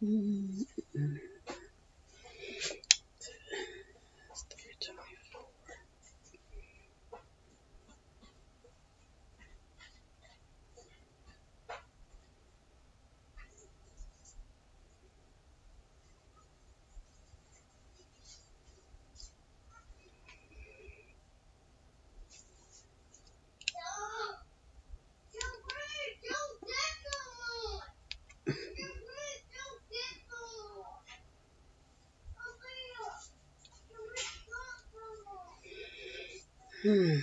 Mm, Hmm.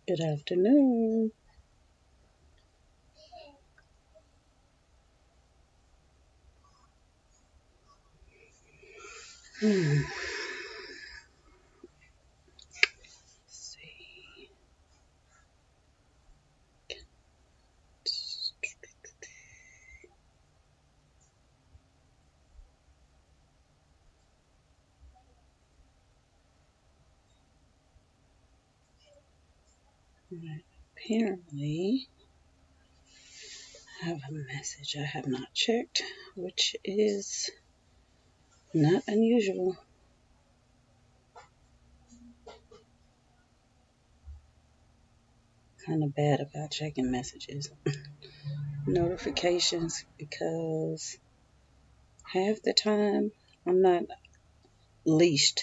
Good afternoon. Hmm. Let's see. Right. Apparently, I have a message I have not checked, which is not unusual. Kind of bad about checking messages, notifications, because half the time I'm not leashed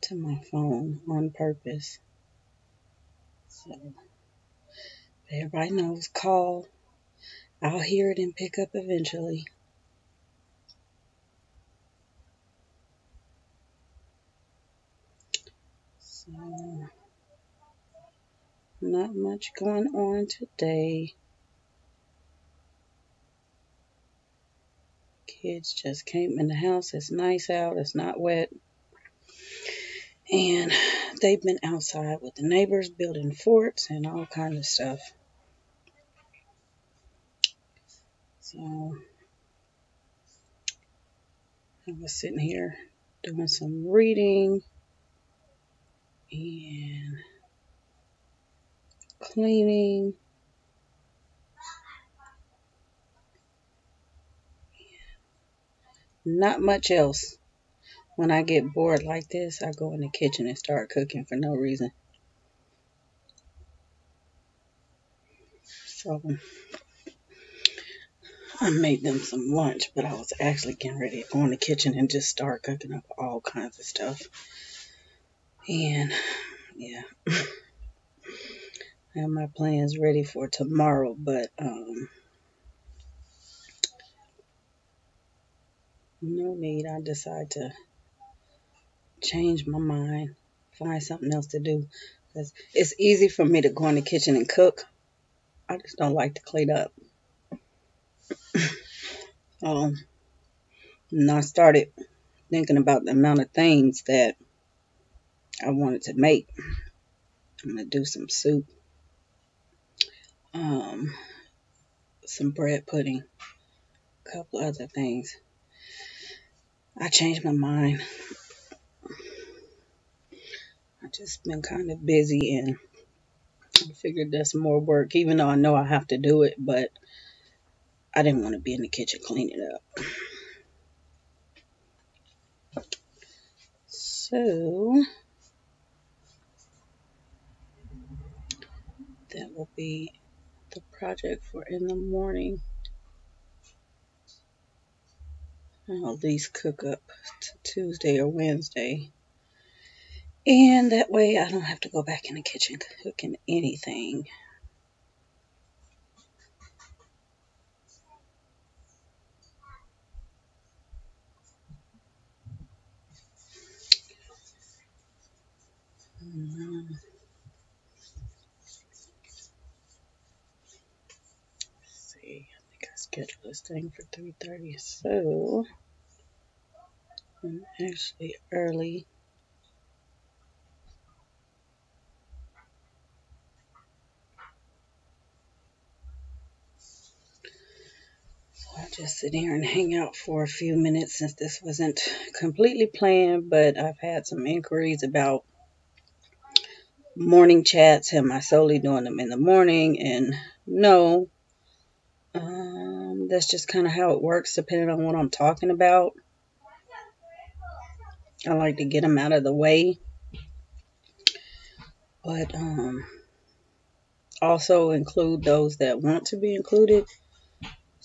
to my phone on purpose. So everybody knows, call. I'll hear it and pick up eventually. So not much going on today. Kids just came in the house. It's nice out. It's not wet. And they've been outside with the neighbors building forts and all kinds of stuff. So I was sitting here doing some reading and cleaning. Not much else. When I get bored like this, I go in the kitchen and start cooking for no reason. So I made them some lunch, but I was actually getting ready to go in the kitchen and just start cooking up all kinds of stuff. And yeah, I have my plans ready for tomorrow, but no need. I decide to change my mind, find something else to do. Because it's easy for me to go in the kitchen and cook. I just don't like to clean up. And I started thinking about the amount of things that I wanted to make. I'm going to do some soup, um, some bread pudding, a couple other things. I changed my mind. I just been kind of busy and I figured that's more work, even though I know I have to do it, but I didn't want to be in the kitchen cleaning up. So that will be the project for in the morning. I'll at least cook up to Tuesday or Wednesday. And that way I don't have to go back in the kitchen cooking anything. Let's see. I think schedule this thing for 3:30. So I'm actually early. I'll just sit here and hang out for a few minutes since this wasn't completely planned, but I've had some inquiries about morning chats. Am I solely doing them in the morning? And no, that's just kind of how it works depending on what I'm talking about. I like to get them out of the way, but also include those that want to be included.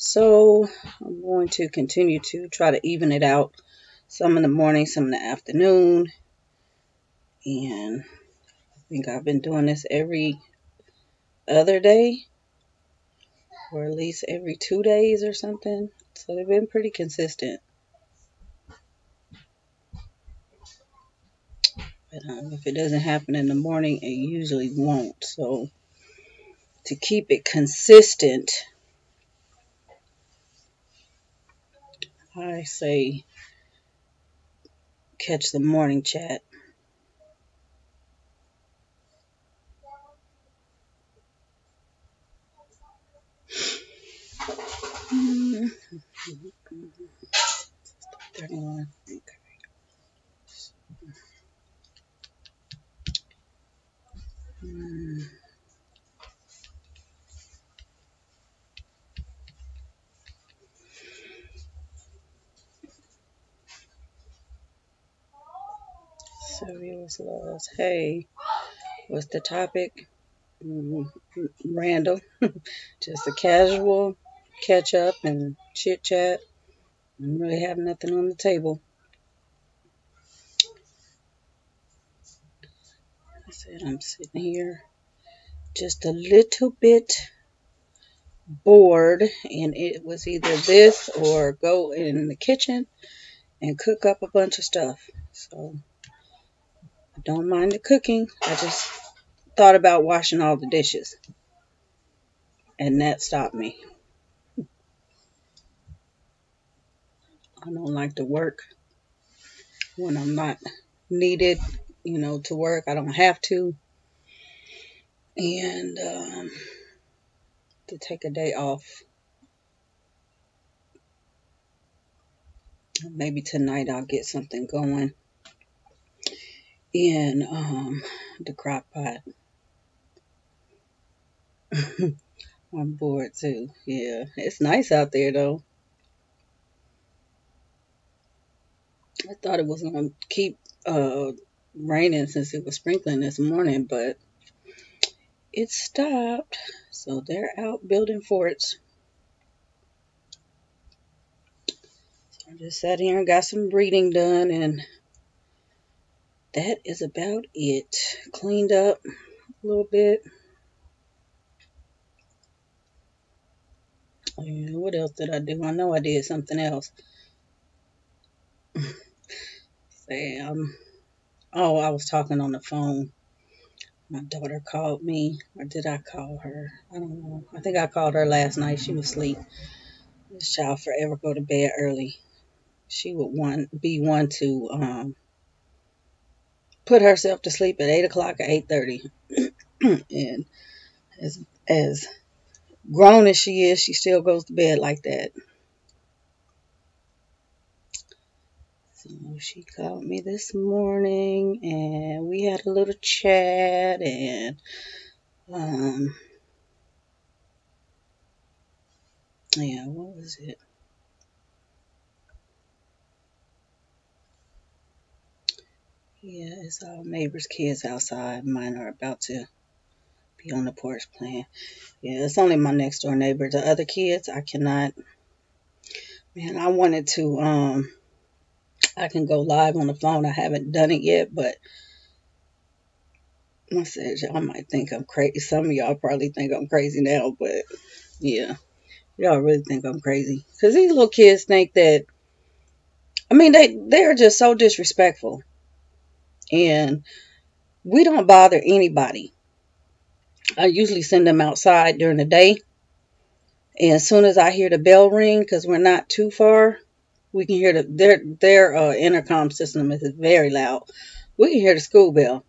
So I'm going to continue to try to even it out, some in the morning, some in the afternoon. And I think I've been doing this every other day, or at least every 2 days or something. So they've been pretty consistent. But if it doesn't happen in the morning, it usually won't. So to keep it consistent, I say catch the morning chat. Mm-hmm. 31. Okay. Serious loves. Hey, what's the topic? Random. Just a casual catch up and chit chat. I don't really have nothing on the table. I said I'm sitting here just a little bit bored, and it was either this or go in the kitchen and cook up a bunch of stuff. So I don't mind the cooking. I just thought about washing all the dishes, and that stopped me. I don't like to work when I'm not needed, to work. I don't have to. And to take a day off. Maybe tonight I'll get something going in the crock pot. I'm bored too. Yeah, it's nice out there though. I thought it was going to keep raining since it was sprinkling this morning, but it stopped. So they're out building forts. So I just sat here and got some reading done, and that is about it. Cleaned up a little bit. What else did I do? I know I did something else. Sam. Oh, I was talking on the phone. My daughter called me, or did I call her? I don't know. I think I called her last night. She was asleep. This child forever go to bed early. She would be one to put herself to sleep at 8 o'clock or 8:30. And as grown as she is, she still goes to bed like that. So she called me this morning, and we had a little chat, and yeah, what was it? Yeah, it's all neighbors' kids outside. Mine are about to be on the porch playing. Yeah, it's only my next door neighbor. The other kids, I cannot. Man, I wanted to. I can go live on the phone. I haven't done it yet, but I said y'all might think I'm crazy. Some of y'all probably think I'm crazy now, but yeah, y'all really think I'm crazy because these little kids think that. I mean, they're just so disrespectful, and we don't bother anybody. I usually send them outside during the day And as soon as I hear the bell ring, because we're not too far, we can hear their intercom system is very loud. We can hear the school bell.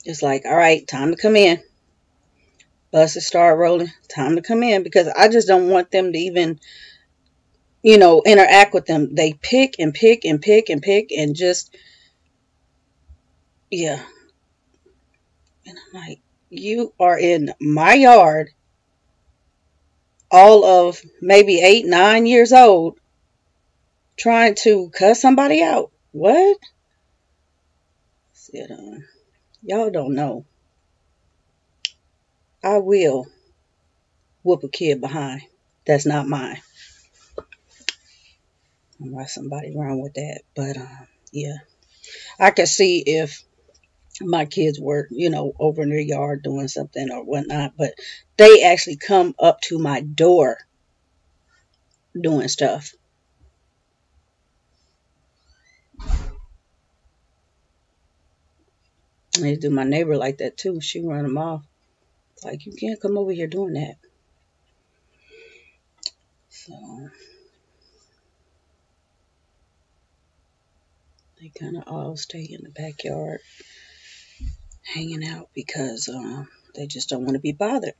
It's like, all right, time to come in. Buses start rolling. Time to come in, because I just don't want them to even, interact with them. They pick and pick and pick and pick and just, yeah. And I'm like, you are in my yard, all of maybe 8, 9 years old, trying to cuss somebody out. What? Said, y'all don't know. I will whoop a kid behind. That's not mine. Why somebody wrong with that? But yeah, I could see if my kids were, over in their yard doing something or whatnot, but they actually come up to my door doing stuff. And they do my neighbor like that too. She run them off. Like, you can't come over here doing that. So they kind of all stay in the backyard hanging out because they just don't want to be bothered.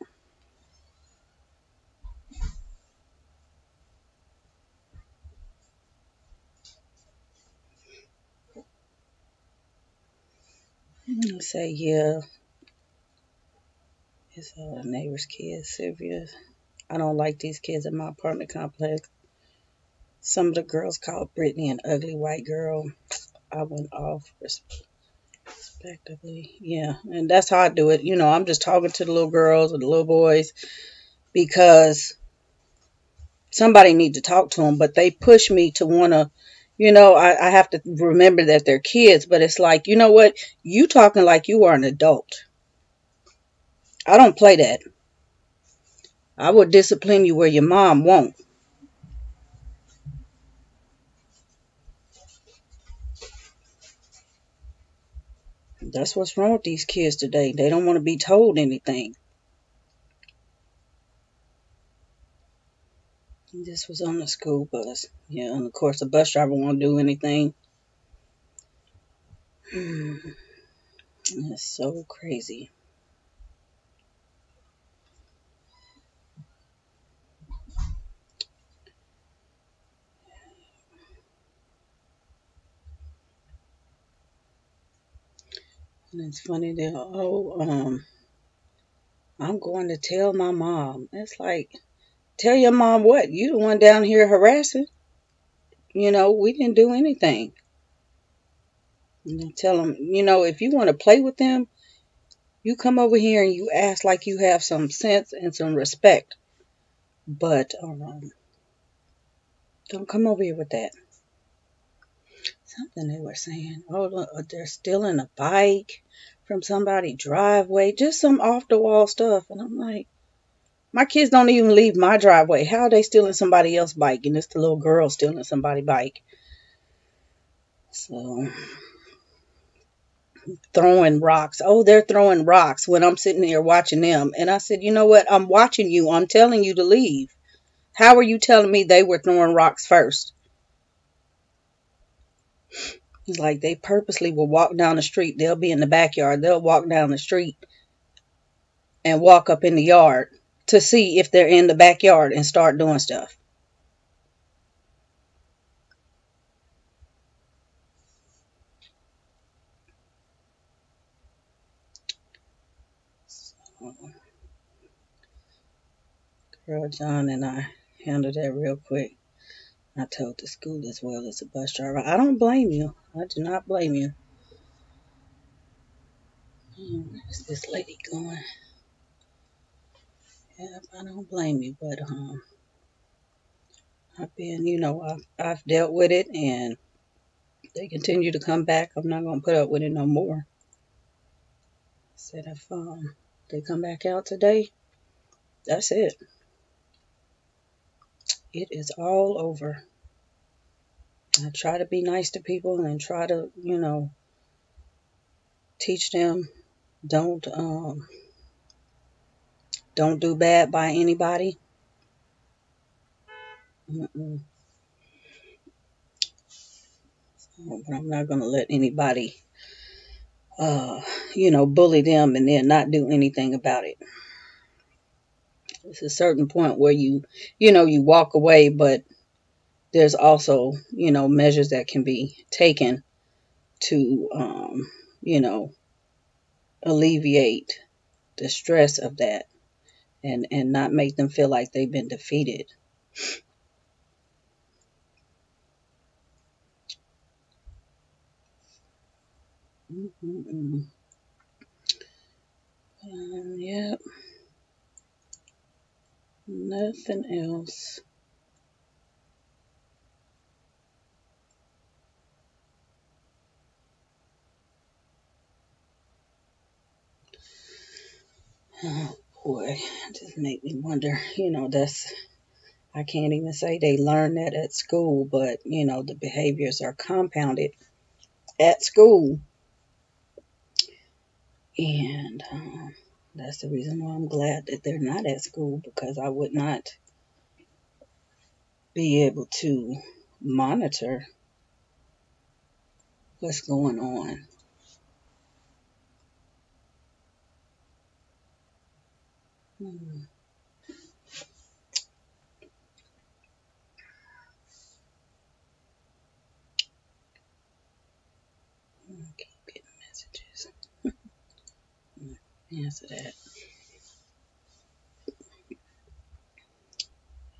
Say, yeah, it's a neighbor's kids, Sylvia. I don't like these kids in my apartment complex. Some of the girls called Brittany an ugly white girl. I went off respectively. Yeah, and that's how I do it. I'm just talking to the little girls or the little boys because somebody needs to talk to them, but they push me to want to, I have to remember that they're kids, but it's like, you know what? You talking like you are an adult. I don't play that. I will discipline you where your mom won't. That's what's wrong with these kids today. They don't want to be told anything. This was on the school bus. Yeah, and of course the bus driver won't do anything. It's so crazy. And it's funny that, I'm going to tell my mom. It's like, tell your mom what? You the one down here harassing. We didn't do anything. And then tell them, if you want to play with them, you come over here and you act like you have some sense and some respect. But don't come over here with that. Something they were saying. Oh, look, they're stealing a bike from somebody's driveway. Just some off the wall stuff. And I'm like, my kids don't even leave my driveway. How are they stealing somebody else's bike? And it's the little girl stealing somebody's bike. So, throwing rocks. Oh, they're throwing rocks when I'm sitting here watching them. And I said, you know what? I'm watching you. I'm telling you to leave. How are you telling me they were throwing rocks first? It's like they purposely will walk down the street. They'll be in the backyard. They'll walk down the street and walk up in the yard to see if they're in the backyard and start doing stuff. So, girl John and I handled that real quick. I told the school as well as the bus driver, I don't blame you. I do not blame you. Where's this lady going? Yeah, I don't blame you, but I've been, I've dealt with it, and they continue to come back. I'm not gonna put up with it no more. I said if they come back out today, that's it. It is all over. I try to be nice to people and try to, teach them don't don't do bad by anybody. Mm-mm. But I'm not gonna let anybody, uh, bully them and then not do anything about it. It's a certain point where you walk away, but there's also, measures that can be taken to, you know, alleviate the stress of that and not make them feel like they've been defeated. Mm-mm. Yep, nothing else. Oh boy, just make me wonder. I can't even say they learn that at school, but the behaviors are compounded at school, and that's the reason why I'm glad that they're not at school, because I would not be able to monitor what's going on. Hmm. I keep getting messages. Answer that.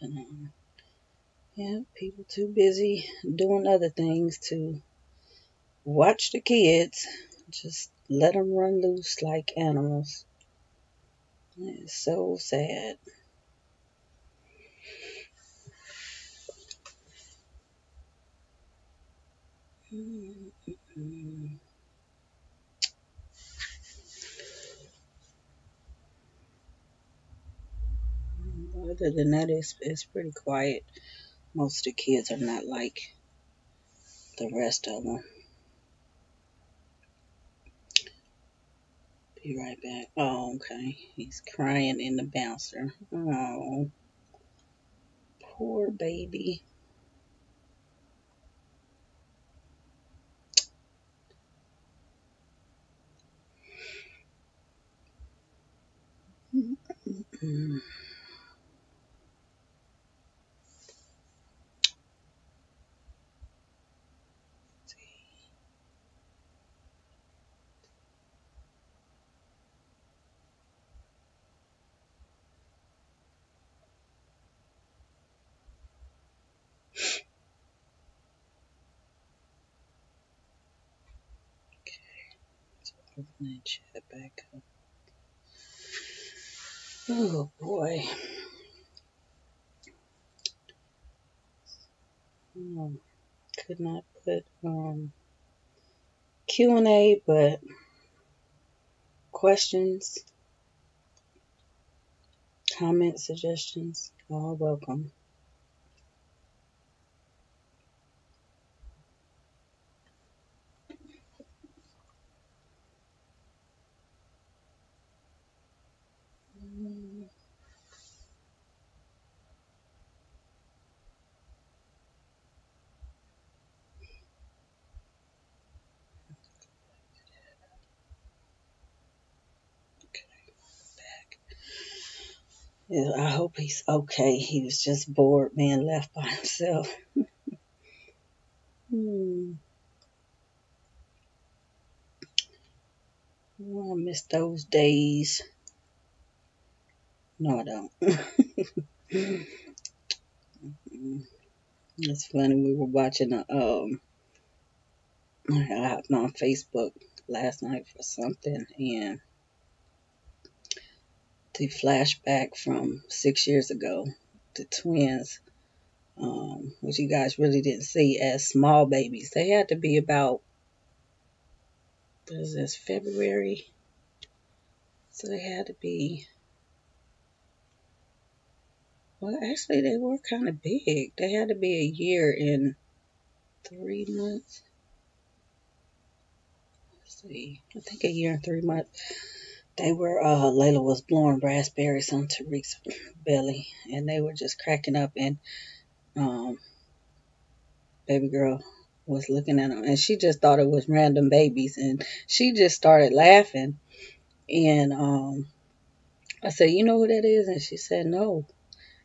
And, yeah, people too busy doing other things to watch the kids. Just let them run loose like animals. It's so sad. Mm-mm. Other than that, it's pretty quiet. Most of the kids are not like the rest of them. Be right back. Oh, okay. He's crying in the bouncer. Oh, poor baby. Mm-mm. Open that chat back up. Oh boy. Oh, could not put Q&A, but questions, comment, suggestions, all welcome. Mm, okay, back. Yeah, I hope he's okay. He was just bored being left by himself. Hmm. Oh, I miss those days. No, I don't. It's funny. We were watching I hopped on Facebook last night for something, and the flashback from 6 years ago, the twins, which you guys really didn't see as small babies. They had to be about, what is this, February? So they had to be, well, actually, they were kind of big. They had to be a year and 3 months. Let's see, I think a year and 3 months. They were, Layla was blowing raspberries on Tariq's belly, and they were just cracking up. And um, baby girl was looking at them, and she just thought it was random babies, and she just started laughing. And I said, "You know who that is?" And she said, "No."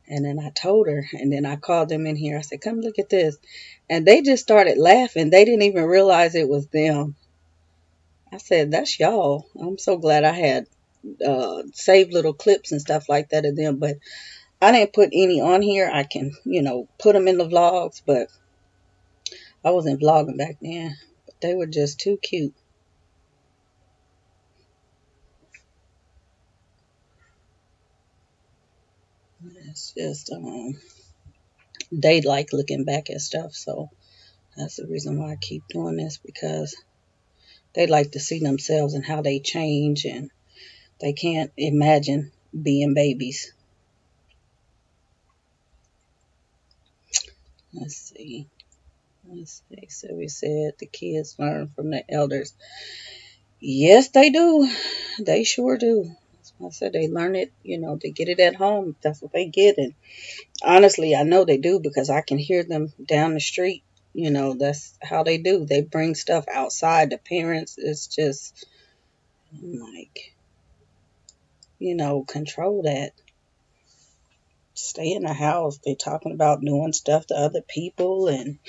And then I told her, and then I called them in here. I said, "Come look at this." And they just started laughing. They didn't even realize it was them. I said, "That's y'all." I'm so glad I had saved little clips and stuff like that of them, but I didn't put any on here. I can, put them in the vlogs, but I wasn't vlogging back then. But they were just too cute. It's just, they like looking back at stuff, so that's the reason why I keep doing this, because they like to see themselves and how they change, and they can't imagine being babies. Let's see. Let's see. So we said the kids learn from the elders. Yes, they do. They sure do. That's why I said they learn it, they get it at home. That's what they get. And honestly, I know they do, because I can hear them down the street. That's how they do. They bring stuff outside. The parents, it's just like, control that. Stay in the house. They talking about doing stuff to other people and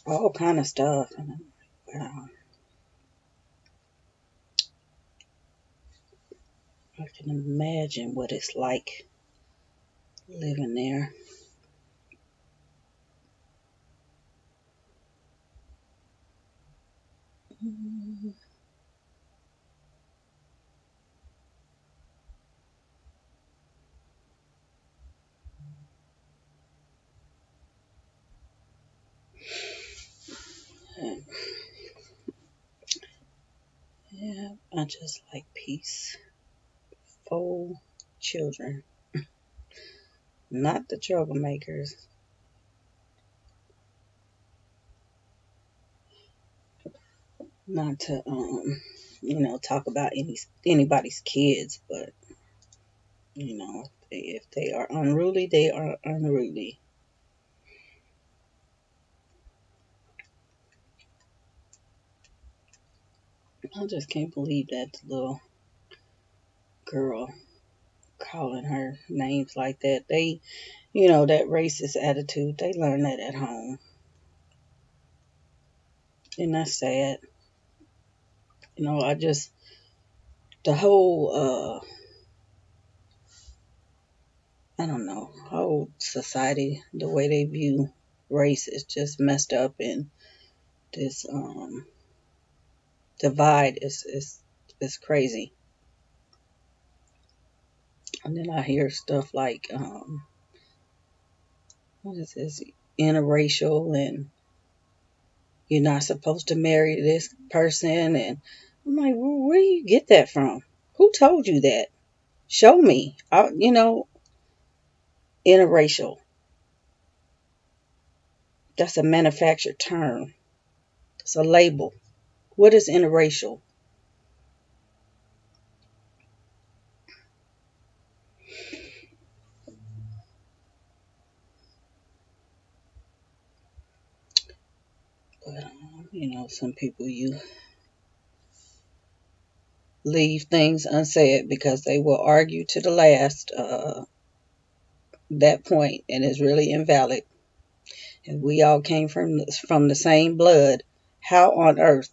all kind of stuff. And I'm like, wow, I can imagine what it's like living there. Yeah, I just like peaceful children, not the troublemakers. Not to talk about anybody's kids, but if they are unruly, they are unruly. I just can't believe that little girl calling her names like that. They, that racist attitude, they learn that at home. And that's sad. I just, the whole, I don't know, whole society, the way they view race is just messed up. And this divide is crazy. And then I hear stuff like, what is this, interracial, and you're not supposed to marry this person. And I'm like, well, where do you get that from? Who told you that? Show me. Interracial. That's a manufactured term. It's a label. What is interracial? But, some people, you leave things unsaid because they will argue to the last that point, and it's really invalid. And we all came from the same blood. How on earth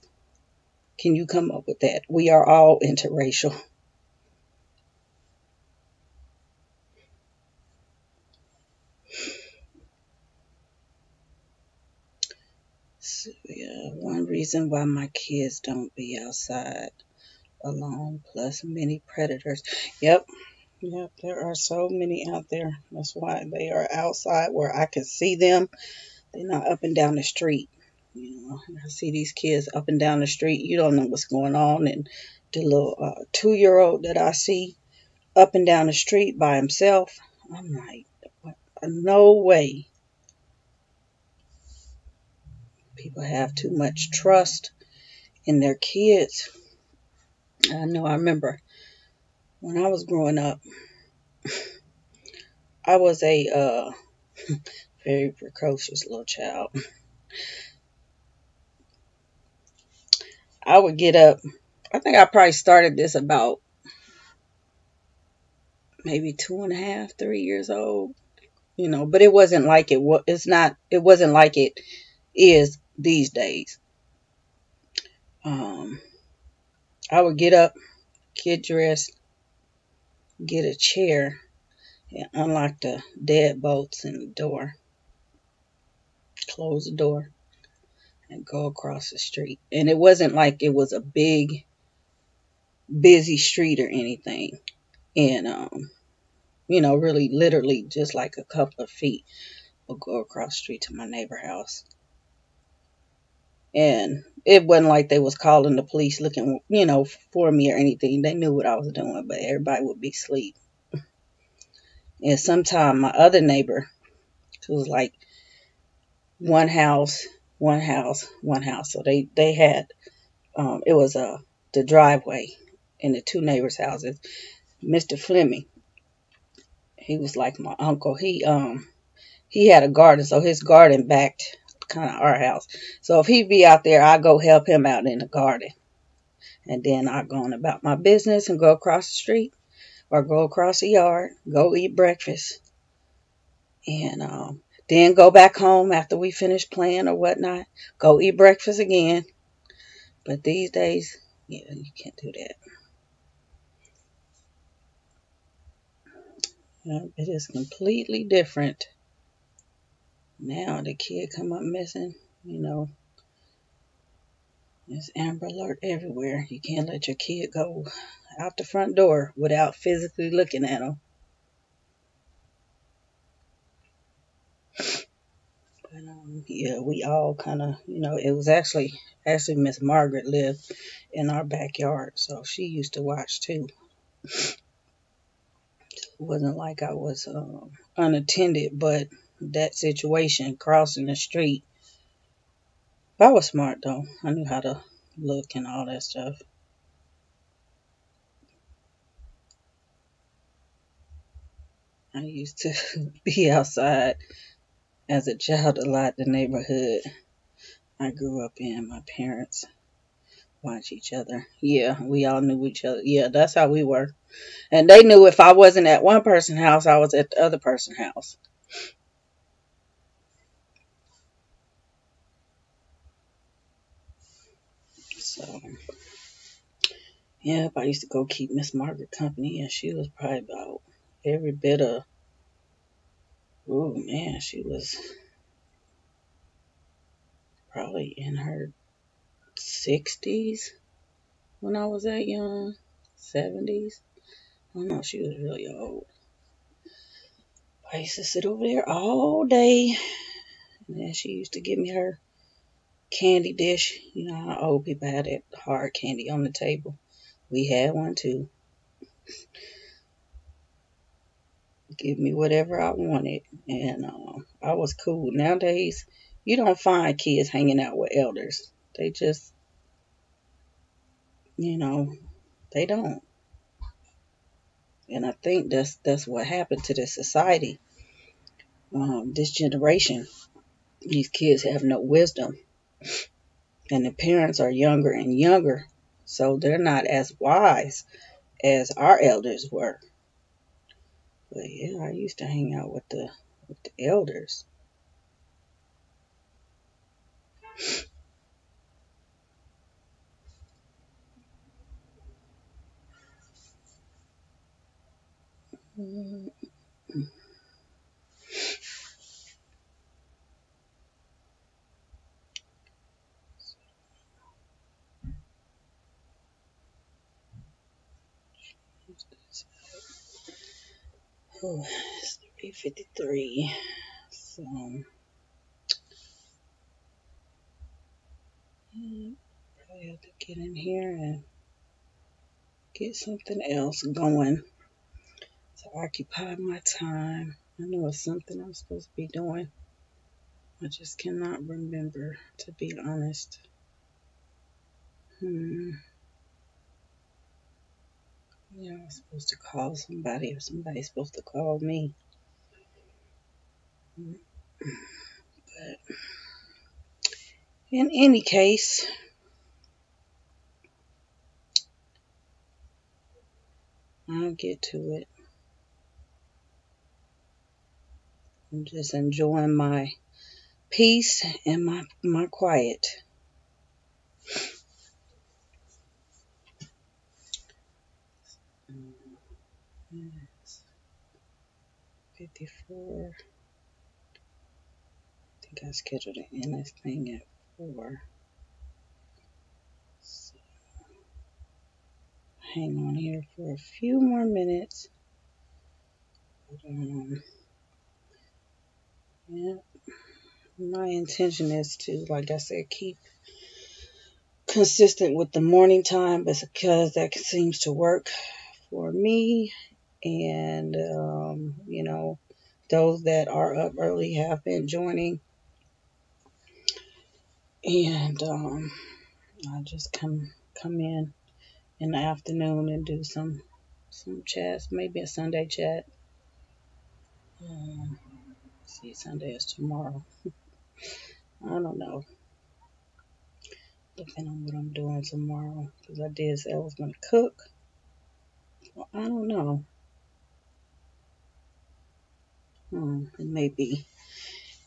can you come up with that? We are all interracial. So, yeah, one reason why my kids don't be outside alone, plus many predators. Yep, yep, there are so many out there. That's why they are outside where I can see them. They're not up and down the street. I see these kids up and down the street. You don't know what's going on. And the little 2-year-old that I see up and down the street by himself, I'm like, no way. People have too much trust in their kids. I remember when I was growing up, I was a Very precocious little child. I would get up. I think I probably started this about maybe 2.5, 3 years old. But it wasn't like it was. It's not. It wasn't like it is these days. Um, I would get up, get dressed, get a chair, and unlock the deadbolts in the door, close the door, and go across the street. And it wasn't like it was a big, busy street or anything. And really, literally, just like a couple of feet, will go across the street to my neighbor house. And it wasn't like they was calling the police looking, for me or anything. They knew what I was doing, but everybody would be asleep. And sometime my other neighbor, who was like one house, one house, one house. So they had, it was the driveway in the two neighbors' houses. Mr. Fleming, he was like my uncle. He had a garden, so his garden backed kind of our house. So if he'd be out there, I go help him out in the garden. And then I go on about my business and go across the street or go across the yard, go eat breakfast. And then go back home after we finish playing or whatnot. Go eat breakfast again. But these days, yeah, you can't do that. It is completely different. Now the kid come up missing, there's Amber Alert everywhere. You can't let your kid go out the front door without physically looking at them. But yeah, we all kind of, it was actually Miss Margaret lived in our backyard, so she used to watch too. It wasn't like I was unattended, but that situation crossing the street, I was smart though. I knew how to look and all that stuff. I used to be outside as a child a lot. The neighborhood I grew up in, my parents watch each other. Yeah, we all knew each other. Yeah, that's how we were. And they knew if I wasn't at one person's house, I was at the other person's house. So, yeah, I used to go keep Miss Margaret company, and she was probably about every bit of, oh man, she was probably in her 60s when I was that young, 70s. I don't know, she was really old. I used to sit over there all day, and then she used to give me her candy dish. You know how old people had that hard candy on the table. We had one too. Give me whatever I wanted, and I was cool. Nowadays, you don't find kids hanging out with elders. They just, you know, they don't. And I think that's what happened to this society. This generation, these kids have no wisdom, and the parents are younger and younger, so they're not as wise as our elders were. But yeah, I used to hang out with the elders. Mm, oh, it's 3:53. So probably have to get in here and get something else going to occupy my time. I know it's something I'm supposed to be doing. I just cannot remember, to be honest. Yeah, I was supposed to call somebody, or somebody's supposed to call me. But in any case, I'll get to it. I'm just enjoying my peace and my quiet. Yes, 54. I think I scheduled to end this thing at 4. So hang on here for a few more minutes. But, yeah, my intention is to, like I said, keep consistent with the morning time, but because that seems to work for me, and those that are up early have been joining, and I just come in the afternoon and do some chats, maybe a Sunday chat. See, Sunday is tomorrow. I don't know, depending on what I'm doing tomorrow, because I did say I was going to cook. Well, I don't know. It may be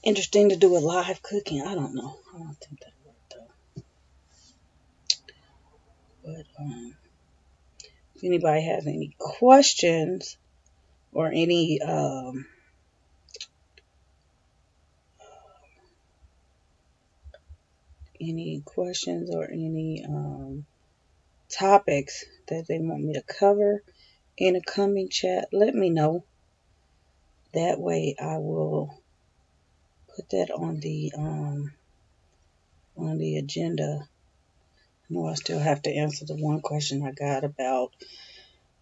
interesting to do a live cooking. I don't know. I don't think that'll work though. But if anybody has any questions or any questions or any topics that they want me to cover in a coming chat, let me know. That way I will put that on the agenda. I know I still have to answer the one question I got about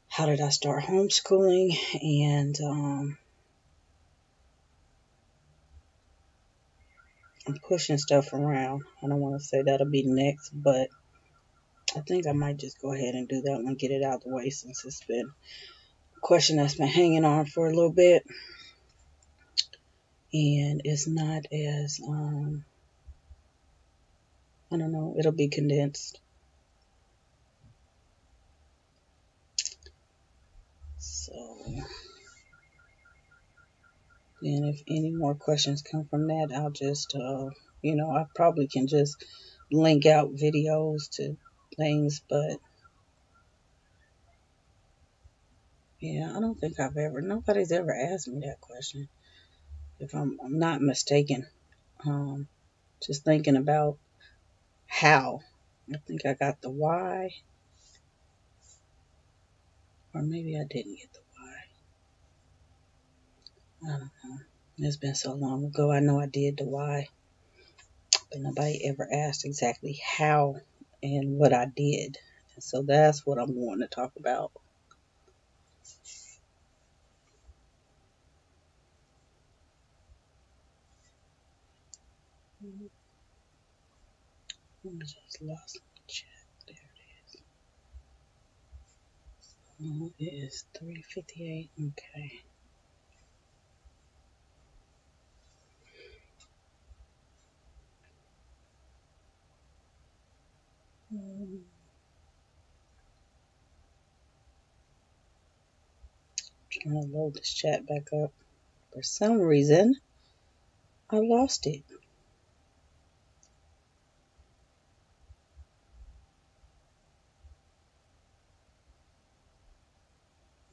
how did I start homeschooling, and I'm pushing stuff around. I don't want to say that'll be next, but I think I might just go ahead and do that one and get it out of the way, since it's been a question that's been hanging on for a little bit, and it's not as I don't know, it'll be condensed. So then if any more questions come from that, I'll just I probably can just link out videos to things, but yeah, I don't think nobody's ever asked me that question, if I'm not mistaken. Just thinking about how. I think I got the why, or maybe I didn't get the why. I don't know. It's been so long ago. I know I did the why, but nobody ever asked exactly how and what I did. And so that's what I'm wanting to talk about. I just lost my chat. There it is. Oh, it is 3:58. Okay. Trying to load this chat back up. For some reason, I lost it.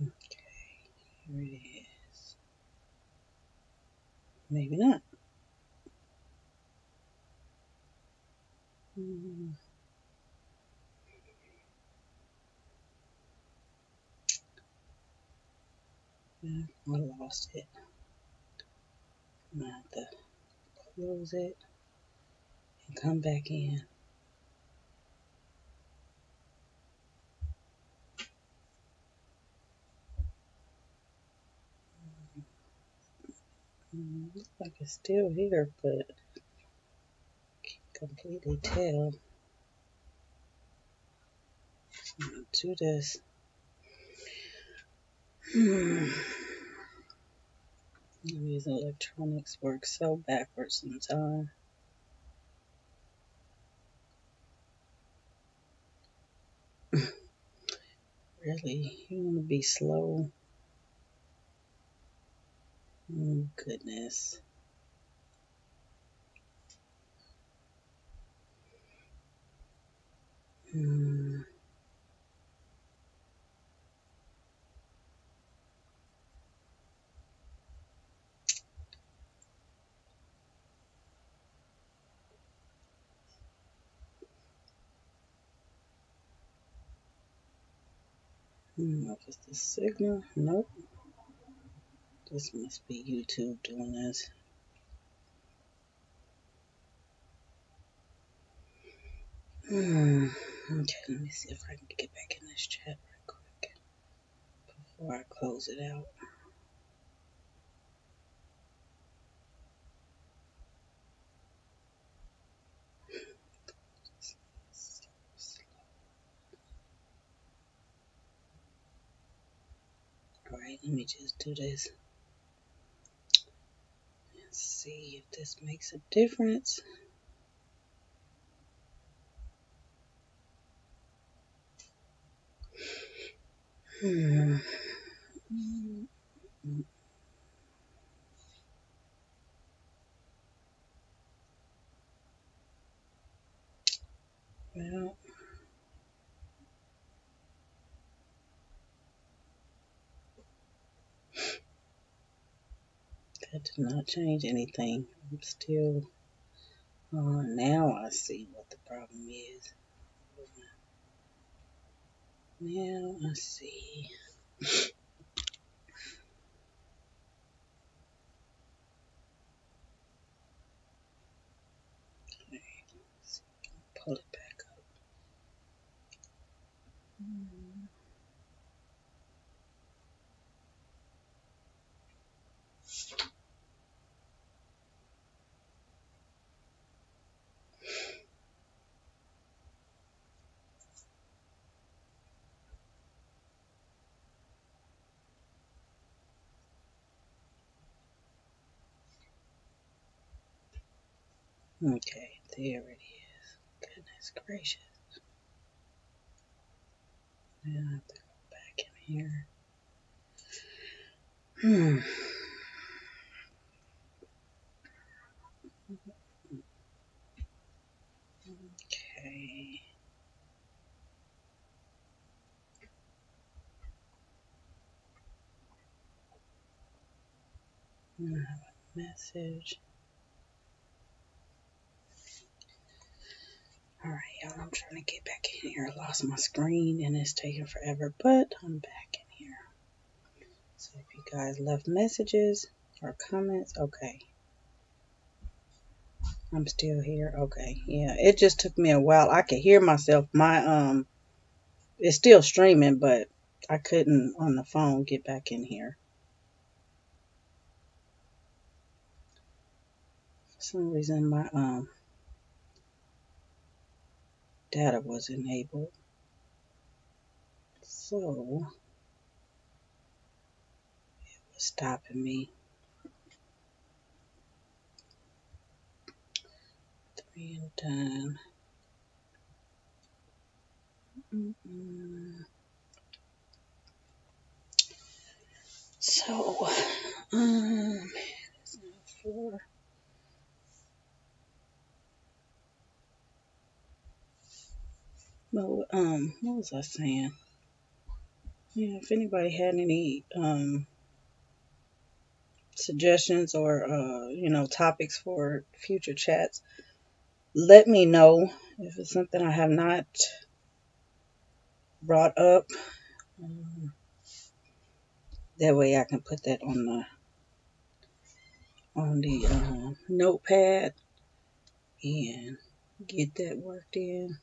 Okay, here it is. Maybe not. Yeah, I lost it. I'm gonna have to close it and come back in. Looks like it's still here, but can't completely tell. I'm gonna do this. These electronics work so backwards sometimes. Really, you want to be slow? Oh, goodness. Hmm. I don't know if it's the signal. Nope. This must be YouTube doing this. Okay, let me see if I can get back in this chat real quick before I close it out. Alright, let me just do this. Let's see if this makes a difference. Hmm. Well, that did not change anything. I'm still on. Now I see what the problem is. Now I see. Okay, let's see if I can pull it back up. Okay, there it is. Goodness gracious. Now I have to go back in here. Okay. I have a message. Alright, y'all, I'm trying to get back in here. I lost my screen and it's taking forever, but I'm back in here. So if you guys left messages or comments, okay. I'm still here. Okay, yeah. It just took me a while. I could hear myself. My it's still streaming, but I couldn't on the phone get back in here. For some reason my data was enabled. So it was stopping me. 3 and done. So it's not 4. Well, what was I saying? Yeah, if anybody had any suggestions or topics for future chats, let me know if it's something I have not brought up. That way I can put that on the notepad and get that worked in.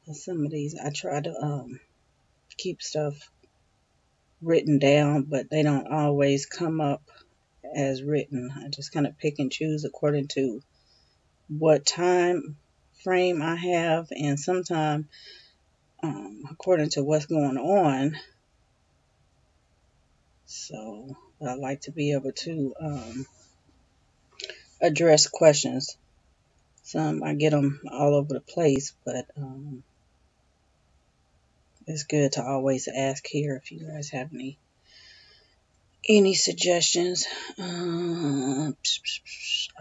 And some of these I try to keep stuff written down, but they don't always come up as written. I just kind of pick and choose according to what time frame I have, and sometimes according to what's going on. So I like to be able to address questions. Some I get them all over the place, but it's good to always ask here if you guys have any suggestions. I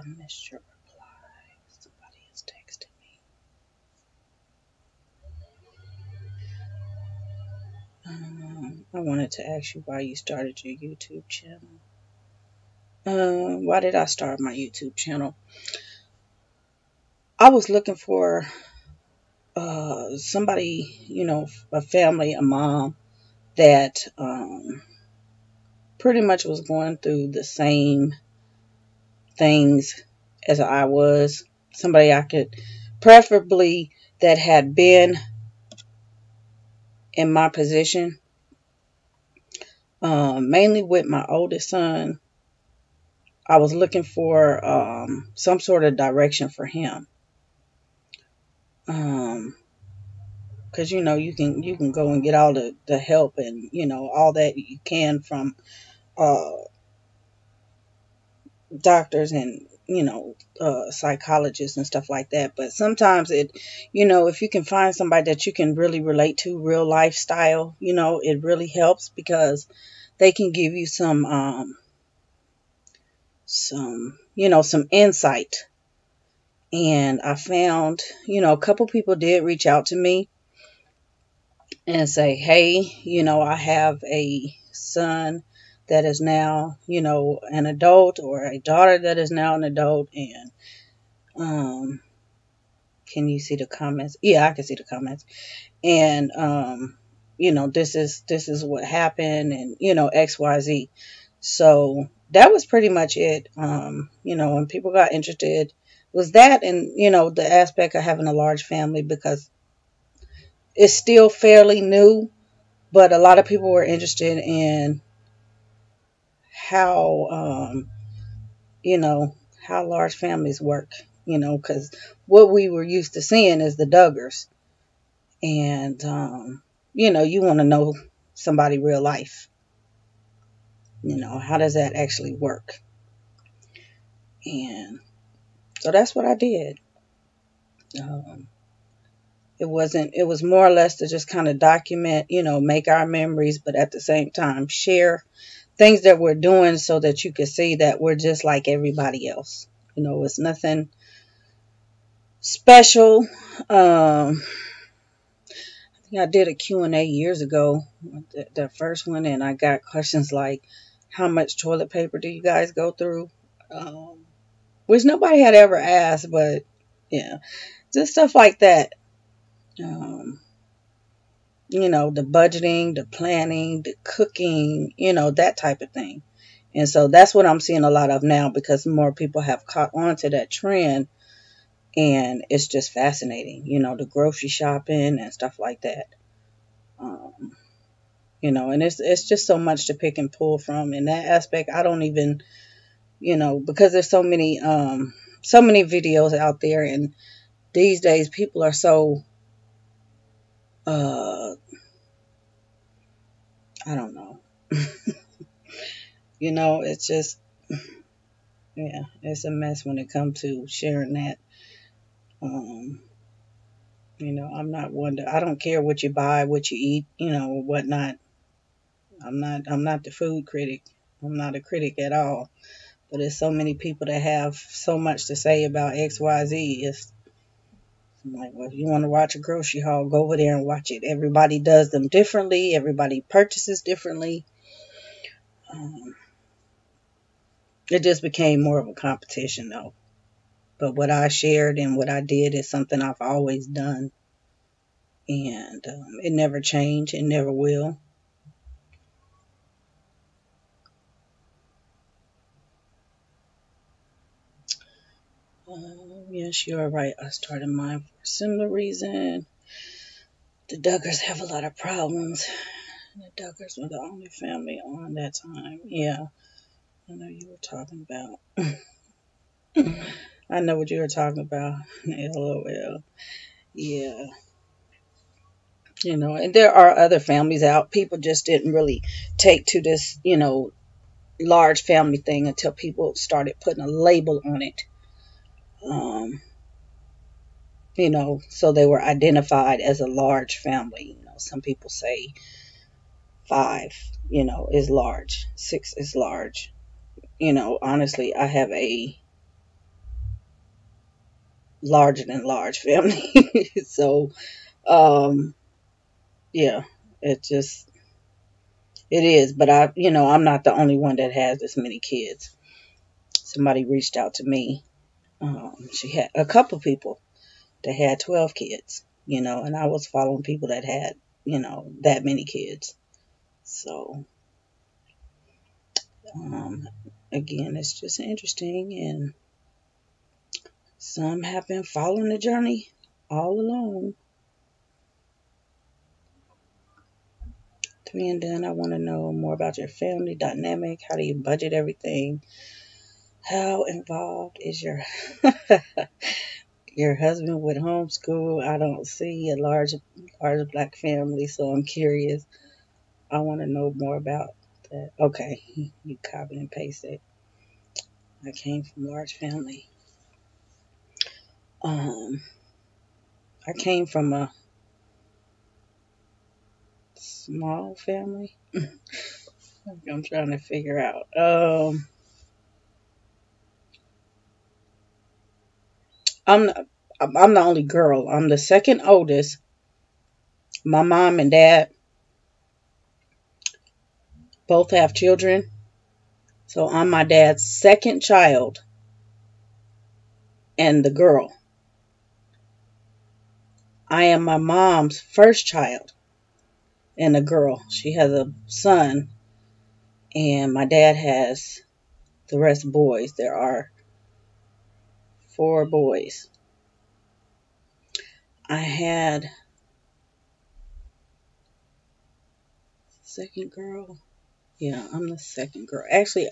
missed your reply. Somebody is texting me. I wanted to ask you why you started your YouTube channel. Why did I start my YouTube channel? I was looking for somebody, a family, a mom that pretty much was going through the same things as I was. Somebody I could, preferably that had been in my position. Mainly with my oldest son, I was looking for some sort of direction for him. Because you can go and get all the help and all that you can from doctors and psychologists and stuff like that. But sometimes if you can find somebody that you can really relate to, real lifestyle, it really helps, because they can give you some insight. And I found a couple people did reach out to me and say, hey, I have a son that is now, an adult, or a daughter that is now an adult. And can you see the comments? Yeah, I can see the comments. And this is what happened, and XYZ. So that was pretty much it. When people got interested, was that, and the aspect of having a large family, because it's still fairly new, but a lot of people were interested in how how large families work, because what we were used to seeing is the Duggars. And you want to know somebody real life. How does that actually work? And so that's what I did. It was more or less to just kind of document, make our memories, but at the same time share things that we're doing, so that you can see that we're just like everybody else. It's nothing special. I think I did a Q&A years ago, the first one, and I got questions like, how much toilet paper do you guys go through? Which nobody had ever asked, but yeah, just stuff like that. The budgeting, the planning, the cooking, that type of thing. And so that's what I'm seeing a lot of now, because more people have caught on to that trend, and it's just fascinating, the grocery shopping and stuff like that. And it's just so much to pick and pull from in that aspect. I don't even, because there's so many videos out there, and these days people are so, I don't know. It's just, yeah, it's a mess when it comes to sharing that. I'm not one to, I don't care what you buy, what you eat, whatnot. I'm not the food critic. I'm not a critic at all. But there's so many people that have so much to say about XYZ. It's like, well, if you want to watch a grocery haul, go over there and watch it. Everybody does them differently. Everybody purchases differently. It just became more of a competition, though. But what I shared and what I did is something I've always done. And it never changed. It never will. Yes, you're right. I started mine for a similar reason. The Duggars have a lot of problems. The Duggars were the only family on that time. Yeah, I know you were talking about. I know what you were talking about. LOL. Yeah. And there are other families out. People just didn't really take to this, large family thing until people started putting a label on it. Um, so they were identified as a large family. Some people say five, is large. Six is large. Honestly, I have a larger than large family. So, um, yeah, it just, it is. But I'm not the only one that has this many kids. Somebody reached out to me. She had a couple people that had 12 kids, and I was following people that had, that many kids. So, um, again, it's just interesting. And some have been following the journey all along. To me and Dan, I want to know more about your family dynamic. How do you budget everything? How involved is your your husband with homeschool? I don't see a large black family, so I'm curious. I want to know more about that. Okay, you copy and paste it. I came from a large family. Um, I came from a small family. I'm trying to figure out. I'm the, I'm the only girl. I'm the second oldest. My mom and dad both have children, so I'm my dad's second child and the girl. I am my mom's first child and a girl. She has a son, and my dad has the rest boys. There are 4 boys. I had second girl. Yeah, I'm the second girl. Actually,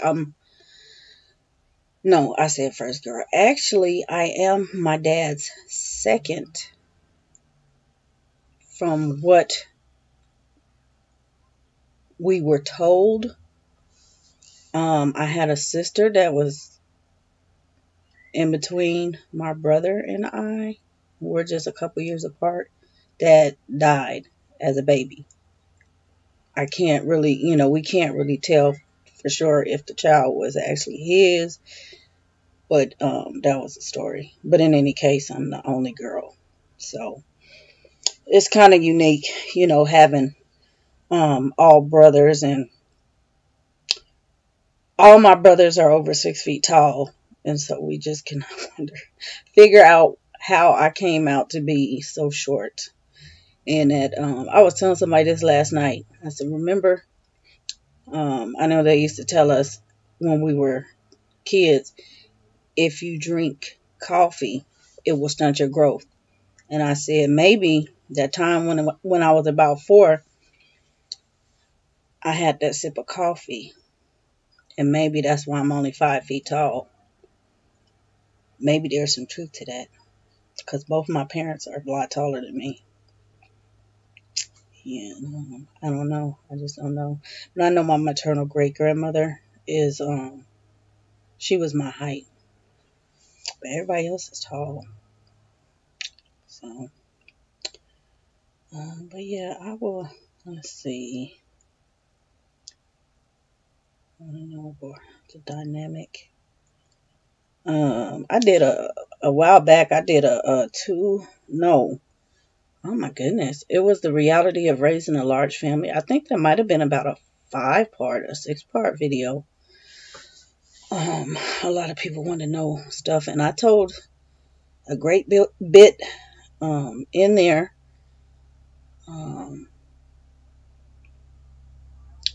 no, I said first girl. Actually, I am my dad's second from what we were told. I had a sister that was in between my brother and I. We're just a couple years apart. That died as a baby. I can't really, we can't really tell for sure if the child was actually his, but that was the story. But in any case, I'm the only girl. So it's kind of unique, having all brothers, and all my brothers are over 6 feet tall. And so we just can figure out how I came out to be so short. And that I was telling somebody this last night. I said, remember, I know they used to tell us when we were kids, if you drink coffee, it will stunt your growth. And I said, maybe that time when I was about 4, I had that sip of coffee. And maybe that's why I'm only 5 feet tall. Maybe there's some truth to that. Because both my parents are a lot taller than me. Yeah, I don't know. I just don't know. But I know my maternal great grandmother is, she was my height. But everybody else is tall. So, but yeah, I will, let's see. I don't know about the dynamic. I did a while back, I did a no. Oh my goodness. It was the reality of raising a large family. I think that might have been about a 5-part or 6-part video. A lot of people want to know stuff, and I told a great bit in there.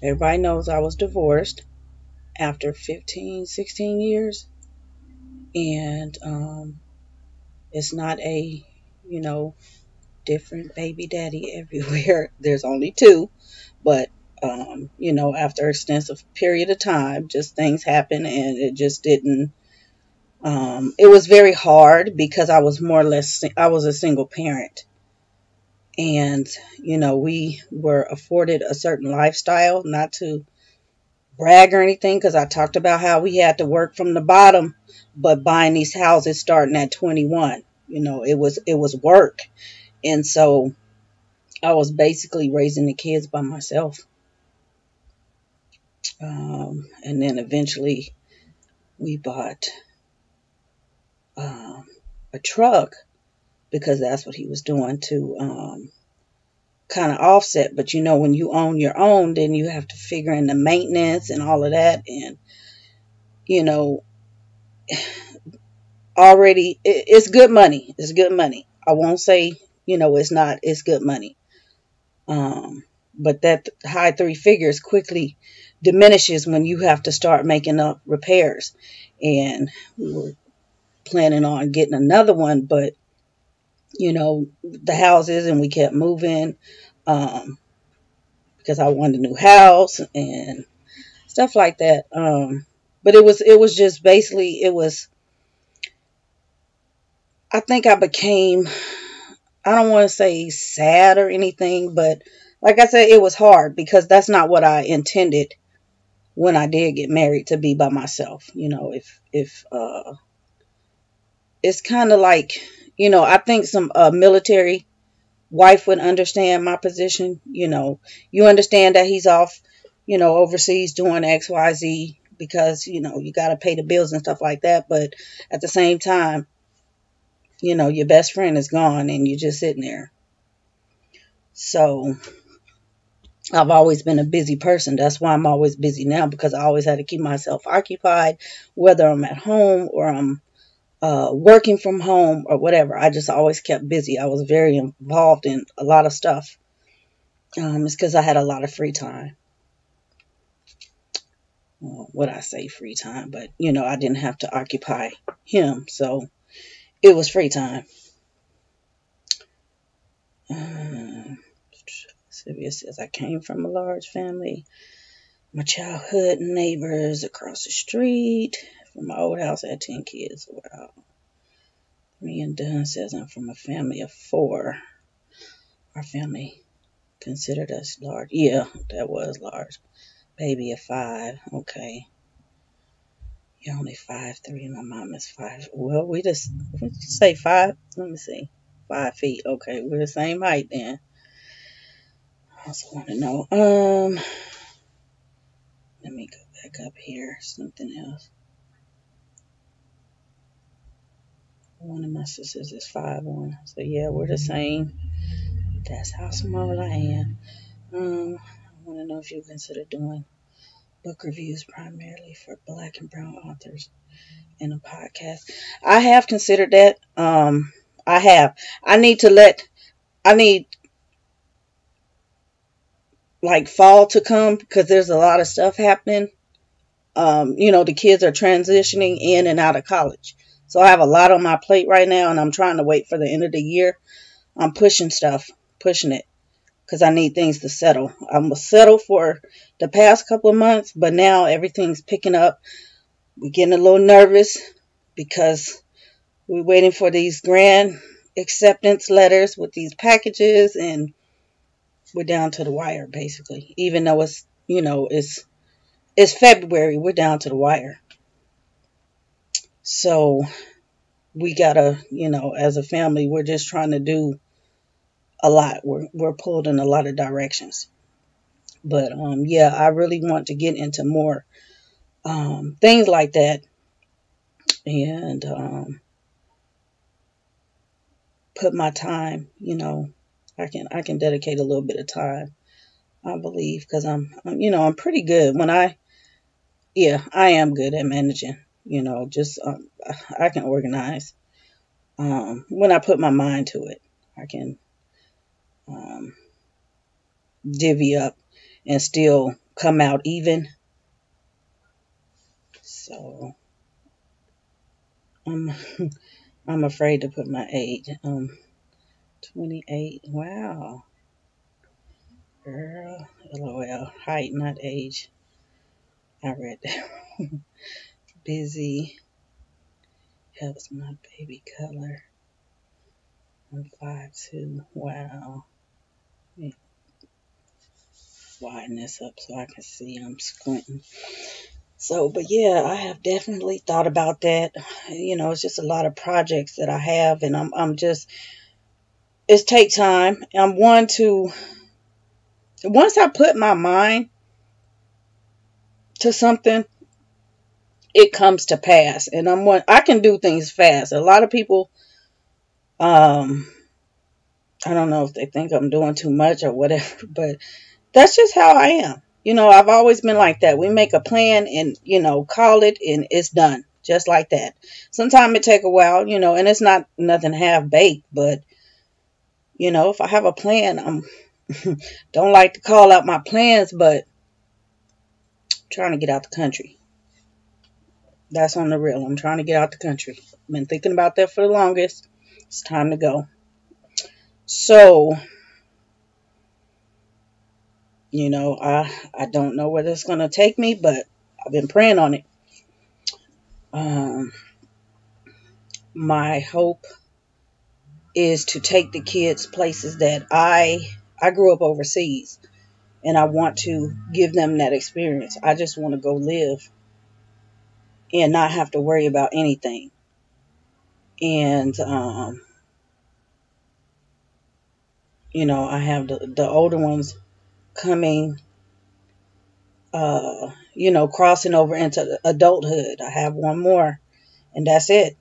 Everybody knows I was divorced after 15, 16 years. And it's not a, different baby daddy everywhere. There's only 2. But, after an extensive period of time, just things happen, and it just didn't. It was very hard because I was more or less, I was a single parent. And, we were afforded a certain lifestyle, not to brag or anything, because I talked about how we had to work from the bottom, but buying these houses starting at 21, it was work. And so I was basically raising the kids by myself. And then eventually we bought um, a truck because that's what he was doing to kind of offset. But when you own your own, then you have to figure in the maintenance and all of that. And, you know, already it's good money. It's good money. I won't say, it's not. It's good money. But that high three figures quickly diminishes when you have to start making up repairs. And we were planning on getting another one, but the houses, and we kept moving because I wanted a new house and stuff like that. But it was just basically I think I became, I don't want to say sad or anything, but like I said, it was hard because that's not what I intended when I did get married, to be by myself. If it's kind of like, I think some military wife would understand my position. You understand that he's off, overseas doing XYZ because, you got to pay the bills and stuff like that. But at the same time, your best friend is gone and you're just sitting there. So I've always been a busy person. That's why I'm always busy now, because I always had to keep myself occupied, whether I'm at home or I'm working from home or whatever. I just always kept busy. I was very involved in a lot of stuff. It's because I had a lot of free time. Well, what I say free time, but I didn't have to occupy him, so it was free time. Sylvia says, I came from a large family. My childhood neighbors across the street from my old house, I had 10 kids. Wow. Me and Dunn says, I'm from a family of 4. Our family considered us large. Yeah, that was large. Baby of 5. Okay. You're only 5'3". My mom is 5. Well, we just say 5. Let me see. 5 feet. Okay, we're the same height then. I also want to know. Let me go back up here. Something else. One of my sisters is 5'1". So yeah, we're the same. That's how small I am. I want to know if you consider doing book reviews primarily for Black and brown authors in a podcast. I have considered that. I have. I need like fall to come because there's a lot of stuff happening. The kids are transitioning in and out of college. So I have a lot on my plate right now, and I'm trying to wait for the end of the year. I'm pushing it because I need things to settle. I'm settled for the past couple of months, but now everything's picking up. We're getting a little nervous because we're waiting for these grand acceptance letters with these packages, and we're down to the wire basically. Even though it's February, we're down to the wire. So we gotta, as a family, we're just trying to do a lot. We're pulled in a lot of directions. But yeah, I really want to get into more things like that, and put my time. I can dedicate a little bit of time, I believe, because I'm pretty good I am good at managing. Just I can organize. When I put my mind to it, I can um, divvy up and still come out even. So I'm I'm afraid to put my age. 28. Wow, girl. LOL. Height, not age. I read that. Busy helps my baby color. I'm 5'2". Wow. Let me widen this up so I can see. I'm squinting. So, but yeah, I have definitely thought about that. It's just a lot of projects that I have, and I'm just, it's take time. I'm one to, once I put my mind to something, it comes to pass. And I can do things fast. A lot of people, um, I don't know if they think I'm doing too much or whatever, but that's just how I am. I've always been like that. We make a plan and, call it and it's done. Just like that. Sometimes it take a while, and it's not nothing half baked, but if I have a plan, I'm don't like to call out my plans, but I'm trying to get out the country. That's on the real. I'm trying to get out the country. I've been thinking about that for the longest. It's time to go. So, I don't know where this is gonna take me, but I've been praying on it. My hope is to take the kids places that I grew up overseas, and I want to give them that experience. I just want to go live and not have to worry about anything. And I have the older ones coming, crossing over into adulthood. I have one more, and that's it.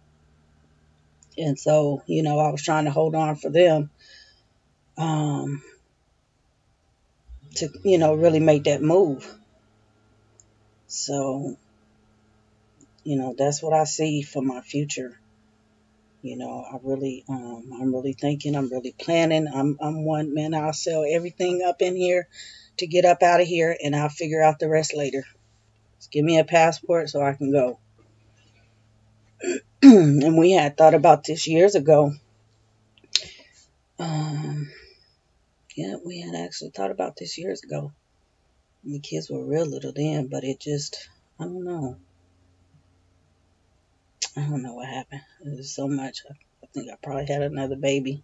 And so, I was trying to hold on for them, um, to, really make that move. So, that's what I see for my future. I'm really thinking, I'm really planning. I'm one man. I'll sell everything up in here to get up out of here, and I'll figure out the rest later. Just give me a passport so I can go. And we had thought about this years ago. Yeah, we had actually thought about this years ago. The kids were real little then, but it just, I don't know. I don't know what happened. There's so much. I think I probably had another baby.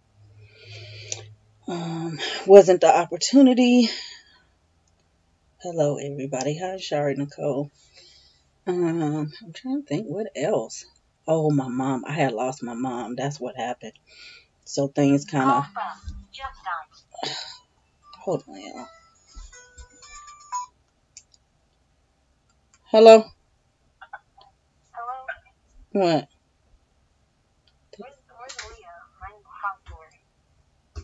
Wasn't the opportunity. Hello, everybody. Hi, Shari Nicole. I'm trying to think what else. Oh, my mom. I had lost my mom. That's what happened. So things kind of. Hold on, y'all. Hello? Hello? What? Where's Leah? I need to talk to her.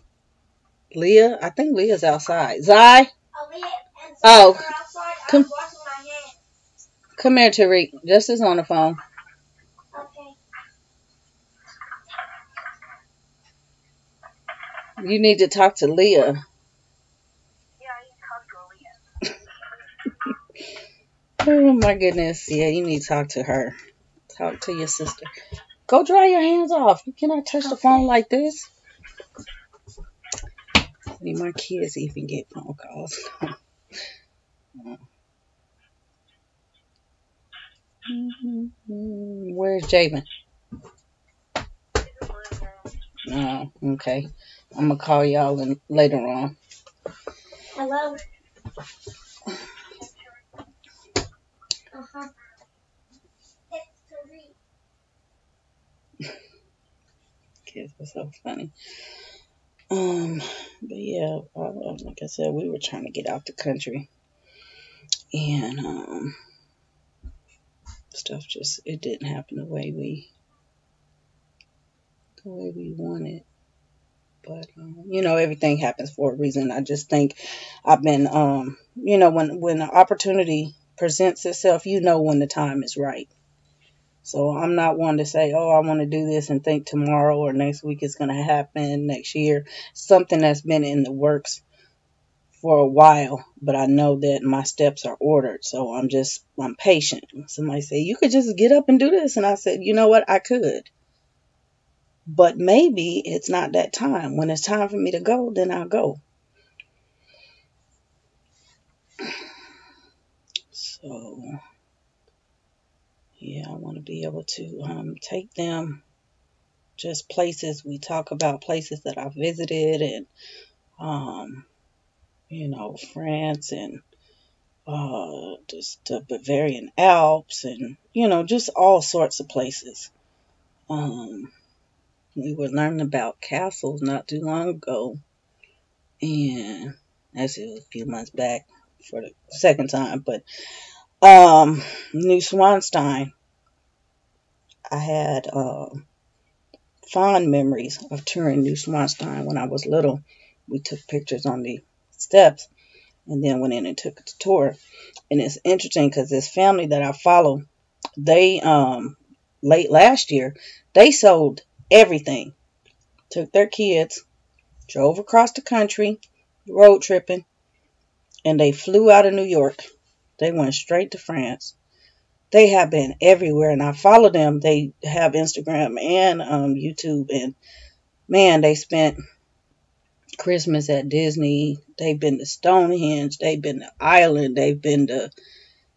Leah? I think Leah's outside. Zai? Oh, Leah. And Oh. outside. I Come, was washing my hands. come here, Tariq. Justice on the phone. Okay. You need to talk to Leah. Yeah, I need to talk to Leah. Oh, my goodness. Yeah, you need to talk to her. Talk to your sister. Go dry your hands off. You cannot touch the phone like this. See, my kids even get phone calls. Where's Javen? Oh, okay. I'm going to call y'all later on. Hello? Uh-huh. Kids are so funny. But yeah, like I said, we were trying to get out the country, and stuff just it didn't happen the way we wanted. But everything happens for a reason. I just think I've been when the opportunity presents itself, when the time is right. So I'm not one to say, oh, I want to do this and think tomorrow or next week it's going to happen, next year. Something that's been in the works for a while, but I know that my steps are ordered. So I'm patient. Somebody say, you could just get up and do this. And I said, you know what? I could. But maybe it's not that time. When it's time for me to go, then I'll go. So, yeah, I want to be able to take them just places. We talk about places that I visited, and France and just the Bavarian Alps and, just all sorts of places. We were learning about castles not too long ago, and actually a few months back for the second time, but New Swanstein, I had fond memories of touring New Swanstein when I was little. We took pictures on the steps and then went in and took the tour. And it's interesting because this family that I follow, they late last year, they sold everything. Took their kids, drove across the country, road tripping, and they flew out of New York. They went straight to France. They have been everywhere, and I follow them. They have Instagram and YouTube, and man, they spent Christmas at Disney. They've been to Stonehenge. They've been to Ireland. They've been to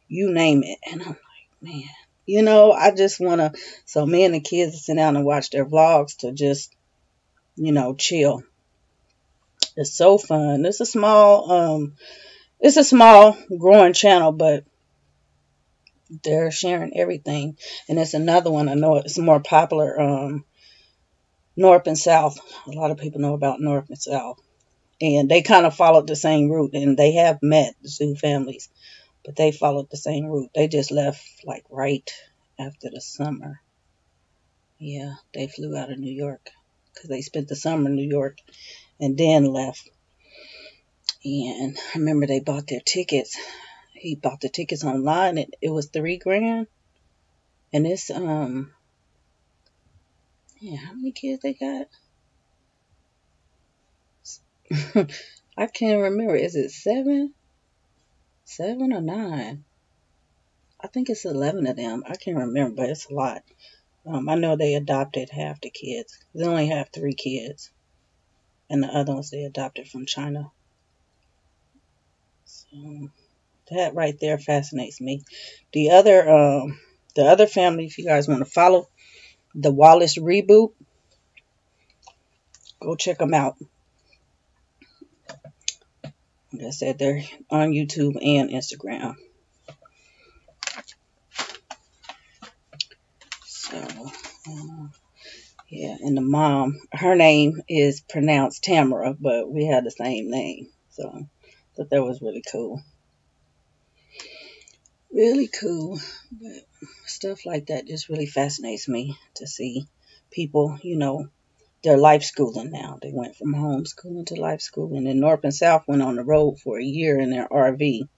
you name it. And I'm like, man, I just want to. So me and the kids sit down and watch their vlogs to just, chill. It's so fun. It's a small growing channel, but they're sharing everything. And it's another one. I know it's more popular. North and South. A lot of people know about North and South. And they kind of followed the same route. And they have met the zoo families. But they followed the same route. They just left like right after the summer. Yeah, they flew out of New York. Because they spent the summer in New York. And then left. And I remember they bought their tickets. He bought the tickets online. And it was $3,000. And it's, how many kids they got? I can't remember. Is it 7? 7 or 9? I think it's 11 of them. I can't remember, but it's a lot. I know they adopted half the kids. They only have 3 kids. And the other ones they adopted from China. So that right there fascinates me. The other family, if you guys want to follow, the Wallace Reboot, go check them out. Like I said, they're on YouTube and Instagram. So, yeah, and the mom, her name is pronounced Tamara, but we had the same name. So, I thought that was really cool. Really cool. But stuff like that just really fascinates me to see people, they're life schooling now. They went from homeschooling to life schooling. And North and South went on the road for a year in their RV.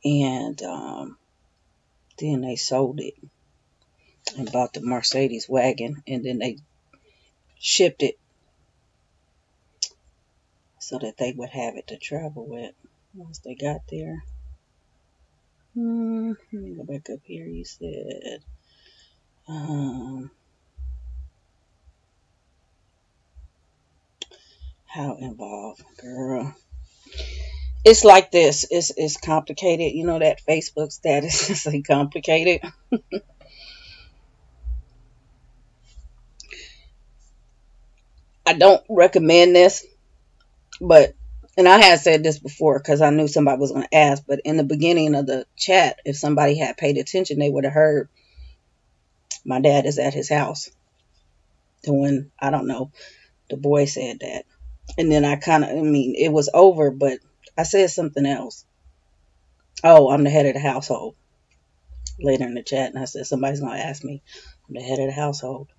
And then they sold it and bought the Mercedes wagon. And then they shipped it so that they would have it to travel with once they got there. Let me go back up here. You said... how involved, girl? It's like this. It's complicated. You know that Facebook status is like complicated. I don't recommend this, and I had said this before because I knew somebody was going to ask, but in the beginning of the chat, if somebody had paid attention, they would have heard my dad is at his house. So when, I don't know, the boy said that. And then it was over, but I said something else. Oh, I'm the head of the household. Later in the chat, and I said, somebody's going to ask me. I'm the head of the household.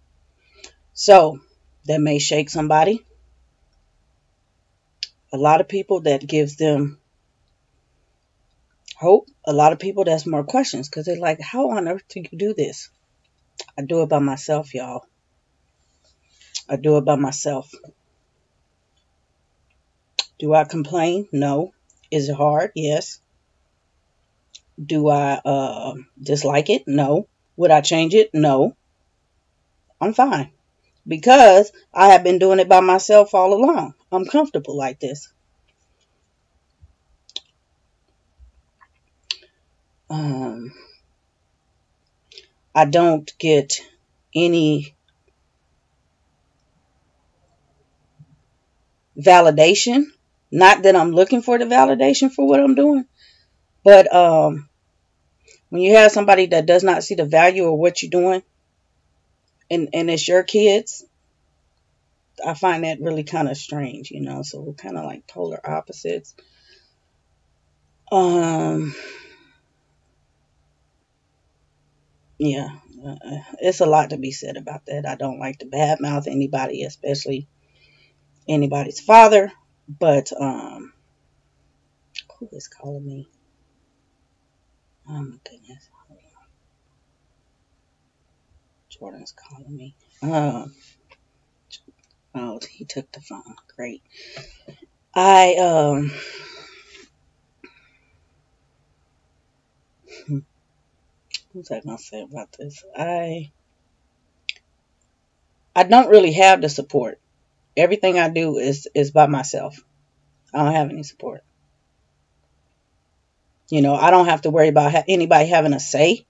So, that may shake somebody. A lot of people, that gives them hope. A lot of people, that's more questions. Because they're like, how on earth do you do this? I do it by myself, y'all. I do it by myself. Do I complain? No. Is it hard? Yes. Do I dislike it? No. Would I change it? No. I'm fine. Because I have been doing it by myself all along. I'm comfortable like this. I don't get any validation. Not that I'm looking for the validation for what I'm doing, but when you have somebody that does not see the value of what you're doing, and it's your kids, I find that really kind of strange, you know. So we're kind of like polar opposites. Um, yeah, it's a lot to be said about that. I don't like to badmouth anybody, especially anybody's father. But who is calling me? Oh my goodness, Jordan's calling me. Oh, he took the phone. Great. I what's I gonna say about this? I don't really have the support. Everything I do is by myself. I don't have any support. You know, I don't have to worry about anybody having a say,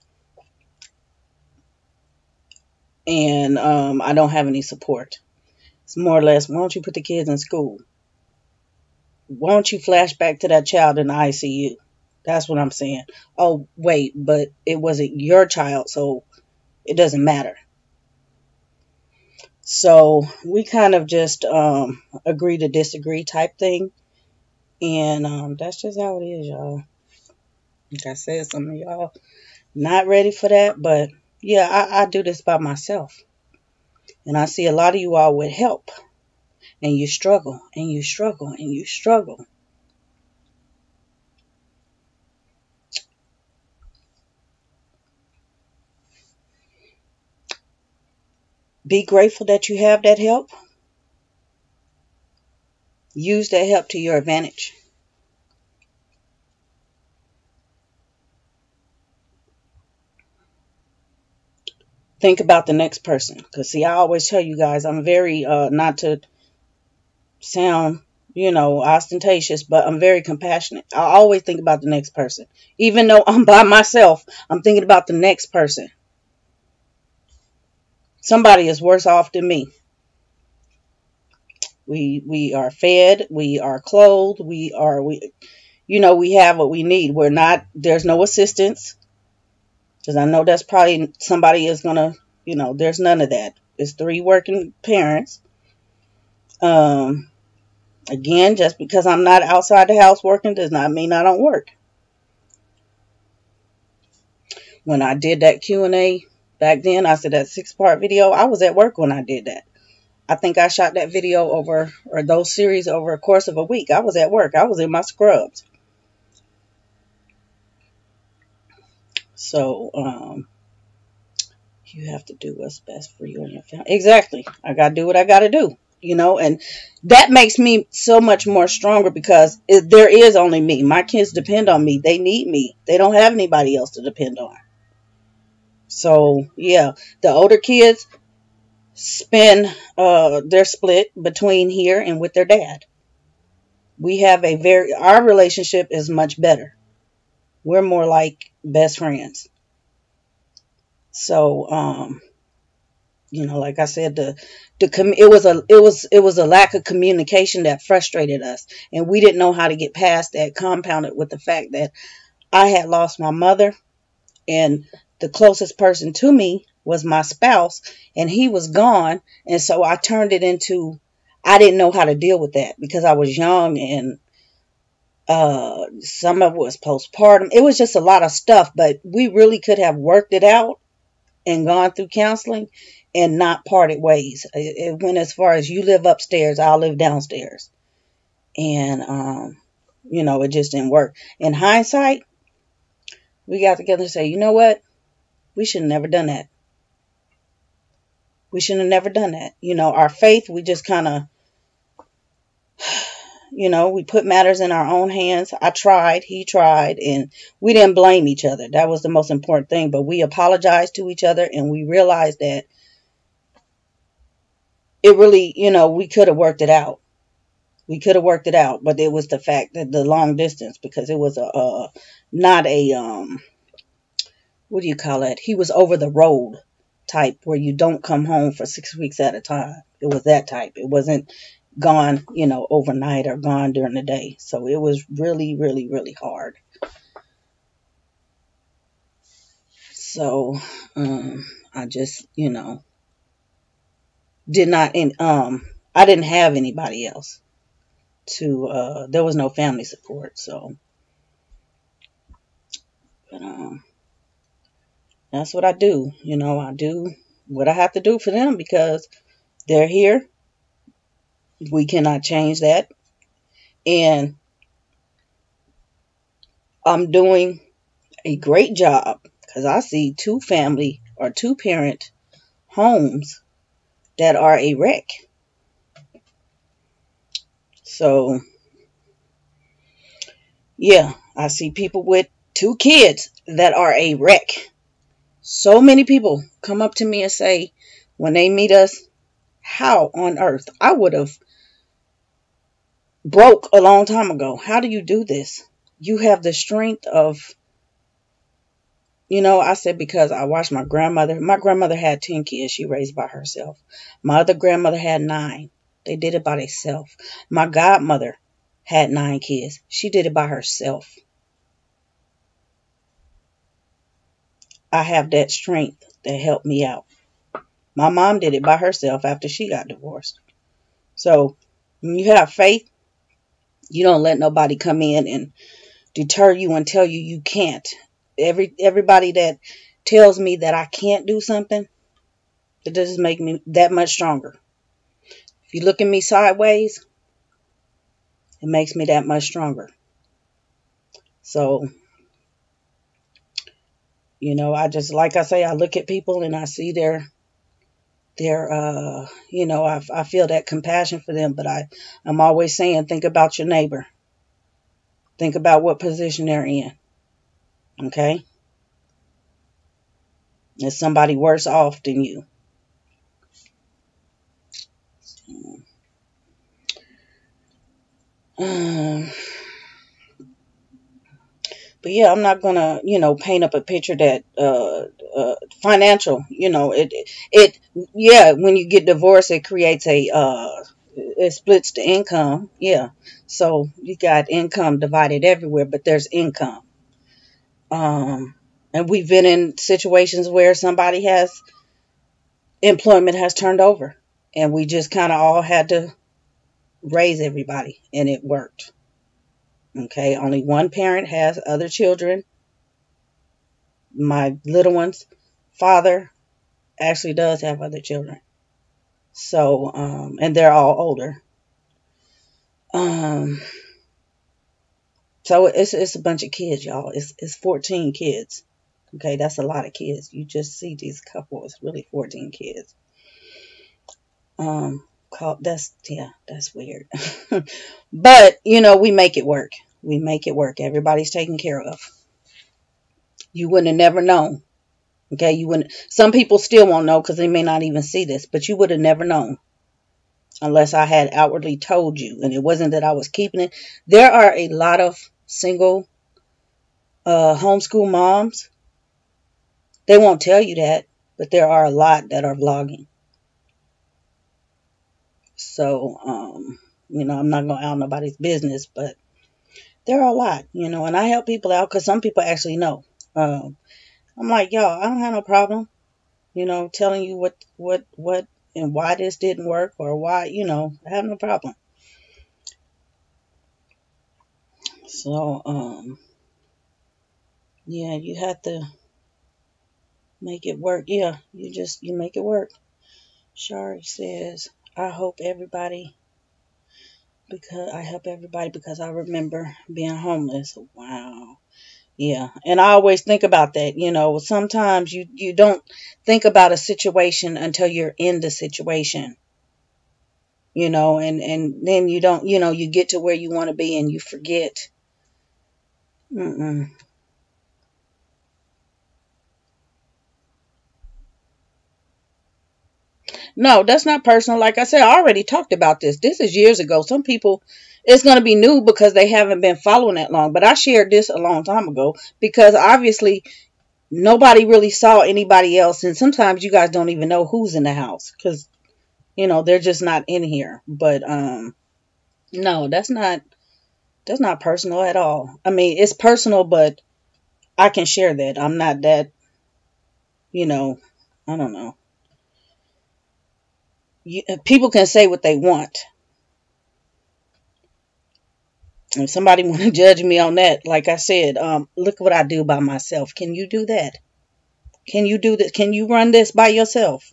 and I don't have any support. It's more or less, why don't you put the kids in school? Why don't you flash back to that child in the ICU? That's what I'm saying. Oh, wait, but it wasn't your child, so it doesn't matter. So we kind of just agree to disagree type thing. And that's just how it is, y'all. Like I said, some of y'all not ready for that, but yeah, I do this by myself. And I see a lot of you all with help. And you struggle, and you struggle, and you struggle. Be grateful that you have that help. Use that help to your advantage. Think about the next person. Because, see, I always tell you guys, I'm very, not to sound, you know, ostentatious, but I'm very compassionate. I always think about the next person. Even though I'm by myself, I'm thinking about the next person. Somebody is worse off than me. We are fed, we are clothed, we have what we need. There's no assistance. Because I know that's probably somebody is going to, there's none of that. It's 3 working parents. Again, just because I'm not outside the house working does not mean I don't work. When I did that Q&A back then, I said that 6-part video, I was at work when I did that. I think I shot that video or those series over a course of a week. I was at work. I was in my scrubs. So, you have to do what's best for you and your family. Exactly. I got to do what I got to do, and that makes me so much more stronger because there is only me. My kids depend on me. They need me. They don't have anybody else to depend on. So, yeah, the older kids they're split between here and with their dad. We have our relationship is much better. We're more like best friends. So, like I said, it was a lack of communication that frustrated us, and we didn't know how to get past that. Compounded with the fact that I had lost my mother, and the closest person to me was my spouse, and he was gone, and so I turned it into I didn't know how to deal with that because I was young, and some of it was postpartum. It was just a lot of stuff, but we really could have worked it out and gone through counseling and not parted ways. It went as far as you live upstairs, I'll live downstairs. And, it just didn't work. In hindsight, we got together and say, you know what? We should have never done that. We should have never done that. Our faith, we just kind of, we put matters in our own hands. I tried, he tried, and we didn't blame each other. That was the most important thing. But we apologized to each other, and we realized that it really, we could have worked it out. We could have worked it out, but it was the fact that the long distance, because it was not a, what do you call it? He was over the road type where you don't come home for 6 weeks at a time. It was that type. It wasn't, gone, overnight or gone during the day. So it was really, really, really hard. So I just, did not, I didn't have anybody else there was no family support. So, but, that's what I do. I do what I have to do for them because they're here. We cannot change that. And I'm doing a great job because I see two family or two parent homes that are a wreck. So, yeah, I see people with two kids that are a wreck. So many people come up to me and say, when they meet us, how on earth? I would have broke a long time ago. How do you do this? You have the strength of, I said, because I watched my grandmother. My grandmother had 10 kids she raised by herself. My other grandmother had 9. They did it by themselves. My godmother had 9 kids. She did it by herself. I have that strength that helped me out. My mom did it by herself after she got divorced. So when you have faith, you don't let nobody come in and deter you and tell you you can't. Everybody that tells me that I can't do something, it doesn't make me that much stronger. If you look at me sideways, it makes me that much stronger. So, I just, like I say, I look at people and I see I feel that compassion for them, but I'm always saying, think about your neighbor. Think about what position they're in. Okay? Is somebody worse off than you? But yeah, I'm not gonna, paint up a picture that financial, yeah, when you get divorced, it creates it splits the income. Yeah. So you got income divided everywhere, but there's income. And we've been in situations where employment has turned over and we just kind of all had to raise everybody and it worked. Okay. Only one parent has other children. My little one's father actually does have other children. So, and they're all older. So it's a bunch of kids, y'all. It's 14 kids. Okay, that's a lot of kids. You just see these couples, really 14 kids. That's weird. But, we make it work. We make it work. Everybody's taken care of. You wouldn't have never known. Okay, some people still won't know because they may not even see this, but you would have never known unless I had outwardly told you. And it wasn't that I was keeping it. There are a lot of single homeschool moms. They won't tell you that, but there are a lot that are vlogging. So, I'm not going to out nobody's business, but there are a lot, and I help people out because some people actually know. I'm like, y'all, I don't have no problem, telling you what and why this didn't work or why, I have no problem. So, yeah, you have to make it work. Yeah, you make it work. Shari says, I help everybody because I remember being homeless. Wow. Yeah. And I always think about that. Sometimes you don't think about a situation until you're in the situation, and then you don't, you get to where you want to be and you forget. No, that's not personal. Like I said, I already talked about this. This is years ago. Some people, it's going to be new because they haven't been following that long. But I shared this a long time ago because obviously nobody really saw anybody else. And sometimes you guys don't even know who's in the house because they're just not in here. But no, that's not personal at all. I mean, it's personal, but I can share that. I'm not that, you know, I don't know. People can say what they want. If somebody want to judge me on that, like I said, look what I do by myself. Can you do that? Can you do this? Can you run this by yourself?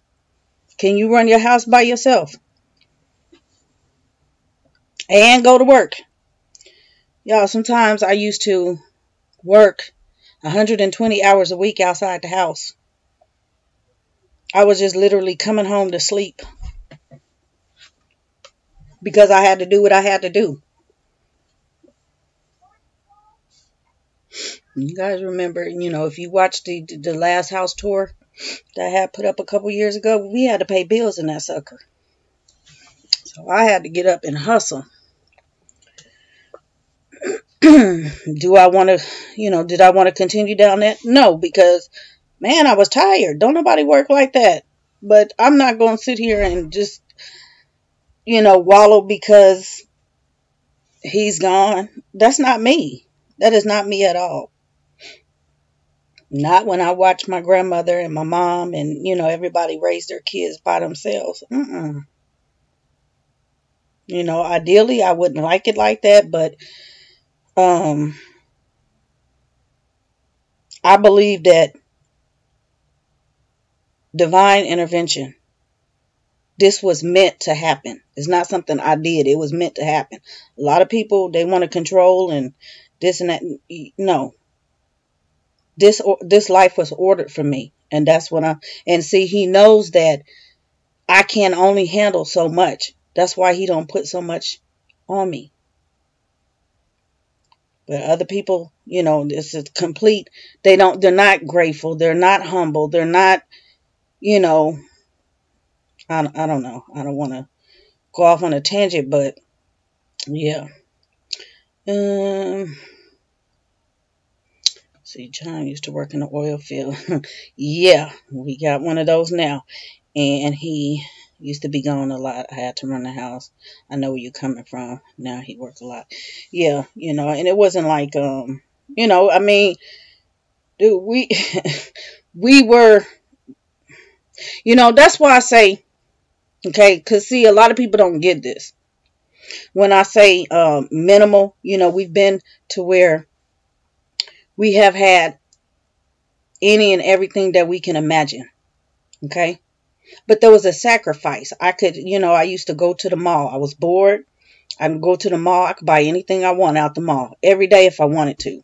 Can you run your house by yourself and go to work? Y'all, sometimes I used to work 120 hours a week outside the house. I was just literally coming home to sleep because I had to do what I had to do. You guys remember, if you watched the last house tour that I had put up a couple years ago, we had to pay bills in that sucker. So I had to get up and hustle. Do I want to, did I want to continue down that? No, because, man, I was tired. Don't nobody work like that. But I'm not going to sit here and just, wallow because he's gone. That's not me. That is not me at all. Not when I watch my grandmother and my mom and, everybody raise their kids by themselves. Ideally, I wouldn't like it like that, but I believe that divine intervention, this was meant to happen. It's not something I did. It was meant to happen. A lot of people, they want to control and this and that. No. This life was ordered for me. And that's what and see, he knows that I can only handle so much. That's why he don't put so much on me. But other people, this is complete. They're not grateful. They're not humble. They're not, I don't know. I don't want to go off on a tangent, but yeah. See, John used to work in the oil field. Yeah, we got one of those now. And he used to be gone a lot. I had to run the house. I know where you're coming from. Now he works a lot. Yeah, and it wasn't like, I mean, dude, we were, that's why I say, okay, because see, a lot of people don't get this. When I say minimal, we've been to where we have had any and everything that we can imagine. Okay. But there was a sacrifice. I could, I used to go to the mall. I was bored. I could go to the mall. I could buy anything I want out the mall every day if I wanted to.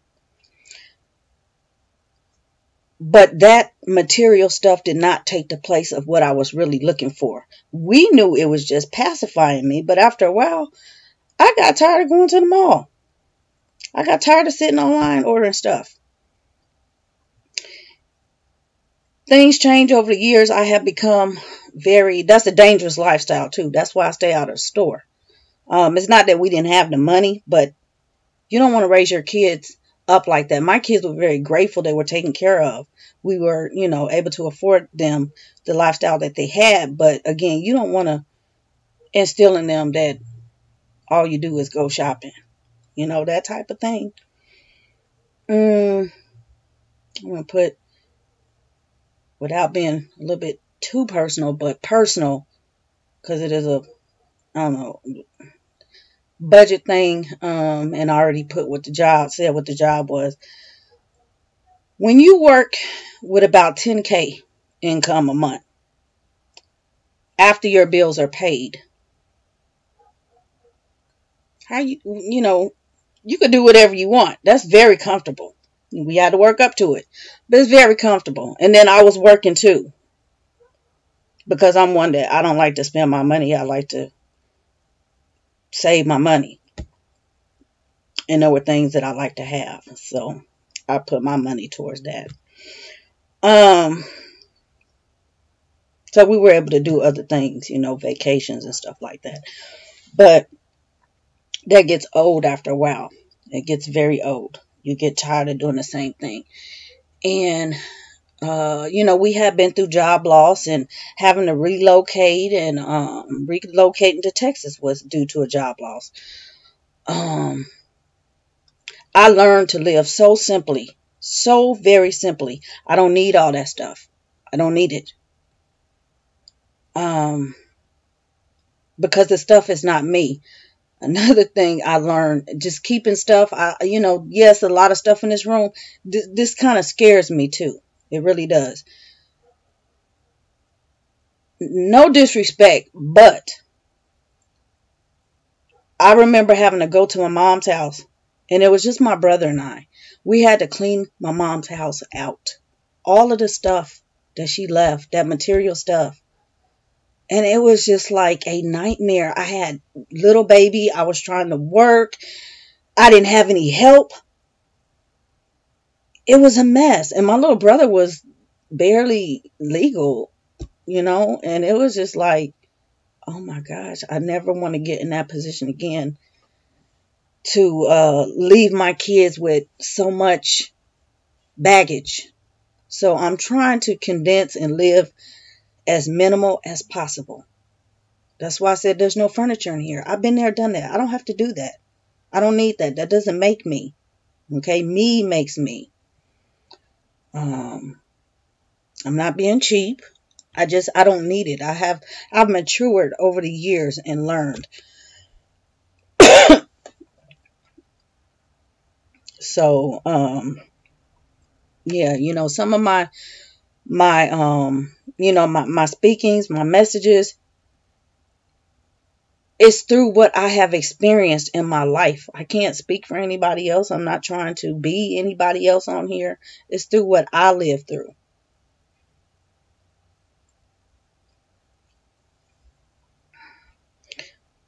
But that material stuff did not take the place of what I was really looking for. We knew it was just pacifying me. But after a while, I got tired of going to the mall. I got tired of sitting online ordering stuff. Things change over the years. I have become that's a dangerous lifestyle too. That's why I stay out of the store. It's not that we didn't have the money, but you don't want to raise your kids up like that. My kids were very grateful they were taken care of. We were, able to afford them the lifestyle that they had. But again, you don't want to instill in them that all you do is go shopping. That type of thing. I'm going to put, without being a little bit too personal, but personal, because it is I don't know, budget thing, and I already put what the job was. When you work with about 10K income a month, after your bills are paid, how you could do whatever you want. That's very comfortable. We had to work up to it, but it's very comfortable. And then I was working too, because I'm one that I don't like to spend my money. I like to save my money. And there were things that I like to have. So I put my money towards that. So we were able to do other things, vacations and stuff like that. But that gets old after a while. It gets very old. You get tired of doing the same thing. And We had been through job loss and having to relocate, and relocating to Texas was due to a job loss. Um, I learned to live so simply, so very simply. I don't need all that stuff. I don't need it. Um, because the stuff is not me. Another thing I learned, just keeping stuff. Yes, a lot of stuff in this room. This kind of scares me too. It really does. No disrespect, but I remember having to go to my mom's house, and it was just my brother and I. We had to clean my mom's house out. All of the stuff that she left, that material stuff. And it was just like a nightmare. I had little baby. I was trying to work. I didn't have any help. It was a mess. And my little brother was barely legal, and it was just like, oh my gosh, I never want to get in that position again, to leave my kids with so much baggage. So I'm trying to condense and live as minimal as possible. That's why I said there's no furniture in here. I've been there, done that. I don't have to do that. I don't need that. That doesn't make me. Okay, me makes me. I'm not being cheap. I don't need it. I've matured over the years and learned. So, yeah, some of my speakings, my messages, it's through what I have experienced in my life. I can't speak for anybody else. I'm not trying to be anybody else on here. It's through what I lived through.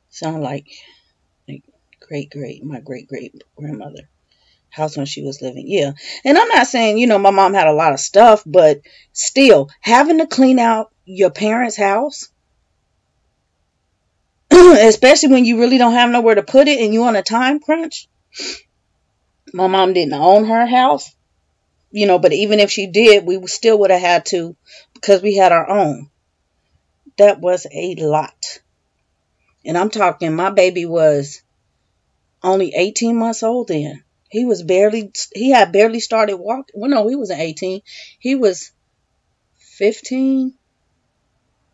Sound like my great grandmother house when she was living. Yeah. And I'm not saying, my mom had a lot of stuff, but still having to clean out your parents' house, especially when you really don't have nowhere to put it and you on a time crunch. My mom didn't own her house, but even if she did, we still would have had to, because we had our own. That was a lot. And I'm talking, my baby was only 18 months old then. He had barely started walking. Well, no, he wasn't 18. He was 15,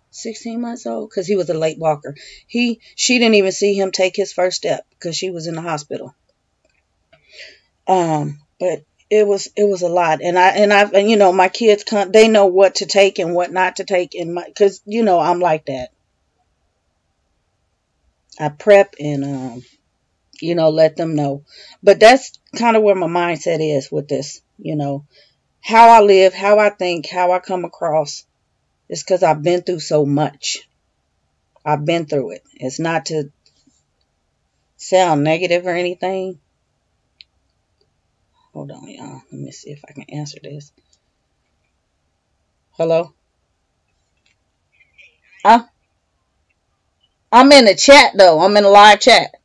16 months old, because he was a late walker. She didn't even see him take his first step because she was in the hospital. But it was a lot. And my kids, they know what to take and what not to take, because I'm like that. I prep and let them know. But that's kind of where my mindset is with this, how I live, how I think, how I come across. It's because I've been through so much. I've been through it. It's not to sound negative or anything. Hold on, y'all. Let me see if I can answer this. Hello? I'm in the chat, though. I'm in a live chat.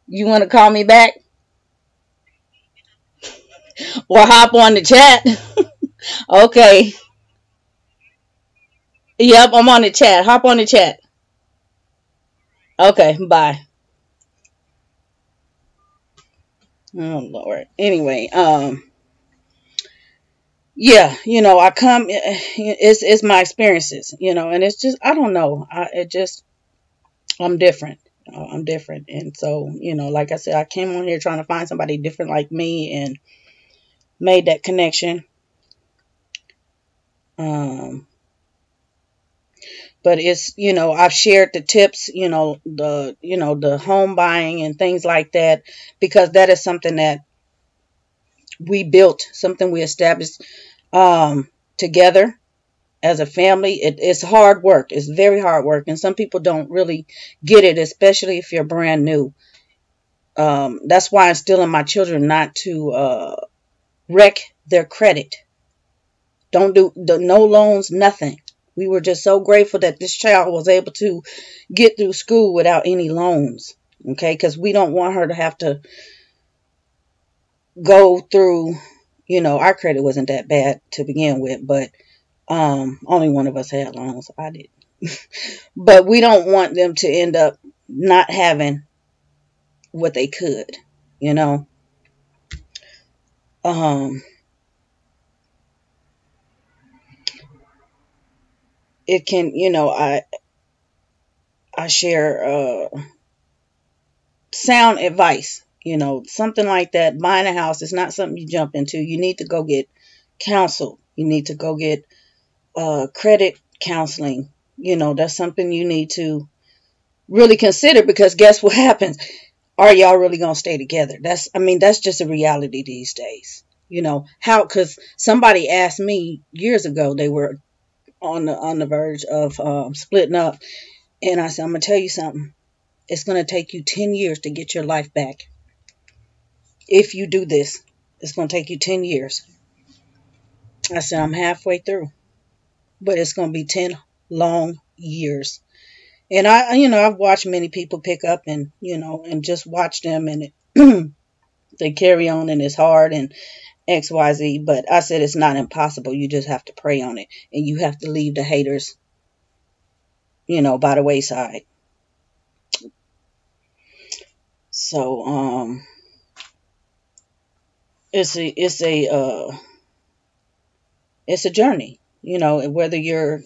You want to call me back? Or hop on the chat? Okay. Yep, I'm on the chat. Hop on the chat. Okay, bye. Oh, Lord. Anyway, yeah, I come, it's my experiences, and it's just, I don't know. I'm different. I'm different. And so, like I said, I came on here trying to find somebody different like me and made that connection. But it's, I've shared the tips, the home buying and things like that, because that is something that we built, something we established together as a family. It's hard work. It's very hard work. And some people don't really get it, especially if you're brand new. That's why I'm instilling my children not to wreck their credit. Don't do no loans, nothing. We were just so grateful that this child was able to get through school without any loans. Okay, because we don't want her to have to go through Our credit wasn't that bad to begin with, but only one of us had loans. I did. But we don't want them to end up not having what they could, you know. Um, it can, I share sound advice, something like that. Buying a house is not something you jump into. You need to go get counsel. You need to go get credit counseling. That's something you need to really consider, because guess what happens? Are y'all really going to stay together? That's just a reality these days. Because somebody asked me years ago, they were on the verge of splitting up. And I said, I'm going to tell you something. It's going to take you 10 years to get your life back. If you do this, it's going to take you 10 years. I said, I'm halfway through, but it's going to be 10 long years. And I've watched many people pick up and just watch them, and they carry on, and it's hard and XYZ. But I said, it's not impossible. You just have to pray on it, and you have to leave the haters, by the wayside. So, it's a journey, whether you're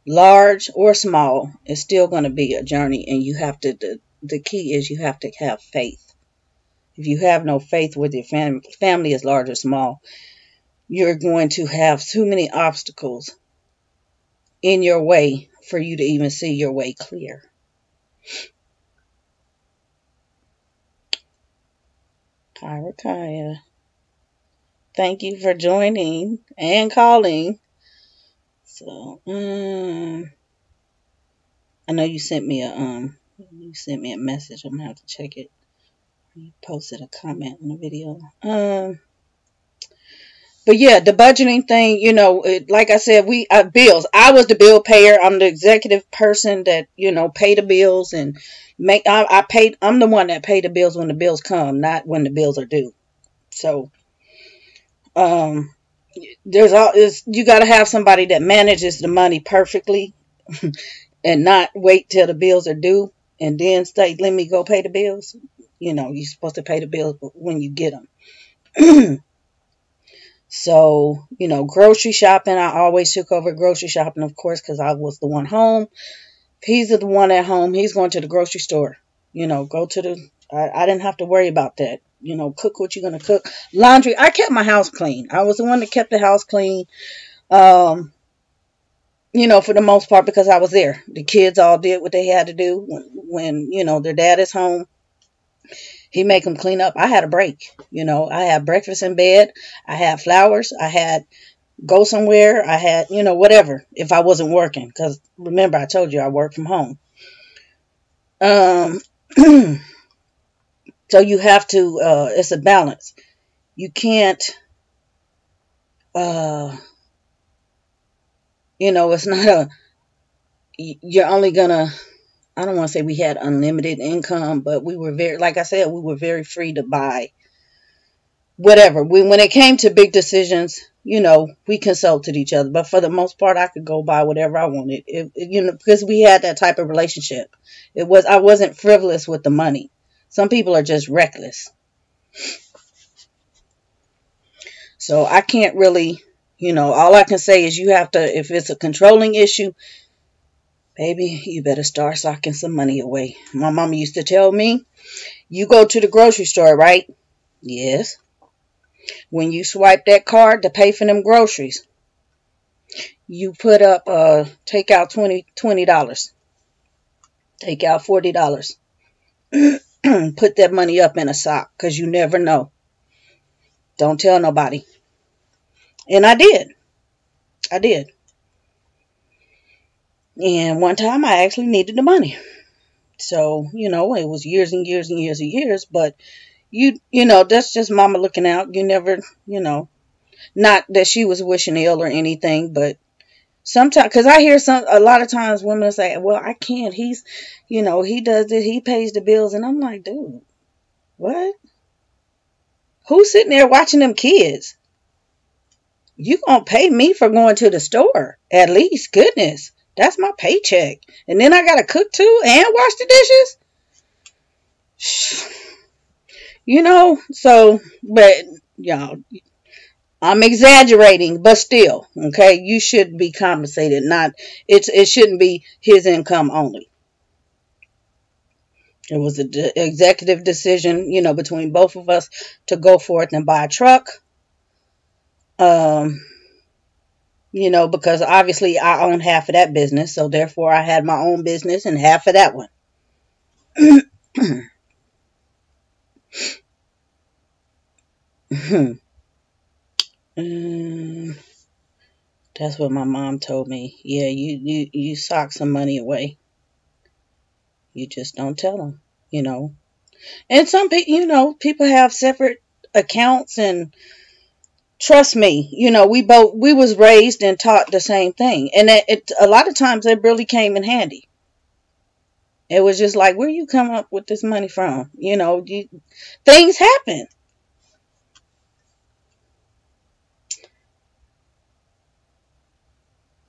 large or small, it's still going to be a journey. And you have to, the key is you have to have faith. If you have no faith, whether your family is large or small, you're going to have too many obstacles in your way for you to even see your way clear. Hi, Rakaya. Thank you for joining and calling. So, I know you sent me a message. I'm gonna have to check it. You posted a comment on the video. But yeah, the budgeting thing, like I said, bills. I was the bill payer. I'm the executive person that, pay the bills and I'm the one that pay the bills when the bills come, not when the bills are due. So, you got to have somebody that manages the money perfectly and not wait till the bills are due and then say, let me go pay the bills. You're supposed to pay the bills when you get them. So, grocery shopping, I always took over grocery shopping, of course, because I was the one home. If he's the one at home, he's going to the grocery store. I didn't have to worry about that. Cook what you're going to cook. Laundry, I kept my house clean. I was the one that kept the house clean, for the most part, because I was there. The kids all did what they had to do when their dad is home. He make them clean up. I had a break. I had breakfast in bed. I had flowers. I had go somewhere. I had, whatever, if I wasn't working. Because remember, I told you I work from home. So you have to, it's a balance. You can't, it's not you're only gonna, I don't want to say we had unlimited income, but we were like I said, we were very free to buy whatever. When it came to big decisions, we consulted each other. But for the most part, I could go buy whatever I wanted. Because we had that type of relationship. I wasn't frivolous with the money. Some people are just reckless. So I can't really, all I can say is you have to, if it's a controlling issue, baby, you better start socking some money away. My mama used to tell me, you go to the grocery store, right? Yes. When you swipe that card to pay for them groceries, you put up, take out $20. Take out $40. Put that money up in a sock, because you never know. Don't tell nobody. And I did. And one time I actually needed the money. So, it was years and years and years and years. But, that's just mama looking out. You never, not that she was wishing ill or anything. But sometimes, because I hear a lot of times women say, well, I can't. He's, he does it. He pays the bills. And I'm like, dude, what? Who's sitting there watching them kids? You gonna pay me for going to the store at least? Goodness, that's my paycheck, and then I gotta cook too and wash the dishes. So, but y'all, I'm exaggerating, but still, okay, you should be compensated. Not it shouldn't be his income only. It was an executive decision, between both of us to go forth and buy a truck. Um, because obviously I own half of that business, so therefore I had my own business and half of that one. That's what my mom told me. Yeah, you sock some money away. You just don't tell them. And some people, people have separate accounts, and trust me, we was raised and taught the same thing, and a lot of times it really came in handy. It was just like, where you come up with this money from? Things happen.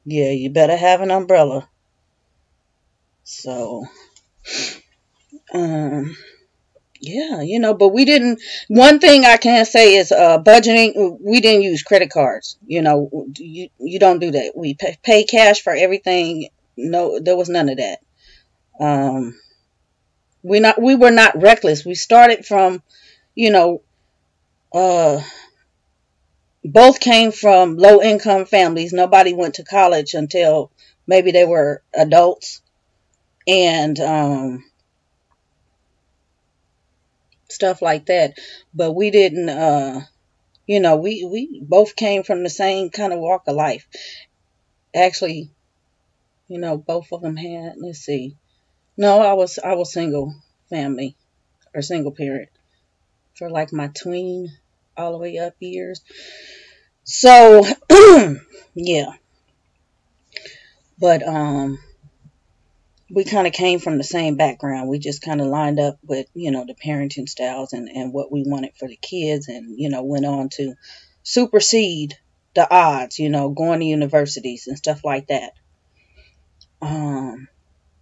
Yeah, you better have an umbrella. So, yeah, but we didn't. One thing I can say is budgeting. We didn't use credit cards. You don't do that. We pay cash for everything. No, there was none of that. Um, we were not reckless. We started from, you know, uh, both came from low income families. Nobody went to college until maybe they were adults, and stuff like that. But we didn't. We both came from the same kind of walk of life. Actually, both of them had. Let's see. No, I was single family or single parent for like my tween all the way up years. So yeah, but we kind of came from the same background. We just kind of lined up with the parenting styles and what we wanted for the kids, and went on to supersede the odds. Going to universities and stuff like that. Um,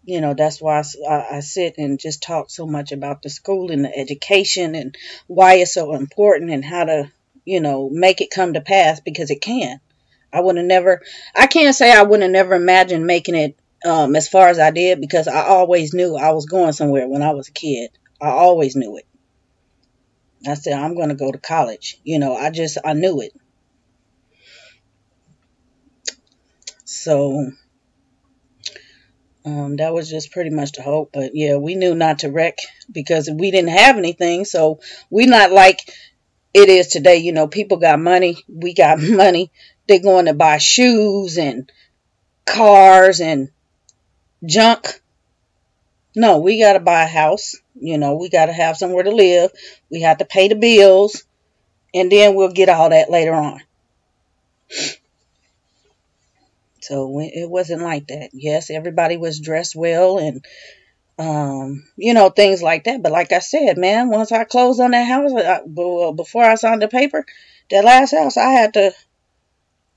that's why I sit and just talk so much about the school and the education and why it's so important and how to, make it come to pass, because it can. I can't say I would have never imagined making it as far as I did, because I always knew I was going somewhere when I was a kid. I always knew it. I said, I'm going to go to college. I knew it. So that was just pretty much the hope. But yeah, we knew not to wreck because we didn't have anything. So we not like it is today. People got money. We got money. They're going to buy shoes and cars and junk. No, we got to buy a house. We got to have somewhere to live. We have to pay the bills. And then we'll get all that later on. So it wasn't like that. Yes, everybody was dressed well and, things like that. But like I said, man, once I closed on that house, before I signed the paper, that last house, I had to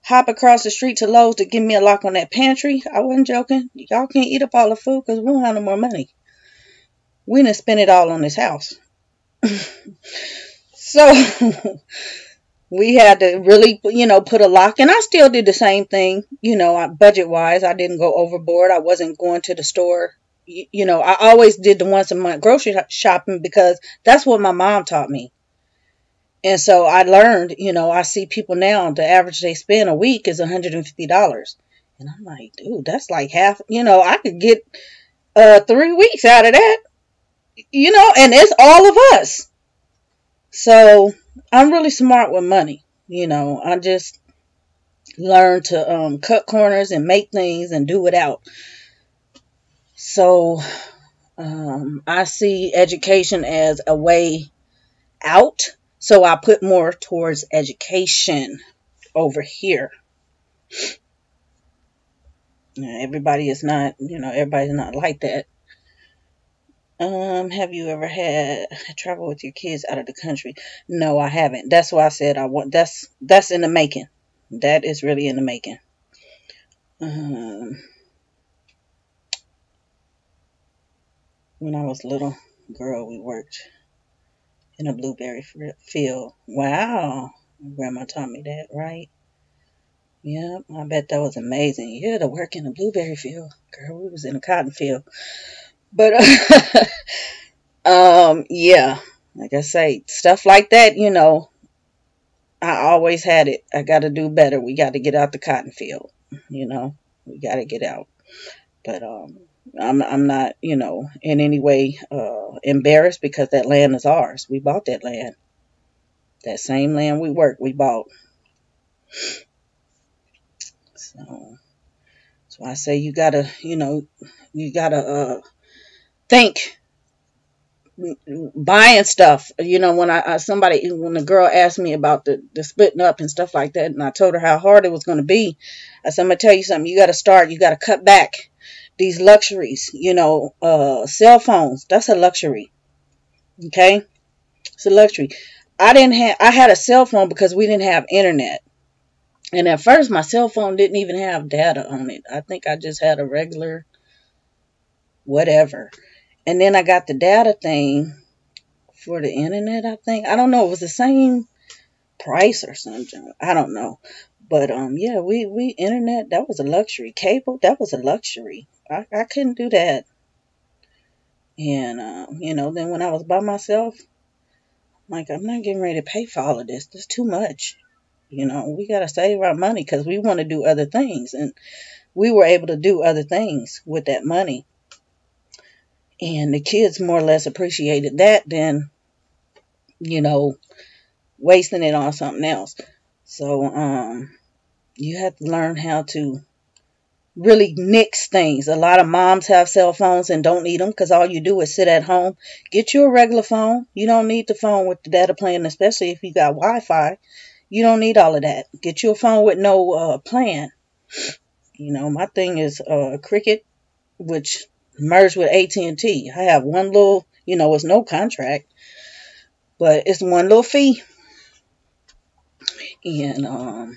hop across the street to Lowe's to give me a lock on that pantry. I wasn't joking. Y'all can't eat up all the food because we don't have no more money. We didn't spend it all on this house. So we had to really, put a lock. And I still did the same thing, budget-wise. I didn't go overboard. I wasn't going to the store. I always did the once a month grocery shopping because that's what my mom taught me. And so I learned, I see people now, the average they spend a week is $150. And I'm like, dude, that's like half, I could get 3 weeks out of that, and it's all of us. So I'm really smart with money. I just learned to cut corners and make things and do it out. So I see education as a way out. So I put more towards education over here. Everybody is not, everybody's not like that. Have you ever had travel with your kids out of the country? No, I haven't. That's why I said I want. That's in the making. That is really in the making. Um, when I was little girl, we worked in a blueberry field. Wow, Grandma taught me that, right? Yep, I bet that was amazing. Yeah, to work in a blueberry field, girl. We was in a cotton field, but yeah, like I say, stuff like that. I always had it. I got to do better. We got to get out the cotton field. You know, we got to get out. But I'm not in any way embarrassed because that land is ours. We bought that land. That same land we worked, we bought. So I say you gotta think buying stuff. When the girl asked me about the splitting up and stuff like that, and I told her how hard it was going to be, I said, I'm gonna tell you something. You got to start. You got to cut back these luxuries. Cell phones. That's a luxury. Okay, it's a luxury. I had a cell phone because we didn't have internet. And at first, my cell phone didn't even have data on it. I think I just had a regular whatever. And then I got the data thing for the internet, I think. I don't know. It was the same price or something. I don't know. But yeah, we internet, that was a luxury. Cable, that was a luxury. I couldn't do that. And then when I was by myself, I'm not getting ready to pay for all of this. That's too much. We got to save our money because we want to do other things. And we were able to do other things with that money. And the kids more or less appreciated that than, you know, wasting it on something else. So, you have to learn how to really nix things. A lot of moms have cell phones and don't need them because all you do is sit at home. Get you a regular phone. You don't need the phone with the data plan, especially if you got Wi-Fi. You don't need all of that. Get you a phone with no plan. My thing is Cricket, which merged with AT&T. I have one little, it's no contract, but it's one little fee. And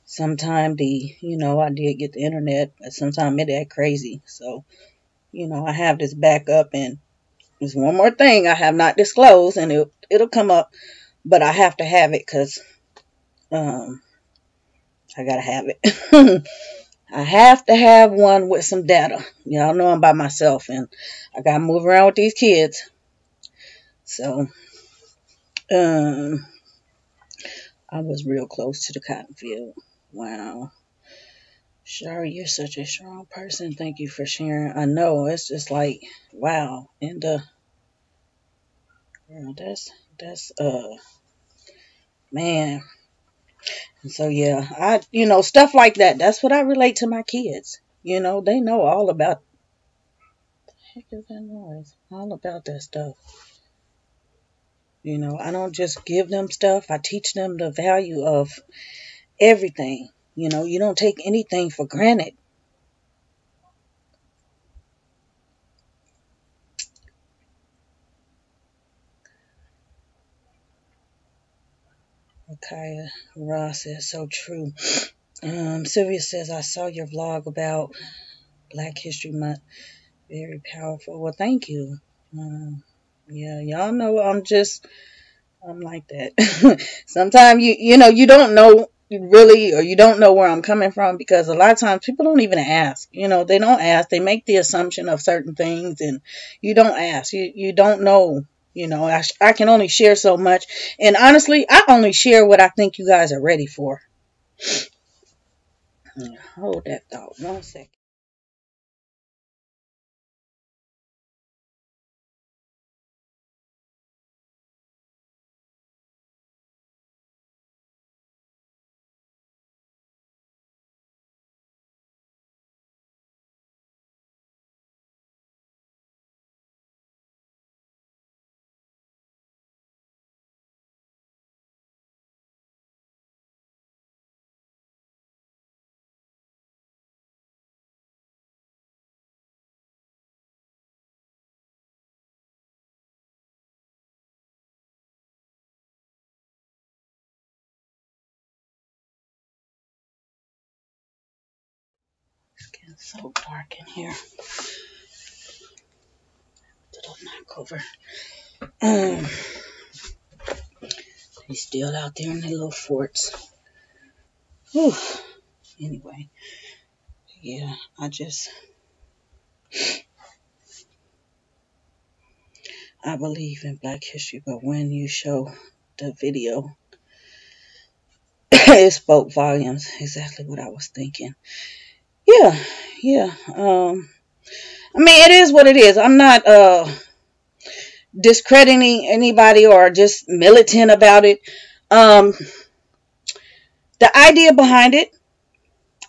sometime I did get the internet, but sometimes it act crazy. So, I have this backup, and there's one more thing I have not disclosed, and it'll come up, but I have to have it because um, I gotta have it. I have to have one with some data. Y'all know I'm by myself, and I gotta move around with these kids. So, um, I was real close to the cotton field. Wow. Shari, you're such a strong person. Thank you for sharing. I know it's just like, wow. And girl, that's man. And so yeah, stuff like that. That's what I relate to my kids. They know all about. Heck is that noise? All about that stuff. I don't just give them stuff. I teach them the value of everything. You don't take anything for granted. Okay, Ross is so true. Sylvia says, I saw your vlog about Black History Month. Very powerful. Well, thank you. Yeah, y'all know I'm like that. Sometimes you don't know really, or you don't know where I'm coming from because a lot of times people don't even ask. They don't ask. They make the assumption of certain things, and you don't ask. You don't know. I can only share so much, and honestly, I only share what I think you guys are ready for. Hold that thought 1 second. It's so dark in here. Little knock over. He's still out there in the little forts. Whew. Anyway, yeah, I believe in Black history, but when you show the video, it spoke volumes. Exactly what I was thinking. Yeah, yeah. I mean, it is what it is. I'm not discrediting anybody or just militant about it. Um, the idea behind it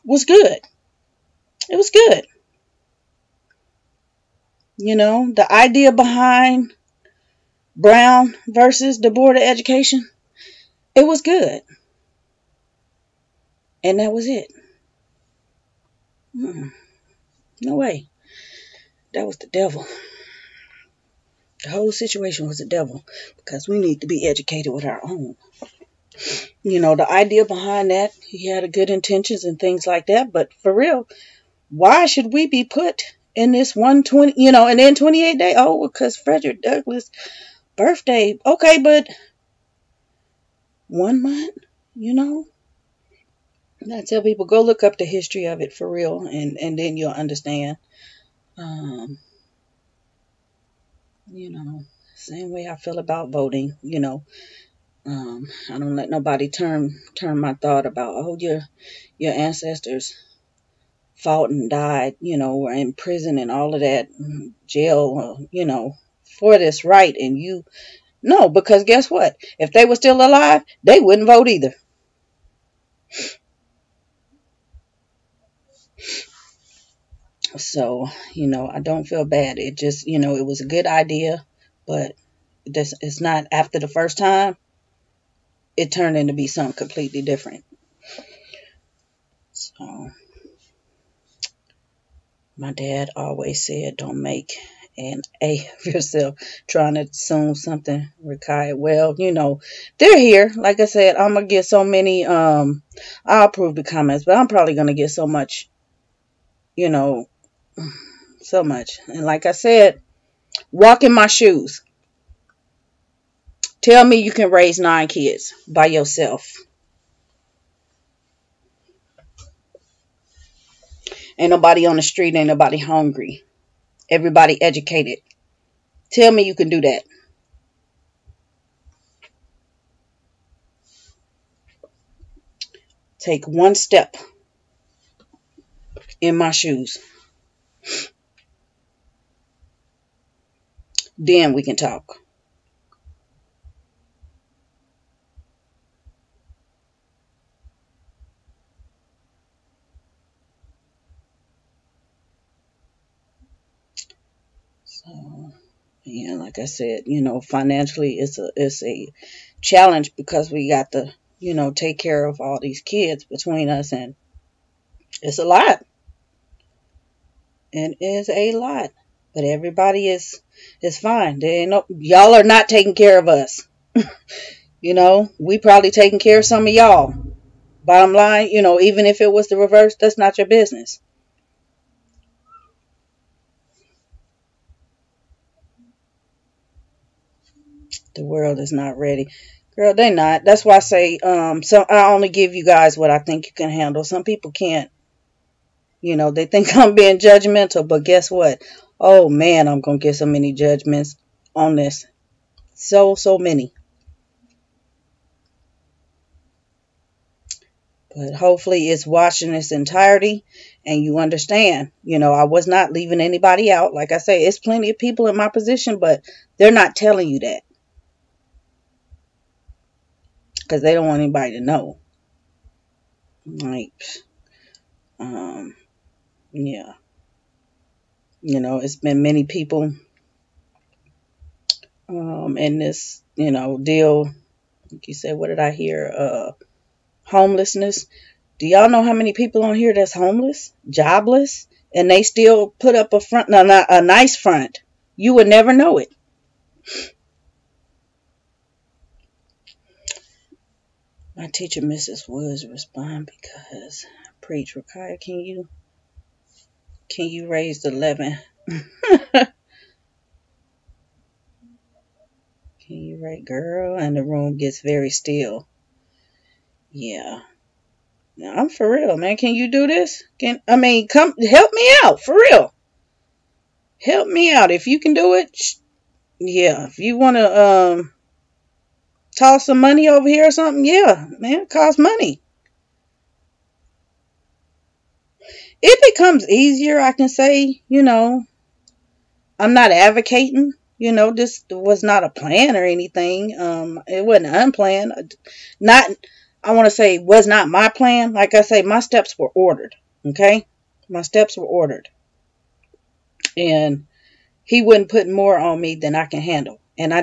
was good. It was good. You know, the idea behind Brown versus the Board of Education, it was good. And that was it. No way. That was the devil. The whole situation was the devil because we need to be educated with our own. You know, the idea behind that, he had good intentions and things like that. But for real, why should we be put in this 120, and then 28 day? Oh, because Frederick Douglass' birthday. Okay, but 1 month, I tell people, go look up the history of it for real, and then you'll understand. Same way I feel about voting. I don't let nobody turn my thought about, oh, your ancestors fought and died, were in prison and all of that, jail, for this right, and no, because guess what? If they were still alive, they wouldn't vote either. So, I don't feel bad. It just, it was a good idea, but it's not after the first time. It turned into be something completely different. So, my dad always said, don't make an A of yourself trying to assume something required. Well, they're here. Like I said, I'm going to get so many, I'll approve the comments, but I'm probably going to get so much, so much. And like I said, walk in my shoes. Tell me you can raise 9 kids by yourself. Ain't nobody on the street, ain't nobody hungry. Everybody educated. Tell me you can do that. Take one step in my shoes. Then we can talk. So, yeah, like I said, financially it's a challenge because we got to, take care of all these kids between us, and it's a lot. It is a lot. But everybody is fine. Y'all are not taking care of us. We probably taking care of some of y'all. Bottom line, even if it was the reverse, that's not your business. The world is not ready. Girl, they not. That's why I say, so I only give you guys what I think you can handle. Some people can't. They think I'm being judgmental, but guess what? Oh man, I'm going to get so many judgments on this. So many. But hopefully it's watched in its entirety and you understand. I was not leaving anybody out. Like I say, it's plenty of people in my position, but they're not telling you that. Because they don't want anybody to know. Like, yeah. It's been many people in this, deal. Like you said, what did I hear? Homelessness. Do y'all know how many people on here that's homeless, jobless, and they still put up a nice front? You would never know it. My teacher, Mrs. Woods, respond because preach. Rakaya, can you Can you raise the 11? Can you rate girl? And the room gets very still. Yeah. Now, I'm for real, man. Can you do this? Come help me out for real. Help me out if you can do it. Yeah, if you want to toss some money over here or something, yeah, man, it costs money. It becomes easier, I can say, I'm not advocating, this was not a plan or anything. It wasn't unplanned. Not, I want to say, was not my plan. Like I say, my steps were ordered. Okay, my steps were ordered, and he wouldn't put more on me than I can handle. And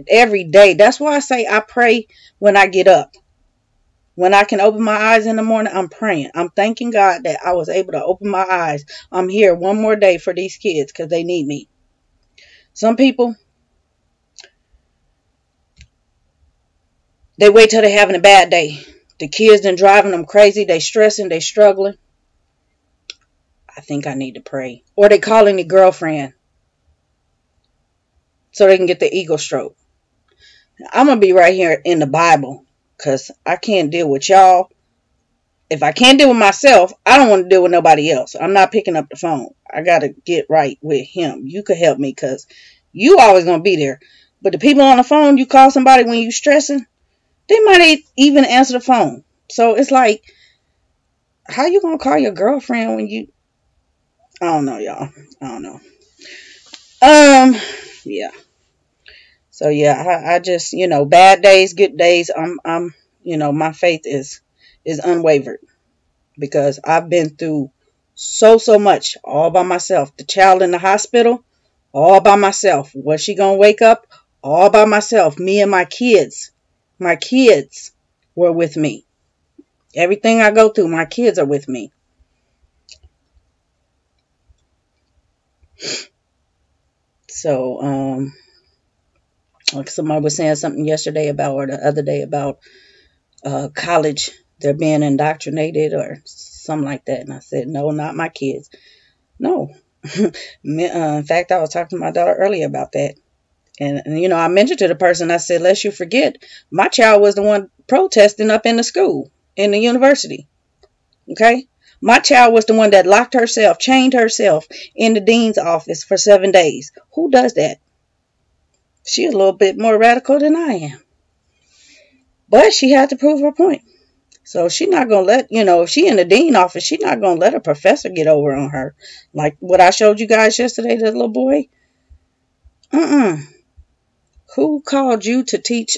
every day, that's why I say I pray when I get up. When I can open my eyes in the morning, I'm praying. I'm thanking God that I was able to open my eyes. I'm here one more day for these kids because they need me. Some people, they wait till they're having a bad day. The kids done driving them crazy. They stressing. They struggling. I think I need to pray. Or they calling the girlfriend so they can get the ego stroke. I'm going to be right here in the Bible because I can't deal with y'all. If I can't deal with myself, I don't want to deal with nobody else. I'm not picking up the phone. I got to get right with him. You could help me because you always going to be there. But the people on the phone, you call somebody when you stressing, they might even answer the phone. So it's like, how you going to call your girlfriend when you... I don't know, y'all. I don't know. Yeah. So yeah, I just, bad days, good days. My faith is unwavered because I've been through so much all by myself. The child in the hospital, all by myself. Was she gonna wake up? All by myself. Me and my kids. My kids were with me. Everything I go through, my kids are with me. So, like somebody was saying something yesterday about, or the other day about college, they're being indoctrinated or something like that. And I said, no, not my kids. No. In fact, I was talking to my daughter earlier about that. And I mentioned to the person, I said, lest you forget, my child was the one protesting up in the school, in the university. Okay? My child was the one that locked herself, chained herself in the dean's office for 7 days. Who does that? She's a little bit more radical than I am. But she had to prove her point. So she's not going to let, if she in the dean office, she's not going to let a professor get over on her. Like what I showed you guys yesterday, that little boy. Who called you to teach?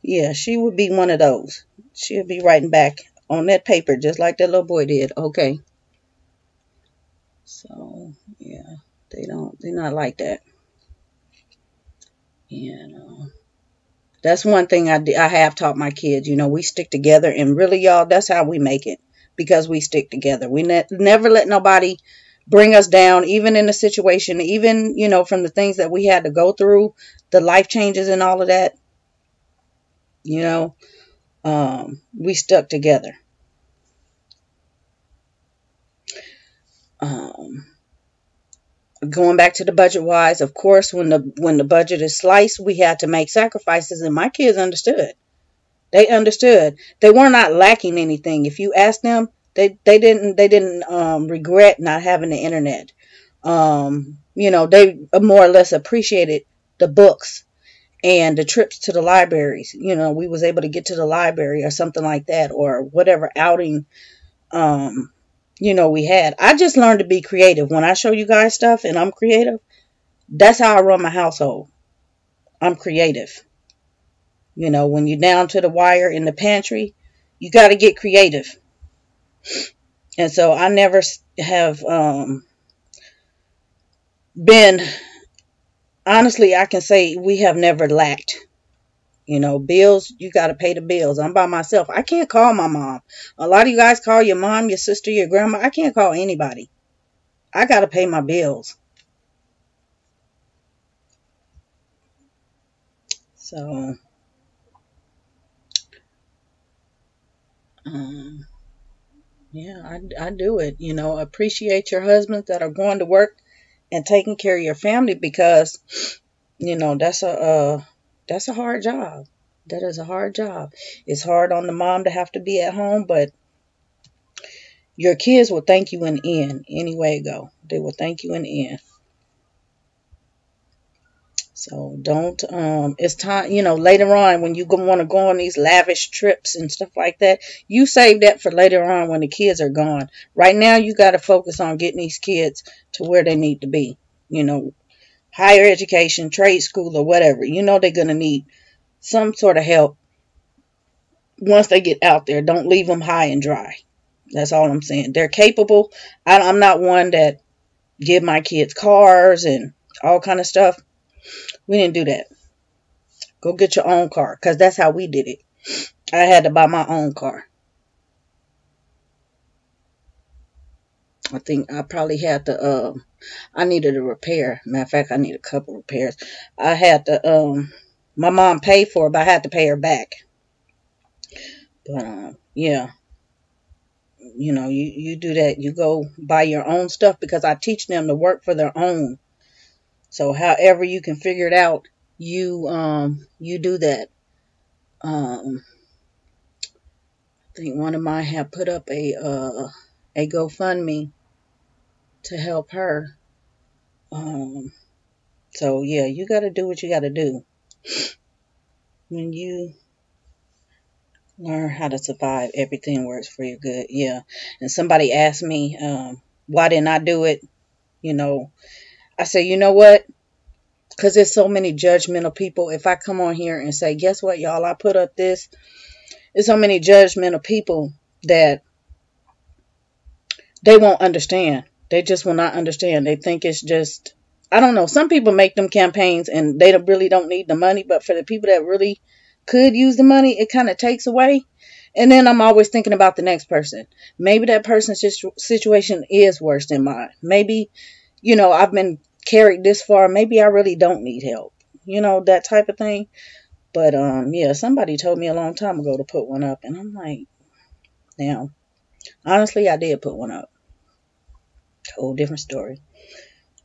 Yeah, she would be one of those. She'll be writing back on that paper just like that little boy did. Okay. So, yeah, they're not like that. That's one thing I have taught my kids. We stick together, and really, y'all, that's how we make it, because we stick together. We never let nobody bring us down, even in the situation, even, from the things that we had to go through, the life changes and all of that, we stuck together. Going back to the budget wise, of course, when the budget is sliced, we had to make sacrifices, and my kids understood. They understood. They were not lacking anything. If you asked them, they didn't regret not having the internet. They more or less appreciated the books and the trips to the libraries. We was able to get to the library or something like that, or whatever outing we had. I just learned to be creative. When I show you guys stuff and I'm creative, that's how I run my household. I'm creative. When you're down to the wire in the pantry, you got to get creative. And so I never have been, honestly, I can say we have never lacked. Bills, you got to pay the bills. I'm by myself. I can't call my mom. A lot of you guys call your mom, your sister, your grandma. I can't call anybody. I got to pay my bills. So, yeah, I do it. Appreciate your husbands that are going to work and taking care of your family, because that's a hard job. That is a hard job. It's hard on the mom to have to be at home, but your kids will thank you in the end. Any way it go, they will thank you in the end. So don't, it's time, later on when you want to go on these lavish trips and stuff like that, you save that for later on when the kids are gone. Right now, you got to focus on getting these kids to where they need to be. Higher education, trade school, or whatever. They're going to need some sort of help once they get out there. Don't leave them high and dry. That's all I'm saying. They're capable. I'm not one that give my kids cars and all kind of stuff. We didn't do that. Go get your own car, because that's how we did it. I had to buy my own car. I think I probably had to, I needed a repair. Matter of fact, I need a couple repairs. I had to, my mom paid for it, but I had to pay her back. But, yeah. You do that. You go buy your own stuff, because I teach them to work for their own. So however you can figure it out, you do that. I think one of mine had put up a GoFundMe to help her. So yeah, you got to do what you got to do when you learn how to survive. Everything works for your good. Yeah. And somebody asked me, why didn't I do it? I said, you know what? Because there's so many judgmental people. If I come on here and say, guess what, y'all, I put up this. There's so many judgmental people that they won't understand. They just will not understand. They think it's just, I don't know. Some people make them campaigns and they really don't need the money. But for the people that really could use the money, it kind of takes away. And then I'm always thinking about the next person. Maybe that person's situation is worse than mine. Maybe, I've been carried this far. Maybe I really don't need help. That type of thing. But, yeah, somebody told me a long time ago to put one up. And I'm like, now, honestly, I did put one up. Whole different story.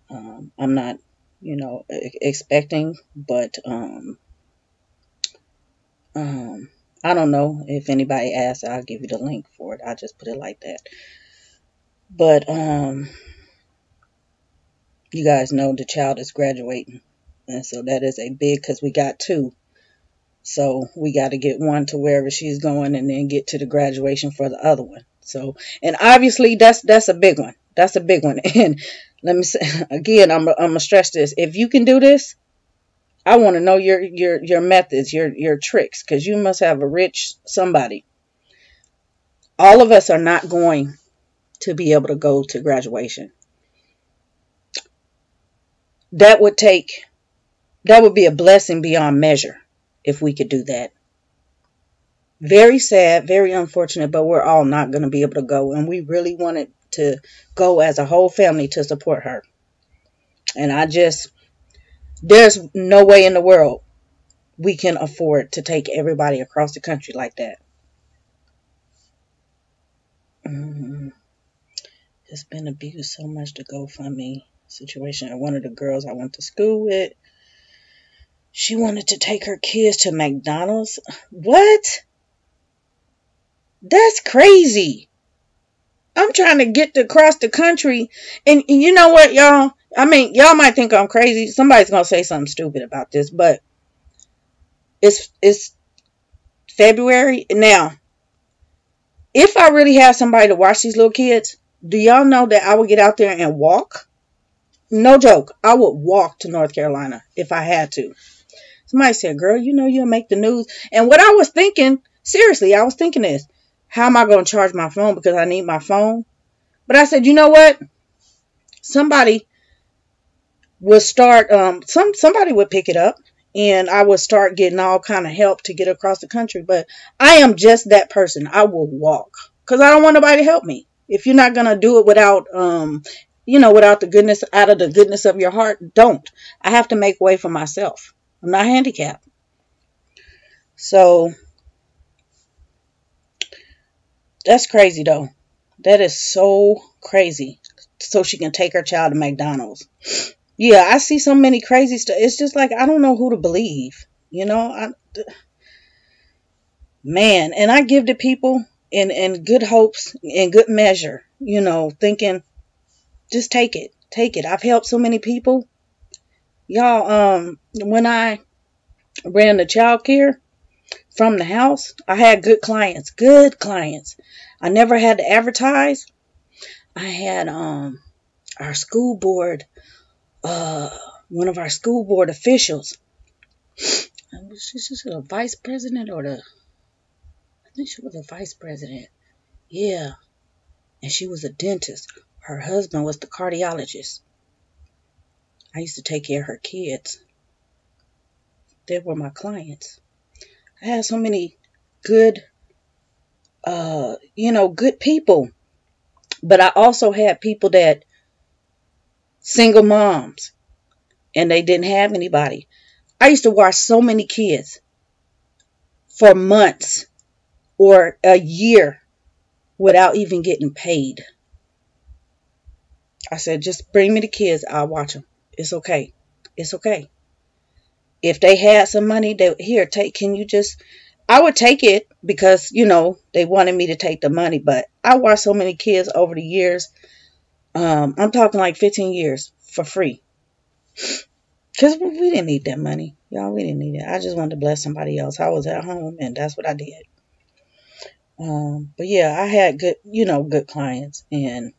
I'm not, expecting, but, I don't know. If anybody asks, I'll give you the link for it. I just put it like that. But, you guys know the child is graduating. And so that is a big, because we got two. So we got to get one to wherever she's going and then get to the graduation for the other one. So, and obviously that's a big one. That's a big one. And let me say, again, I'm going to stress this. If you can do this, I want to know your methods, your tricks, because you must have a rich somebody. All of us are not going to be able to go to graduation. That would be a blessing beyond measure if we could do that. Very sad, very unfortunate, but we're all not going to be able to go. And we really wanted to go as a whole family to support her. And there's no way in the world we can afford to take everybody across the country like that. It's been abused so much, the GoFundMe situation. One of the girls I went to school with, she wanted to take her kids to McDonald's. What? That's crazy. I'm trying to get across the country. And you know what, y'all? I mean, y'all might think I'm crazy. Somebody's going to say something stupid about this. But it's February. Now, if I really have somebody to watch these little kids, do y'all know that I would get out there and walk? No joke. I would walk to North Carolina if I had to. Somebody said, girl, you'll make the news. And what I was thinking, seriously, I was thinking this. How am I going to charge my phone? Because I need my phone. But I said, you know what? Somebody would start, somebody would pick it up. And I would start getting all kind of help to get across the country. But I am just that person. I will walk. Because I don't want nobody to help me. If you're not going to do it without, without the goodness, out of the goodness of your heart, don't. I have to make way for myself. I'm not handicapped. So, that's crazy though. That is so crazy. So she can take her child to McDonald's. Yeah, I see so many crazy stuff. It's just like I don't know who to believe. Man, and I give to people in good hopes, in good measure. Thinking just take it, take it. I've helped so many people, y'all. When I ran the child care from the house, I had good clients, good clients. I never had to advertise. I had our school board, uh, one of our school board officials. Was she a vice president or I think she was a vice president. Yeah, and she was a dentist. Her husband was the cardiologist. I used to take care of her kids. They were my clients. I had so many good, good people. But I also had people that single moms and they didn't have anybody. I used to watch so many kids for months or a year without even getting paid. I said, just bring me the kids. I'll watch them. It's okay. It's okay. If they had some money, can you just, I would take it because, they wanted me to take the money. But I watched so many kids over the years. I'm talking like 15 years for free. Because we didn't need that money. Y'all, we didn't need it. I just wanted to bless somebody else. I was at home and that's what I did. But yeah, I had good clients and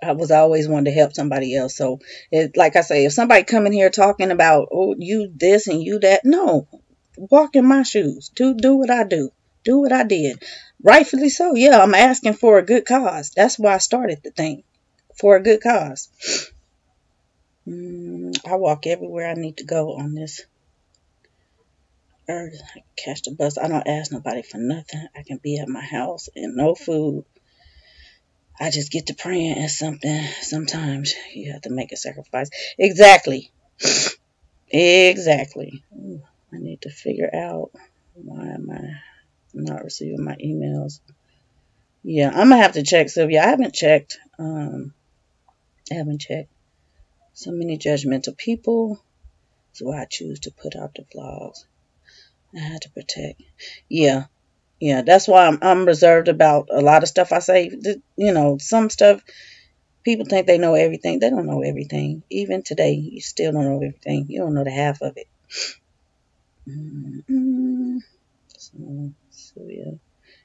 I was always wanting to help somebody else. So like I say, if somebody come in here talking about, oh, you this and you that, no, walk in my shoes. Do what I do. Do what I did. Rightfully so. Yeah, I'm asking for a good cause. That's why I started the thing. For a good cause. I walk everywhere I need to go on this earth. I catch the bus. I don't ask nobody for nothing. I can be at my house and no food. I just get to praying and sometimes you have to make a sacrifice. Exactly. Exactly. Ooh, I need to figure out why am I not receiving my emails. Yeah, I'm gonna have to check, Sylvia. I haven't checked. So many judgmental people. So I choose to put out the vlogs. I had to protect. Yeah. Yeah, that's why I'm reserved about a lot of stuff I say. Some stuff, people think they know everything. They don't know everything. Even today, you still don't know everything. You don't know the half of it. So yeah,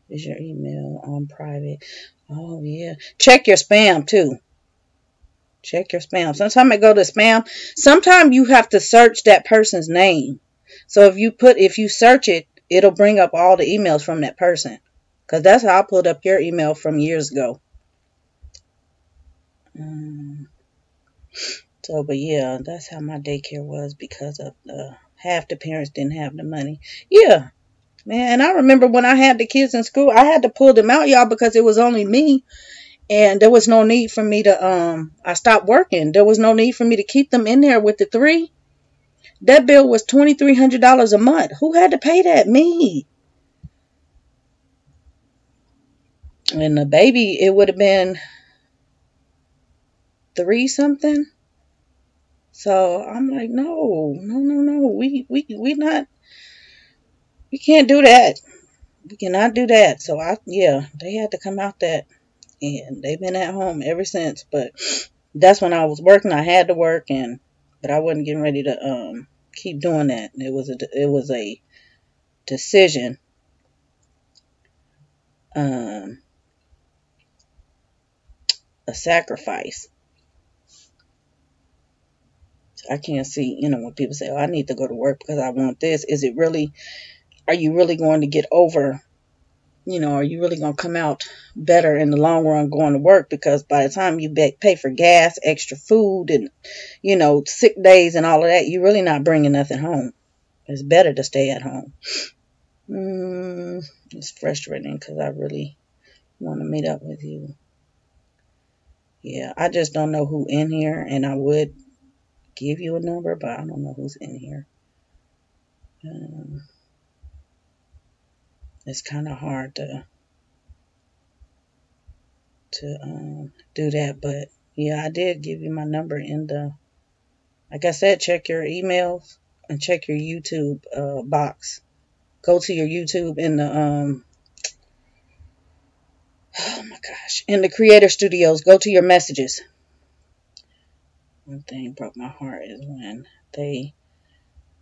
is your email on private? Oh, yeah. Check your spam, too. Check your spam. Sometimes I go to spam. Sometimes you have to search that person's name. So if you search it, it'll bring up all the emails from that person. Because that's how I pulled up your email from years ago. But yeah, that's how my daycare was because of half the parents didn't have the money. Yeah, man. And I remember when I had the kids in school, I had to pull them out, y'all, because it was only me. And there was no need for me to, I stopped working. There was no need for me to keep them in there with the three. That bill was $2,300 a month. Who had to pay that? Me. And the baby, it would have been 3 something. So I'm like, no. We can't do that. We cannot do that. So they had to come out that, and they've been at home ever since. But that's when I was working. I had to work, but I wasn't getting ready to keep doing that. It was a decision. A sacrifice. I can't see, when people say, oh, I need to go to work because I want this. Are you really going to get over, are you really going to come out better in the long run going to work? Because by the time you pay for gas, extra food, and, sick days and all of that, you're really not bringing nothing home. It's better to stay at home. It's frustrating because I really want to meet up with you. Yeah, I just don't know who in here, and I would give you a number, but I don't know who's in here. It's kind of hard to to do that. But yeah, I did give you my number in the, like I said, check your emails and check your YouTube box. Go to your YouTube in the oh my gosh, in the creator studios. Go to your messages. One thing broke my heart is when they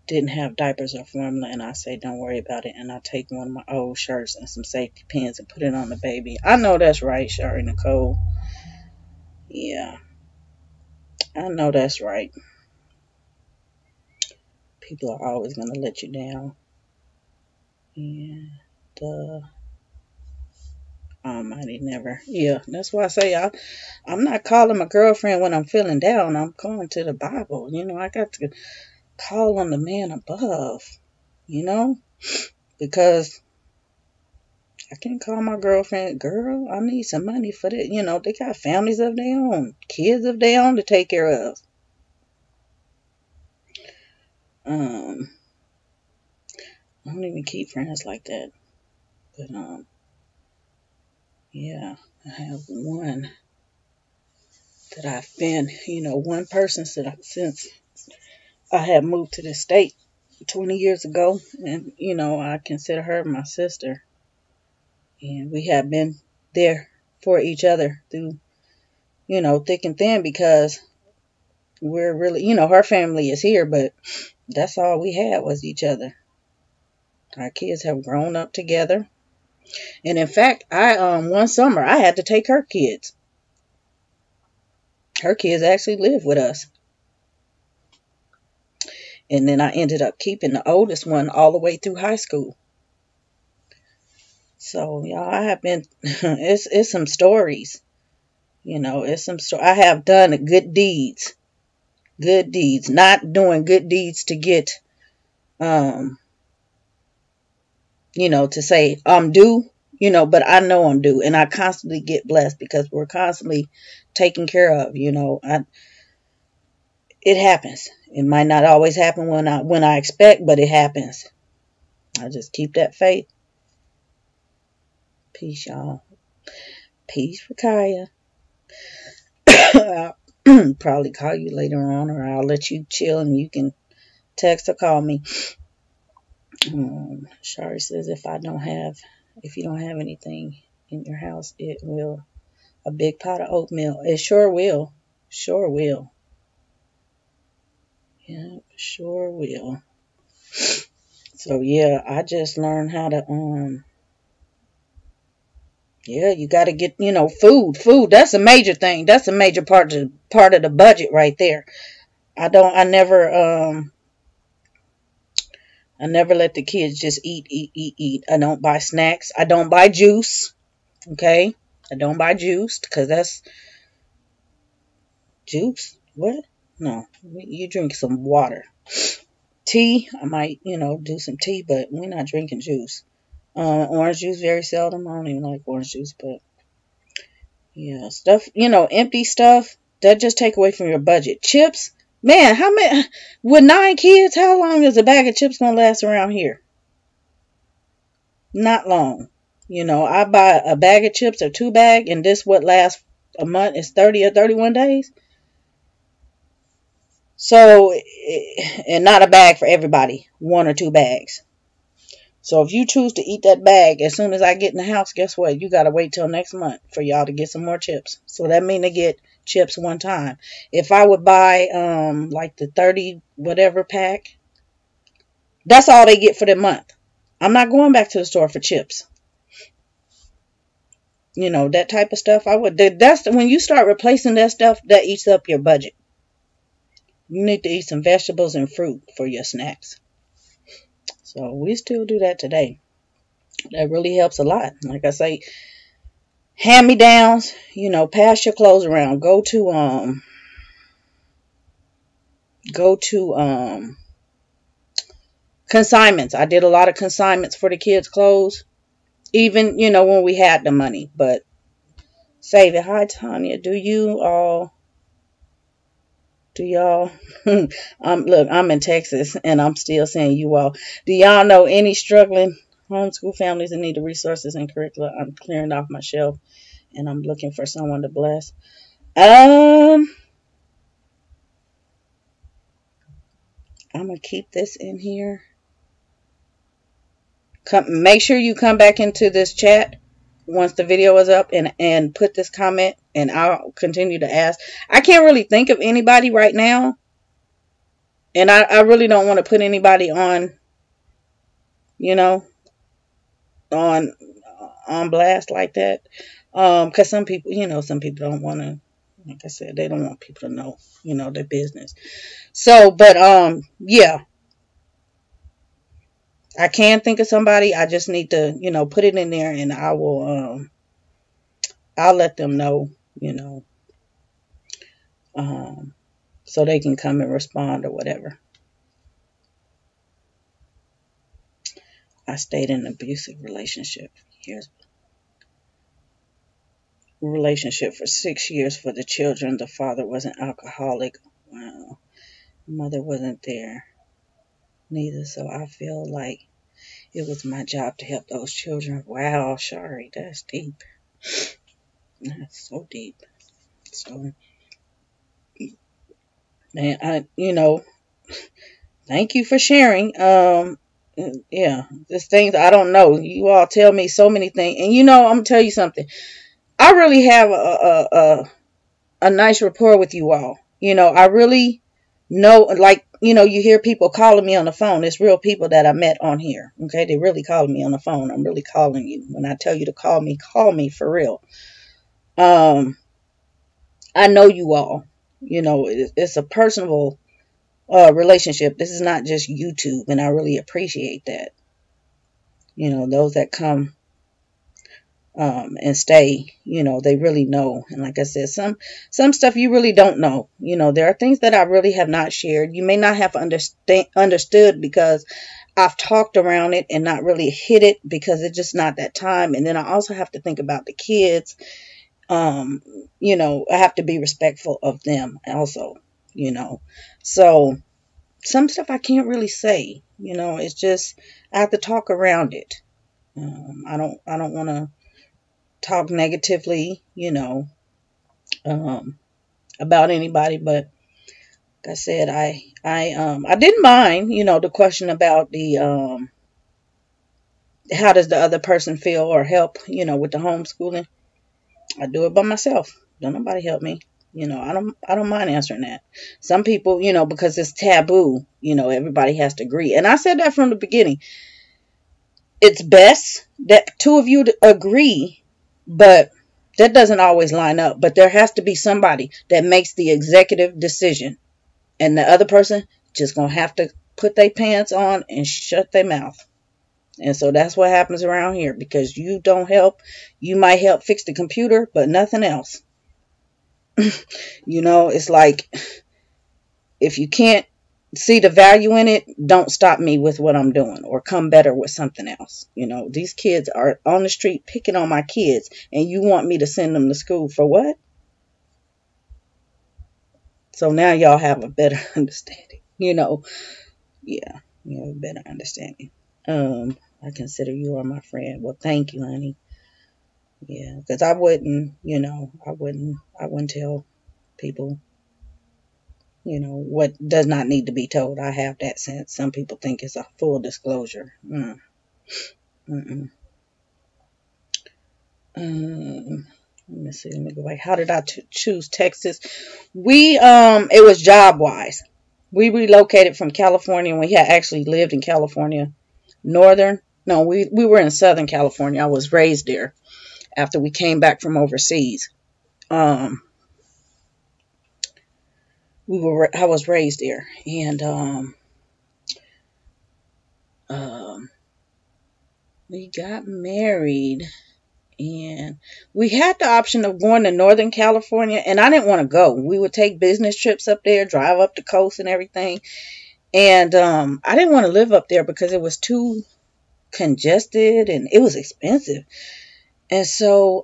didn't have diapers or formula, and I say don't worry about it, and I take one of my old shirts and some safety pins and put it on the baby. I know that's right, Shari Nicole. Yeah, I know that's right. People are always going to let you down. And the Almighty never. Yeah, that's why I say I'm not calling my girlfriend when I'm feeling down. I'm calling to the Bible. I got to call on the man above, because I can't call my girlfriend, girl, I need some money for that. They got families of their own, kids of their own to take care of. I don't even keep friends like that. But yeah, I have one that I've been, one person since I had moved to the state 20 years ago, and I consider her my sister, and we have been there for each other through thick and thin, because we're really, her family is here, but that's all we had was each other. Our kids have grown up together, and in fact, I one summer I had to take her kids. Her kids actually live with us. And then I ended up keeping the oldest one all the way through high school. So, y'all, I have been, it's some stories. It's some I have done good deeds. Good deeds. Not doing good deeds to get, to say I'm due, but I know I'm due. And I constantly get blessed because we're constantly taken care of, It happens. It might not always happen when I expect, but it happens. I just keep that faith. Peace, y'all. Peace for Kaya. I'll probably call you later on, or I'll let you chill and you can text or call me. Shari says if you don't have anything in your house, it will. A big pot of oatmeal. It sure will. Sure will. Yeah, sure will. So yeah, I just learned how to yeah, you got to get, food. Food, that's a major thing. That's a major part of the budget right there. I never let the kids just eat. I don't buy snacks. I don't buy juice. Okay? I don't buy juice because that's juice. What? No, you drink some water. Tea, I might, do some tea, but we're not drinking juice. Orange juice, very seldom. I don't even like orange juice, but yeah, stuff, empty stuff, that just take away from your budget. Chips, man, how many, with 9 kids, how long is a bag of chips going to last around here? Not long. I buy a bag of chips or 2 bags, and this what lasts a month is 30 or 31 days. So, and not a bag for everybody, 1 or 2 bags. So if you choose to eat that bag, as soon as I get in the house, guess what? You got to wait till next month for y'all to get some more chips. So that means they get chips one time. If I would buy like the 30 whatever pack, that's all they get for the month. I'm not going back to the store for chips. That type of stuff. That's when you start replacing that stuff, that eats up your budget. You need to eat some vegetables and fruit for your snacks. So we still do that today. That really helps a lot. Like I say, hand-me-downs, pass your clothes around. Go to consignments. I did a lot of consignments for the kids' clothes. Even, when we had the money. But save it. Hi, Tanya. Do y'all look, I'm in Texas and I'm still saying you all. Do y'all know any struggling homeschool families in need of resources and curricula? I'm clearing off my shelf and I'm looking for someone to bless. I'm gonna keep this in here. Make sure you come back into this chat once the video is up and put this comment, and I'll continue to ask. I can't really think of anybody right now, and I really don't want to put anybody on, you know, on blast like that, because some people, some people don't want to, like I said, they don't want people to know, their business. So, but yeah, I can think of somebody. I just need to, put it in there, and I will I'll let them know, so they can come and respond or whatever. I stayed in an abusive relationship. Relationship for 6 years for the children. The father was an alcoholic. Wow. Mother wasn't there neither, so I feel like it was my job to help those children. Wow, Shari, that's deep. That's so deep. So, man, thank you for sharing. Yeah, there's things I don't know. You all tell me so many things, and I'm gonna tell you something. I really have a nice rapport with you all. I really know, like, you hear people calling me on the phone. It's real people that I met on here. Okay, they really calling me on the phone. I'm really calling you. When I tell you to call me for real. I know you all. It's a personal relationship. This is not just YouTube, and I really appreciate that. Those that come and stay, they really know. And like I said, some stuff you really don't know. There are things that I really have not shared. You may not have understood because I've talked around it and not really hit it because it's just not that time. And then I also have to think about the kids. I have to be respectful of them also, so some stuff I can't really say, it's just, I have to talk around it. I don't want to talk negatively, about anybody, but like I said, I didn't mind, the question about the, how does the other person feel or help, with the homeschooling. I do it by myself. Don't nobody help me. I don't mind answering that. Some people, because it's taboo, everybody has to agree. And I said that from the beginning. It's best that two of you agree, but that doesn't always line up. But there has to be somebody that makes the executive decision. And the other person just going to have to put their pants on and shut their mouth. And so that's what happens around here, because you don't help. You might help fix the computer, but nothing else. It's like, if you can't see the value in it, don't stop me with what I'm doing, or come better with something else. These kids are on the street picking on my kids, and you want me to send them to school for what? So now y'all have a better understanding. Yeah, you have a better understanding. I consider you are my friend. Well, thank you, honey. Yeah, because I wouldn't tell people, what does not need to be told. I have that sense. Some people think it's a full disclosure. Mm. Mm-mm. Let me see. Let me go back. How did I choose Texas? It was job wise. We relocated from California, and we had actually lived in California. We were in Southern California. I was raised there after we came back from overseas. I was raised there, and we got married, and we had the option of going to Northern California, and I didn't want to go. We would take business trips up there, drive up the coast and everything. And I didn't want to live up there because it was too congested and it was expensive. And so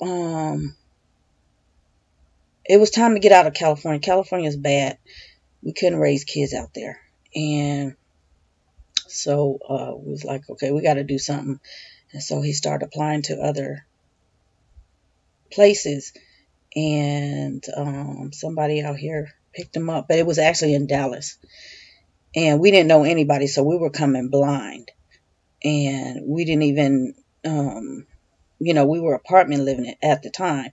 it was time to get out of California. California is bad. We couldn't raise kids out there. And so we was like, okay, we got to do something. And so he started applying to other places, and somebody out here picked him up, but it was actually in Dallas, and we didn't know anybody, so we were coming blind, and we didn't even, we were apartment living at the time.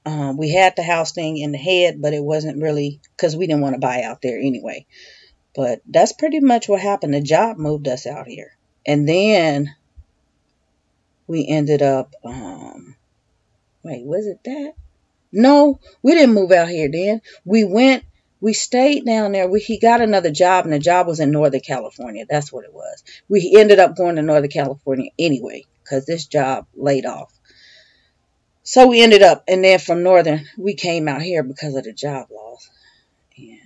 We had the house thing in the head, but it wasn't really, because we didn't want to buy out there anyway. But that's pretty much what happened. The job moved us out here. And then we ended up, wait, was it that? No, we didn't move out here then. We stayed down there. He got another job, and the job was in Northern California. That's what it was. We ended up going to Northern California anyway, because this job laid off. So we ended up, and then from Northern, we came out here because of the job loss. And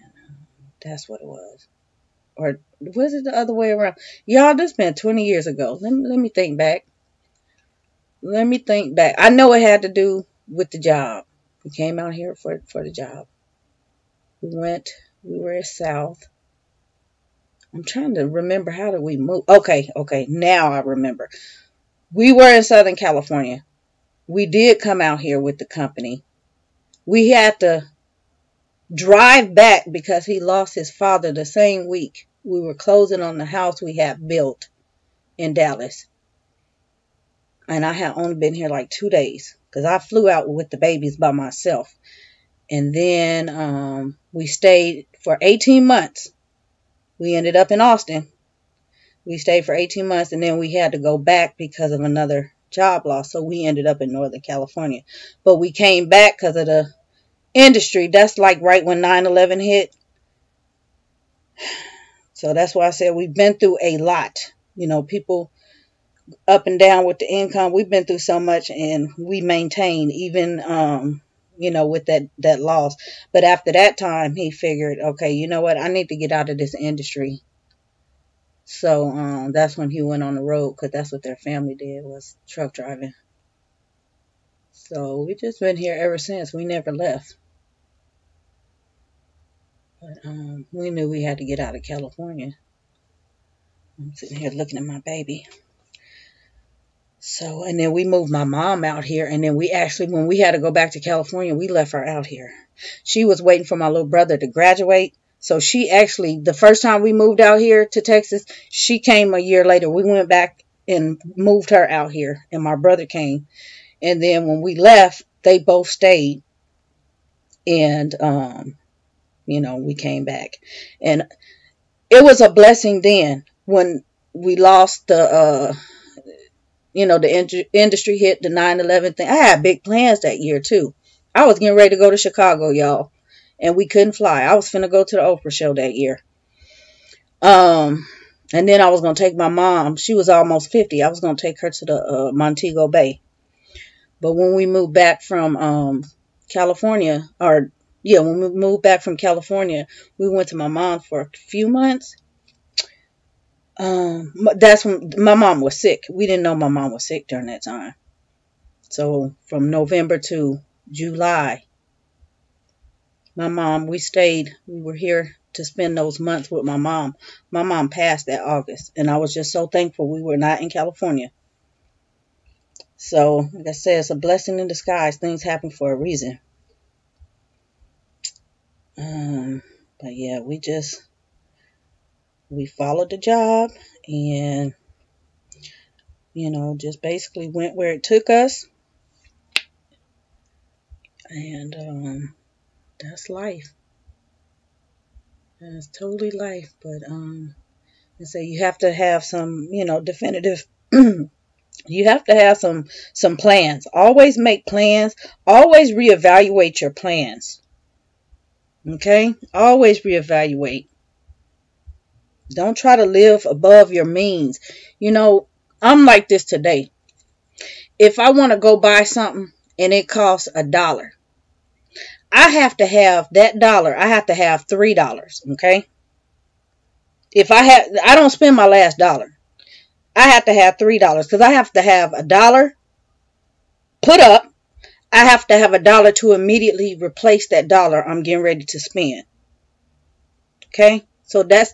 that's what it was. Or was it the other way around? Y'all, this been 20 years ago. Let me think back. I know it had to do with the job. We came out here for the job. We were south. I'm trying to remember, how did we move? Okay, now I remember. We were in Southern California. We did come out here with the company. We had to drive back because he lost his father the same week we were closing on the house we had built in Dallas. And I had only been here like 2 days because I flew out with the babies by myself. And then we stayed for 18 months. We ended up in Austin. We stayed for 18 months, and then we had to go back because of another job loss. So we ended up in Northern California. But we came back because of the industry. That's like right when 9/11 hit. So that's why I said we've been through a lot. People up and down with the income. We've been through so much, and we maintained even, with that loss. But after that time, he figured, okay, you know what? I need to get out of this industry. So that's when he went on the road, because that's what their family did, was truck driving. So we just been here ever since. We never left. But we knew we had to get out of California. I'm sitting here looking at my baby. So, and then we moved my mom out here. And then when we had to go back to California, we left her out here. She was waiting for my little brother to graduate. So she actually, the first time we moved out here to Texas, she came a year later. We went back and moved her out here, and my brother came. And then when we left, they both stayed. And, we came back. And it was a blessing then when we lost the industry hit, the 9/11 thing. I had big plans that year too. I was getting ready to go to Chicago, y'all, and we couldn't fly. I was finna go to the Oprah show that year. And then I was gonna take my mom. She was almost 50. I was gonna take her to the Montego Bay. But when we moved back from California, when we moved back from California, we went to my mom for a few months. That's when my mom was sick. We didn't know my mom was sick during that time. So from November to July, we were here to spend those months with my mom. My mom passed that August, and I was just so thankful we were not in California. So, like I said, it's a blessing in disguise. Things happen for a reason. But yeah, we followed the job, and just basically went where it took us. And that's life. That's totally life. But I say you have to have some, definitive. You have to have some plans. Always make plans. Always reevaluate your plans. Okay? Always reevaluate. Don't try to live above your means. I'm like this today. If I want to go buy something and it costs $1, I have to have that dollar. I have to have $3. Okay? I don't spend my last dollar. I have to have $3 because I have to have $1 put up. I have to have $1 to immediately replace that dollar I'm getting ready to spend. Okay? So that's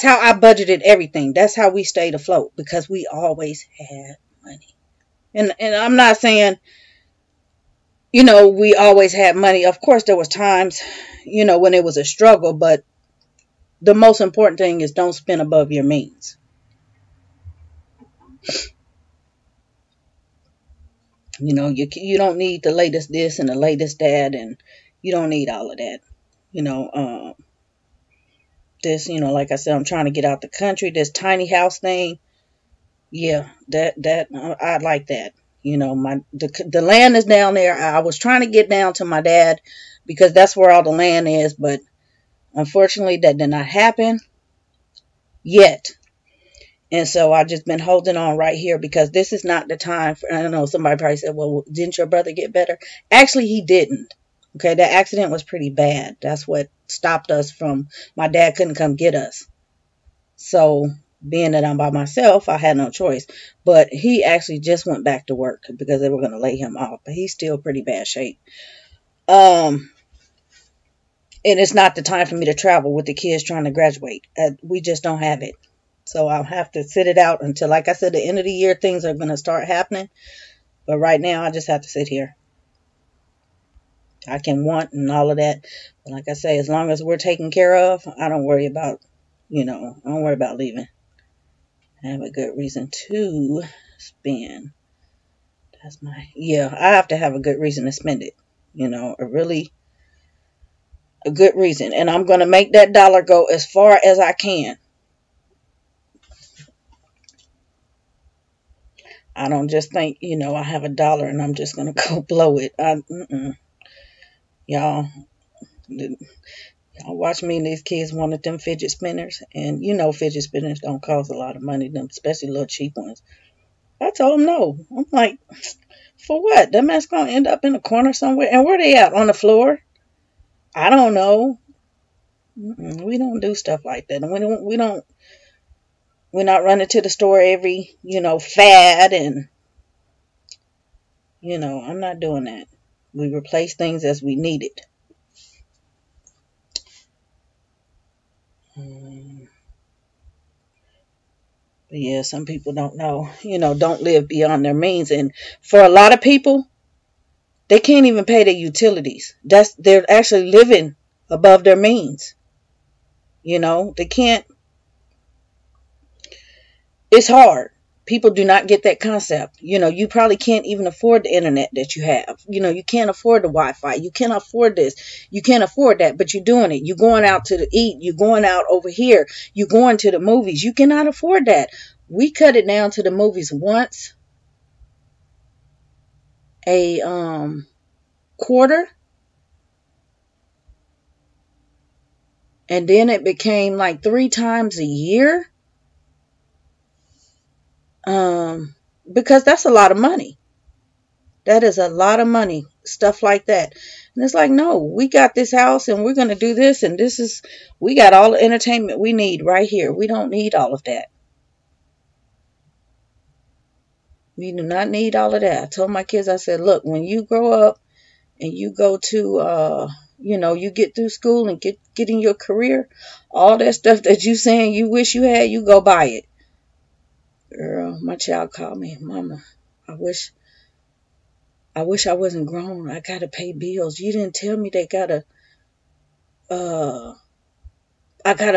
how I budgeted everything. That's how we stayed afloat, because we always had money. And I'm not saying we always had money. Of course, there was times, when it was a struggle, but the most important thing is don't spend above your means. You don't need the latest this and the latest that, and you don't need all of that. You know, this, like I said, I'm trying to get out the country. This tiny house thing, yeah, that I like that. The land is down there. I was trying to get down to my dad because that's where all the land is, but unfortunately that did not happen yet. And so I've just been holding on right here because this is not the time for, I don't know, somebody probably said, well, didn't your brother get better? Actually, he didn't. Okay, that accident was pretty bad. That's what stopped us from, my dad couldn't come get us. So being that I'm by myself, I had no choice. But he actually just went back to work because they were going to lay him off. But he's still pretty bad shape. And it's not the time for me to travel with the kids trying to graduate. We just don't have it. So I'll have to sit it out until, like I said, the end of the year, things are going to start happening. But right now, I just have to sit here. I can want and all of that. But like I say, as long as we're taken care of, I don't worry about, I don't worry about leaving. I have a good reason to spend. I have to have a good reason to spend it. A good reason. And I'm going to make that dollar go as far as I can. I don't just think, I have a dollar and I'm just going to go blow it. Y'all watch me and these kids wanted them fidget spinners. And fidget spinners don't cost a lot of money, them especially little cheap ones. I told them no. I'm like, for what? That man's going to end up in a corner somewhere. And where they at? On the floor? I don't know. We don't do stuff like that. And we're not running to the store every, fad. And, I'm not doing that. We replace things as we need it. But yeah, some people don't know, don't live beyond their means. And for a lot of people, they can't even pay their utilities. They're actually living above their means. They can't. It's hard. People do not get that concept. You probably can't even afford the internet that you have. You can't afford the Wi-Fi. You can't afford this. You can't afford that, but you're doing it. You're going out to eat. You're going out over here. You're going to the movies. You cannot afford that. We cut it down to the movies once a quarter. And then it became like 3 times a year. Because that's a lot of money. That is a lot of money. Stuff like that. And it's like, no, we got this house and we're going to do this. And we got all the entertainment we need right here. We don't need all of that. We do not need all of that. I told my kids, I said, look, when you grow up and you go to, you get through school and get in your career, all that stuff that you saying you wish you had, you go buy it. Girl, my child called me, Mama, I wish I wasn't grown. I gotta pay bills. You didn't tell me I gotta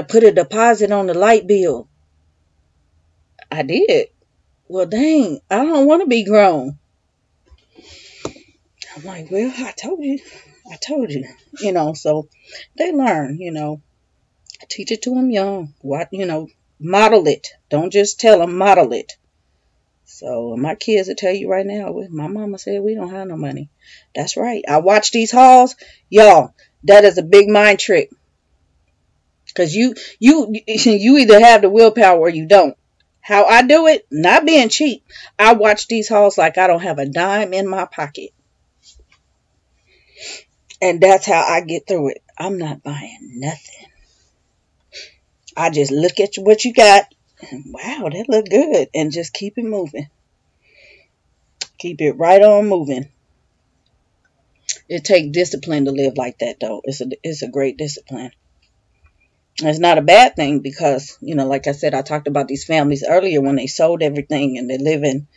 put a deposit on the light bill. I did. Well, dang, I don't want to be grown. I'm like, well, I told you, so they learn, I teach it to them young. What, model it. Don't just tell them, model it. So my kids will tell you right now, my mama said we don't have no money. That's right. I watch these hauls. Y'all, that is a big mind trick. Because you either have the willpower or you don't. How I do it, not being cheap. I watch these hauls like I don't have a dime in my pocket. And that's how I get through it. I'm not buying nothing. I just look at what you got. Wow, that look good. And just keep it moving. Keep it right on moving. It takes discipline to live like that, though. It's a great discipline. It's not a bad thing because, like I said, I talked about these families earlier when they sold everything and they're living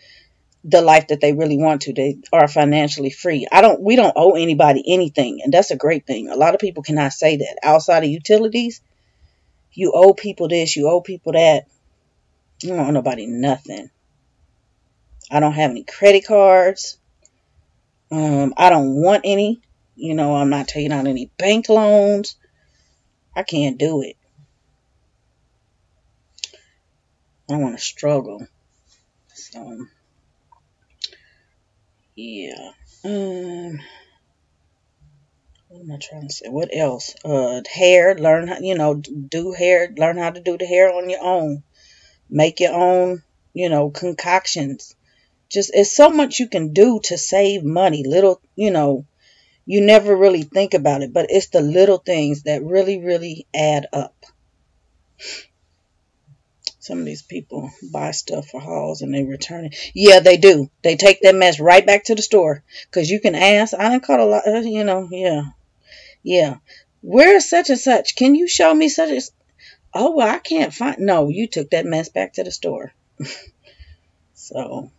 the life that they really want to. They are financially free. We don't owe anybody anything, and that's a great thing. A lot of people cannot say that. Outside of utilities, you owe people this, you owe people that. You don't owe nobody nothing. I don't have any credit cards. I don't want any. I'm not taking out any bank loans. I can't do it. I don't want to struggle. So, yeah. What am I trying to say? What else? Hair. Learn how, do hair. Learn how to do the hair on your own. Make your own, concoctions. Just, it's so much you can do to save money. Little, you never really think about it, but it's the little things that really, really add up. Some of these people buy stuff for hauls and they return it. Yeah, they do. They take that mess right back to the store. Because you can ask. I done caught a lot, yeah. Yeah. Where is such and such? Can you show me such as? Oh, well, I can't find. No, you took that mess back to the store. So,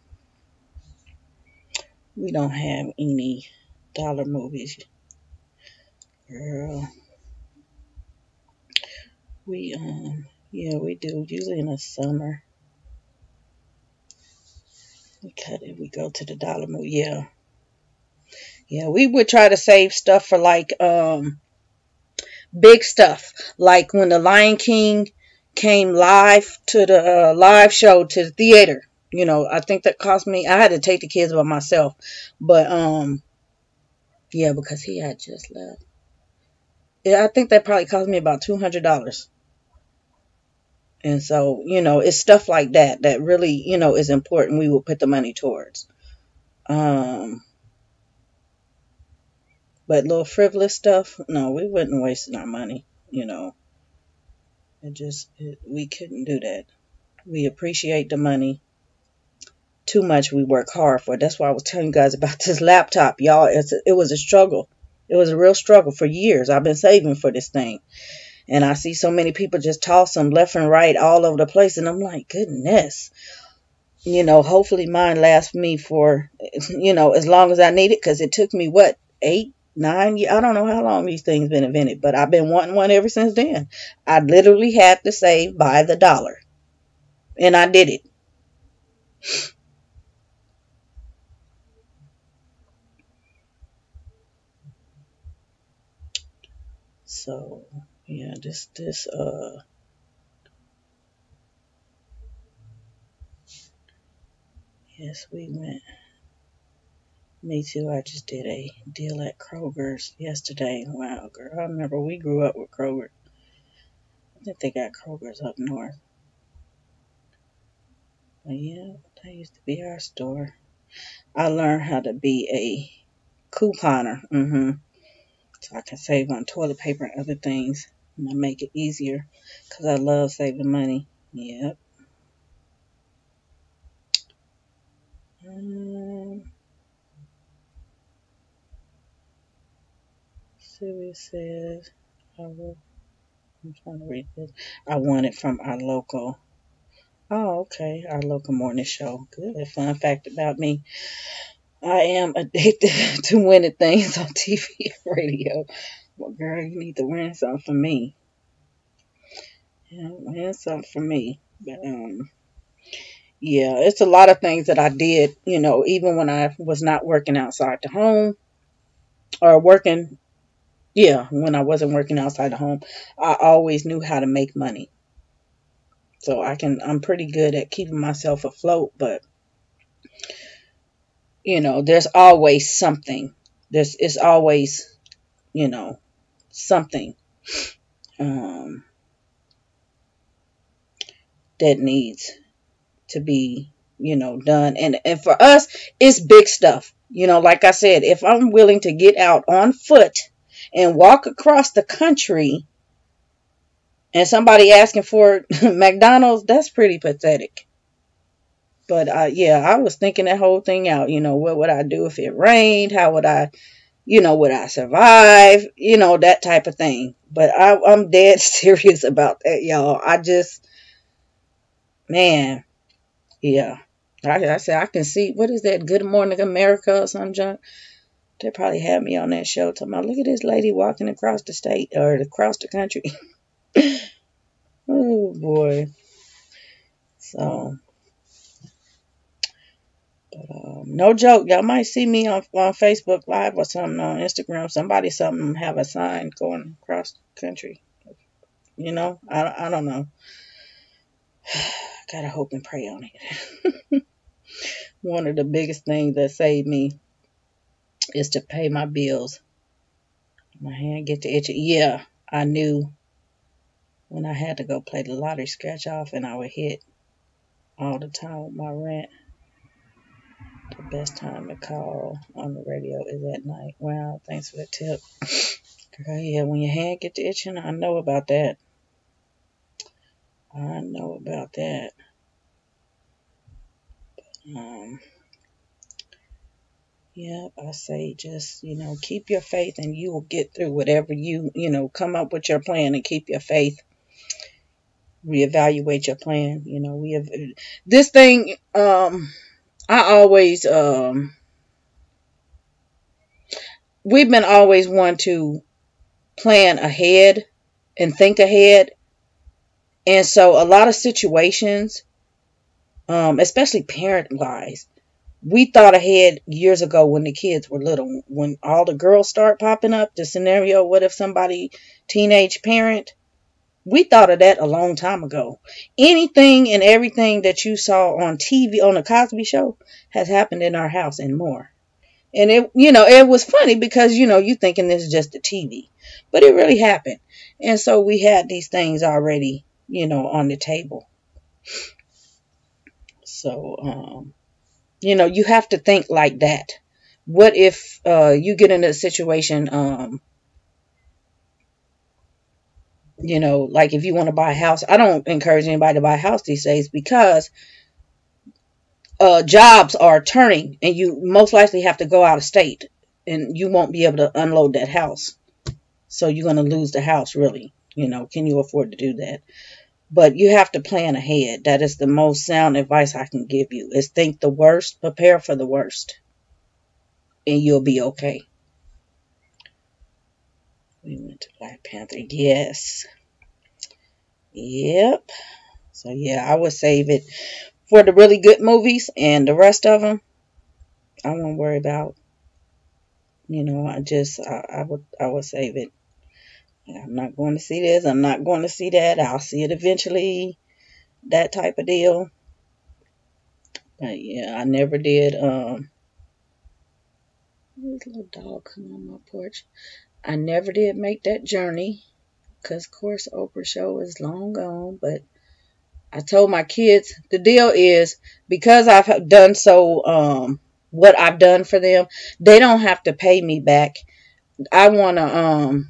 we don't have any dollar movies. Girl. Yeah, we do. Usually in the summer. We go to the dollar movie. Yeah. Yeah, we would try to save stuff for like, big stuff. Like when the Lion King came live to the live show to the theater. I think that cost me, I had to take the kids by myself. But, yeah, because he had just left. Yeah, I think that probably cost me about $200. And so, it's stuff like that that really, is important. We will put the money towards. But little frivolous stuff, no, we wouldn't waste our money. We couldn't do that. We appreciate the money too much. We work hard for it. That's why I was telling you guys about this laptop, y'all. It was a struggle. It was a real struggle for years. I've been saving for this thing. And I see so many people just toss them left and right all over the place. And I'm like, goodness. Hopefully mine lasts me for, as long as I need it. Because it took me, 8, 9 years? I don't know how long these things been invented. But I've been wanting one ever since then. I literally had to save by the dollar. And I did it. So, yeah, yes, we went. Me too. I just did a deal at Kroger's yesterday. Wow, girl. I remember we grew up with Kroger. I think they got Kroger's up north. But yeah, that used to be our store. I learned how to be a couponer. So I can save on toilet paper and other things. And I make it easier because I love saving money. Yep. See what it says. I'm trying to read this. I want it from our local. Oh, okay. Our local morning show. Good. Fun fact about me. I am addicted to winning things on TV and radio. Well, girl, you need to win something for me. Yeah, win something for me. But, yeah, it's a lot of things that I did, even when I was not working outside the home or working, when I wasn't working outside the home, I always knew how to make money. So I'm pretty good at keeping myself afloat, but, there's always something. It's always, something, that needs to be, done. And for us, it's big stuff. Like I said, if I'm willing to get out on foot and walk across the country and somebody asking for McDonald's, that's pretty pathetic. But yeah, I was thinking that whole thing out. What would I do if it rained? How would I, would I survive? That type of thing. But I'm dead serious about that, y'all. Man, yeah. I said I can see, what is that, Good Morning America or some junk? They probably had me on that show talking about, look at this lady walking across the state or across the country. Oh boy. So, but no joke, y'all might see me on Facebook Live or something, on Instagram. Something have a sign going across the country. You know, I don't know. Gotta hope and pray on it. One of the biggest things that saved me is to pay my bills. My hand get to itching. Yeah, I knew when I had to go play the lottery scratch off and I would hit all the time with my rent. The best time to call on the radio is at night. Wow, thanks for the tip. Girl, yeah, when your hand get to itching, I know about that. I know about that. Um, yeah, I say just, keep your faith and you will get through whatever come up with your plan and keep your faith. Reevaluate your plan. We have this thing, I always, we've been always one to plan ahead and think ahead. And so a lot of situations, especially parent wise, we thought ahead years ago when the kids were little. When all the girls start popping up, the scenario, what if somebody, teenage parent, we thought of that a long time ago. Anything and everything that you saw on TV, on the Cosby Show, has happened in our house and more. And it was funny because, you thinking this is just the TV, but it really happened. And so we had these things already, on the table. So, you have to think like that. What if you get in a situation, like if you want to buy a house? I don't encourage anybody to buy a house these days because jobs are turning and you most likely have to go out of state and you won't be able to unload that house. So you're going to lose the house, really. Can you afford to do that? But you have to plan ahead. That is the most sound advice I can give you, is think the worst, prepare for the worst, and you'll be okay. We went to Black Panther. Yes. Yep. So yeah, I would save it for the really good movies, and the rest of them, I won't worry about. I would save it. I'm not going to see this. I'm not going to see that. I'll see it eventually. That type of deal. But yeah, I never did. This little dog coming on my porch. I never did make that journey because, of course, Oprah show is long gone. But I told my kids the deal is because I've done what I've done for them, they don't have to pay me back. I want to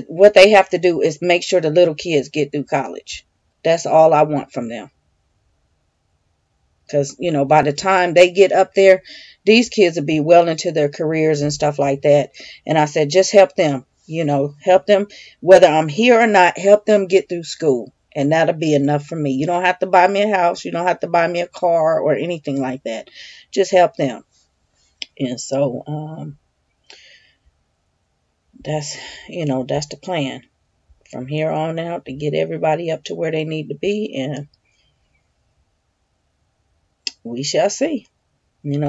what they have to do is make sure the little kids get through college. That's all I want from them. Because, by the time they get up there, these kids will be well into their careers and stuff like that. And I said, just help them, help them, whether I'm here or not, help them get through school. And that'll be enough for me. You don't have to buy me a house. You don't have to buy me a car or anything like that. Just help them. And so, that's the plan from here on out, to get everybody up to where they need to be. And we shall see.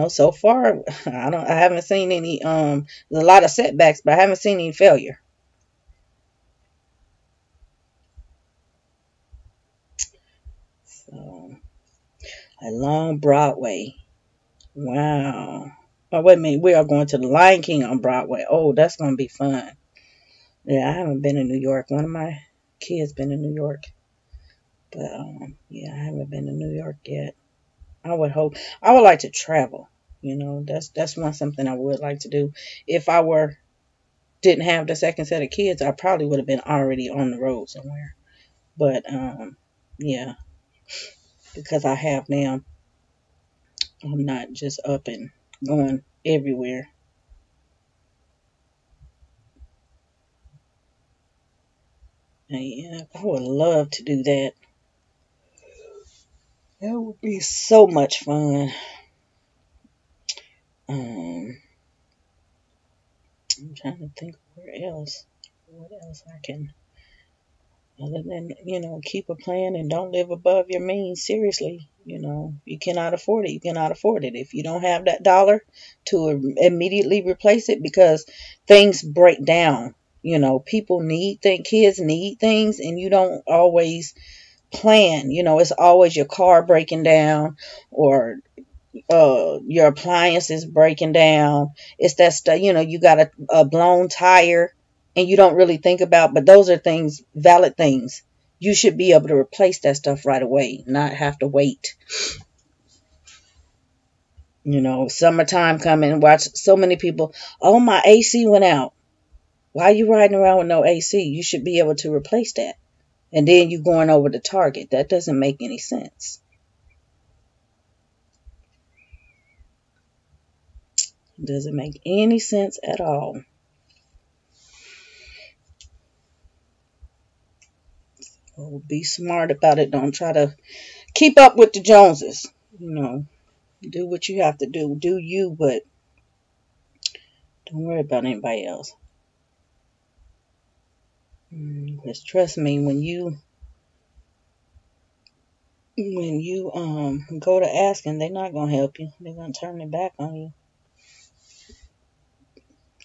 So far, I haven't seen any, there's a lot of setbacks, but I haven't seen any failure. So, along Broadway. Wow. Oh, wait a minute. We are going to the Lion King on Broadway. Oh, that's going to be fun. Yeah, I haven't been in New York. One of my kids been in New York. But, yeah, I haven't been to New York yet. I would like to travel. That's something I would like to do. If I didn't have the second set of kids, I probably would have been already on the road somewhere. But yeah, because I have now, I'm not just up and going everywhere. And yeah, I would love to do that. That would be so much fun. Um, I'm trying to think where else. What else I can, other than, keep a plan and don't live above your means. Seriously, you cannot afford it. You cannot afford it. If you don't have that dollar to immediately replace it, because things break down. People need things, kids need things, and you don't always plan. It's always your car breaking down, or your appliances breaking down. It's that stuff, you got a blown tire and you don't really think about, but those are things, valid things. You should be able to replace that stuff right away, not have to wait. Summertime coming, watch so many people, oh, my AC went out. Why are you riding around with no AC? You should be able to replace that. And then you going over to Target. That doesn't make any sense. It doesn't make any sense at all. So be smart about it. Don't try to keep up with the Joneses. Do what you have to do. Do you, but don't worry about anybody else. Because trust me, when you go to asking, they're not gonna help you. They're gonna turn their back on you.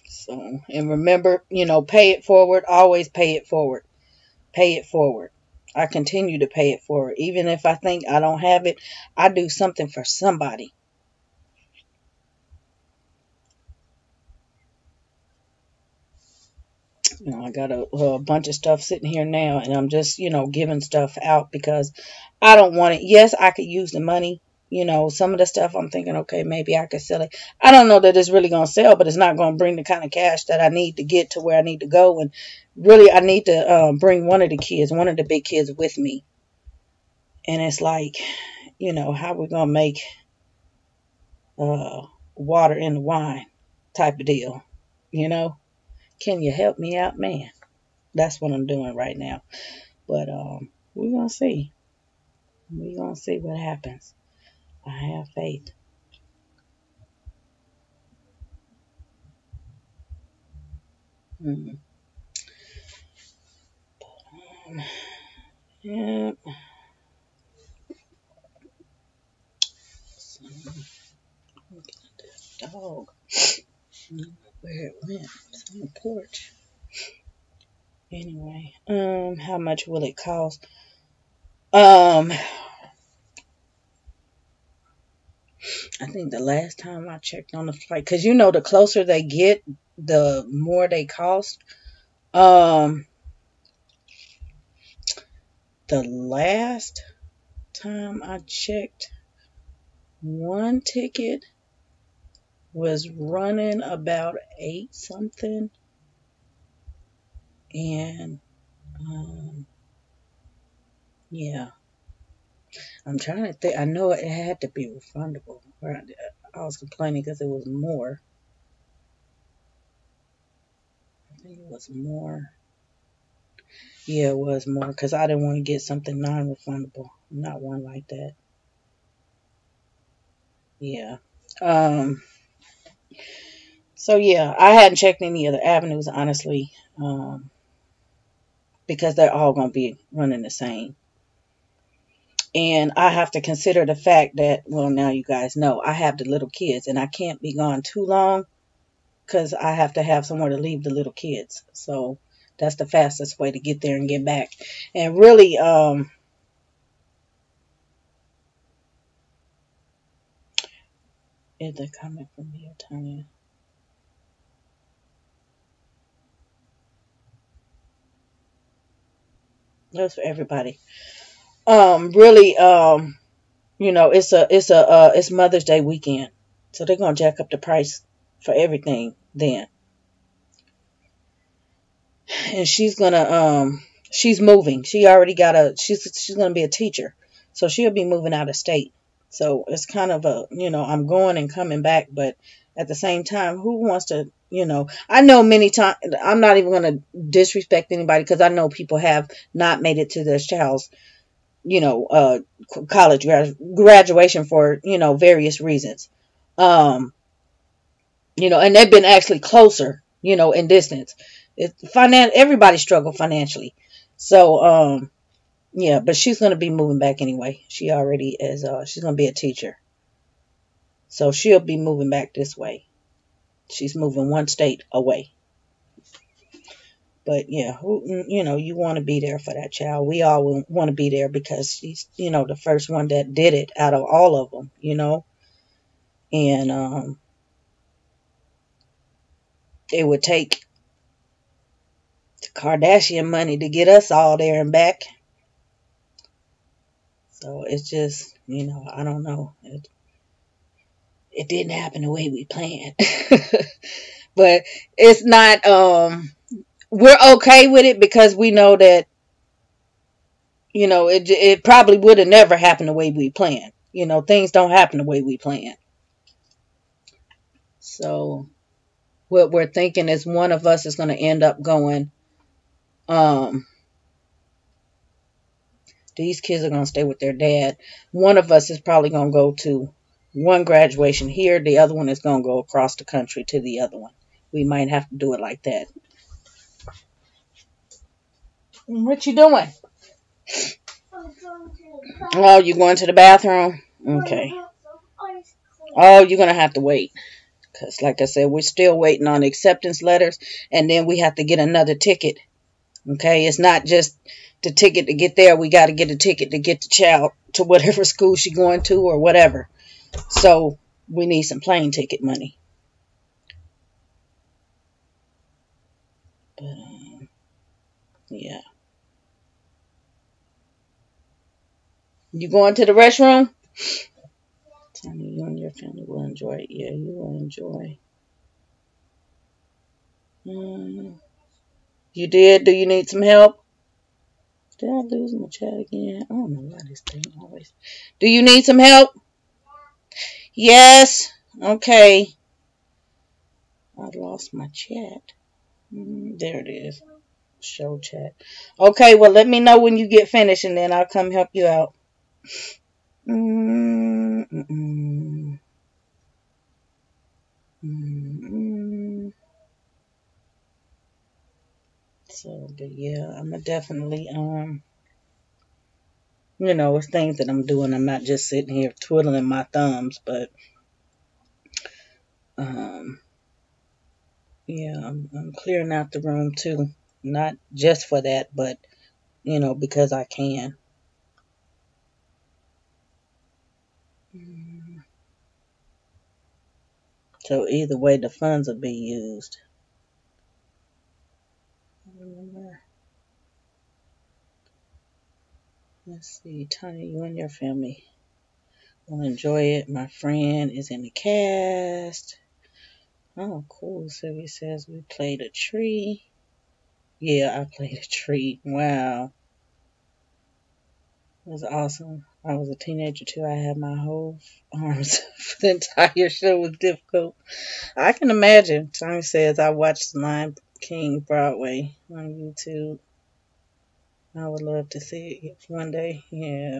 So, and remember, pay it forward. Always pay it forward. Pay it forward. I continue to pay it forward. Even if I think I don't have it, I do something for somebody. I got a bunch of stuff sitting here now, and I'm just, giving stuff out because I don't want it. Yes, I could use the money. Some of the stuff I'm thinking, okay, maybe I could sell it. I don't know that it's really going to sell, but it's not going to bring the kind of cash that I need to get to where I need to go. And really, I need to bring one of the big kids with me. And it's like, how we going to make water in the wine type of deal, Can you help me out, man? That's what I'm doing right now. But we're going to see. We're going to see what happens. I have faith. Mm. Yep. So, look at this dog. I don't know where it went. It's on the porch. Anyway, how much will it cost? I think the last time I checked on the flight, because the closer they get, the more they cost. The last time I checked, one ticket was running about 8 something, and yeah, I'm trying to think. I know it had to be refundable. I was complaining because it was more. I think it was more. Yeah, it was more because I didn't want to get something non-refundable. I'm not one like that. Yeah. So yeah, I hadn't checked any other avenues, honestly, because they're all going to be running the same. And I have to consider the fact that, well, now you guys know I have the little kids and I can't be gone too long because I have to have somewhere to leave the little kids. So that's the fastest way to get there and get back. And really, is it coming from me or Tanya? That's for everybody. Really, it's Mother's Day weekend, so they're gonna jack up the price for everything then. And she's moving. She already got she's gonna be a teacher, so she'll be moving out of state. So it's kind of I'm going and coming back, but at the same time, who wants to, I know many times, I'm not even going to disrespect anybody because I know people have not made it to their child's college graduation for, various reasons. Um, and they've been actually closer, in distance. Everybody struggle financially. So, yeah, but she's going to be moving back anyway. She already is, she's going to be a teacher. So she'll be moving back this way. She's moving one state away. But yeah, you want to be there for that child. We all want to be there because she's, the first one that did it out of all of them, and it would take Kardashian money to get us all there and back. So it's just, I don't know. It didn't happen the way we planned. But it's not, we're okay with it because we know that, it probably would have never happened the way we planned. Things don't happen the way we planned. So what we're thinking is one of us is going to end up going, um, these kids are going to stay with their dad. One of us is probably going to go to one graduation here. The other one is going to go across the country to the other one. We might have to do it like that. What you doing? Oh, you going to the bathroom? Okay. Oh, you're going to have to wait. Because like I said, we're still waiting on acceptance letters. And then we have to get another ticket. Okay, it's not just the ticket to get there. We got to get a ticket to get the child to whatever school she's going to or whatever. So we need some plane ticket money. But yeah. You going to the restroom? Tell me you and your family will enjoy it. Yeah, you will enjoy. You did? Do you need some help? Did I lose my chat again? I don't know why this thing always. Do you need some help? Yes. Okay. I lost my chat. There it is. Show chat. Okay, well, let me know when you get finished and then I'll come help you out. So, but yeah, I'm definitely, it's things that I'm doing. I'm not just sitting here twiddling my thumbs, but, yeah, I'm clearing out the room too. Not just for that, but, because I can. So either way, the funds will be used. Let's see, Tanya, you and your family will enjoy it. My friend is in the cast. Oh, cool. Sylvia says we played a tree. Yeah, I played a tree. Wow. It was awesome. I was a teenager too. I had my whole arms for the entire show. It was difficult. I can imagine. Tanya says I watched Lion King Broadway on YouTube. I would love to see it one day. Yeah.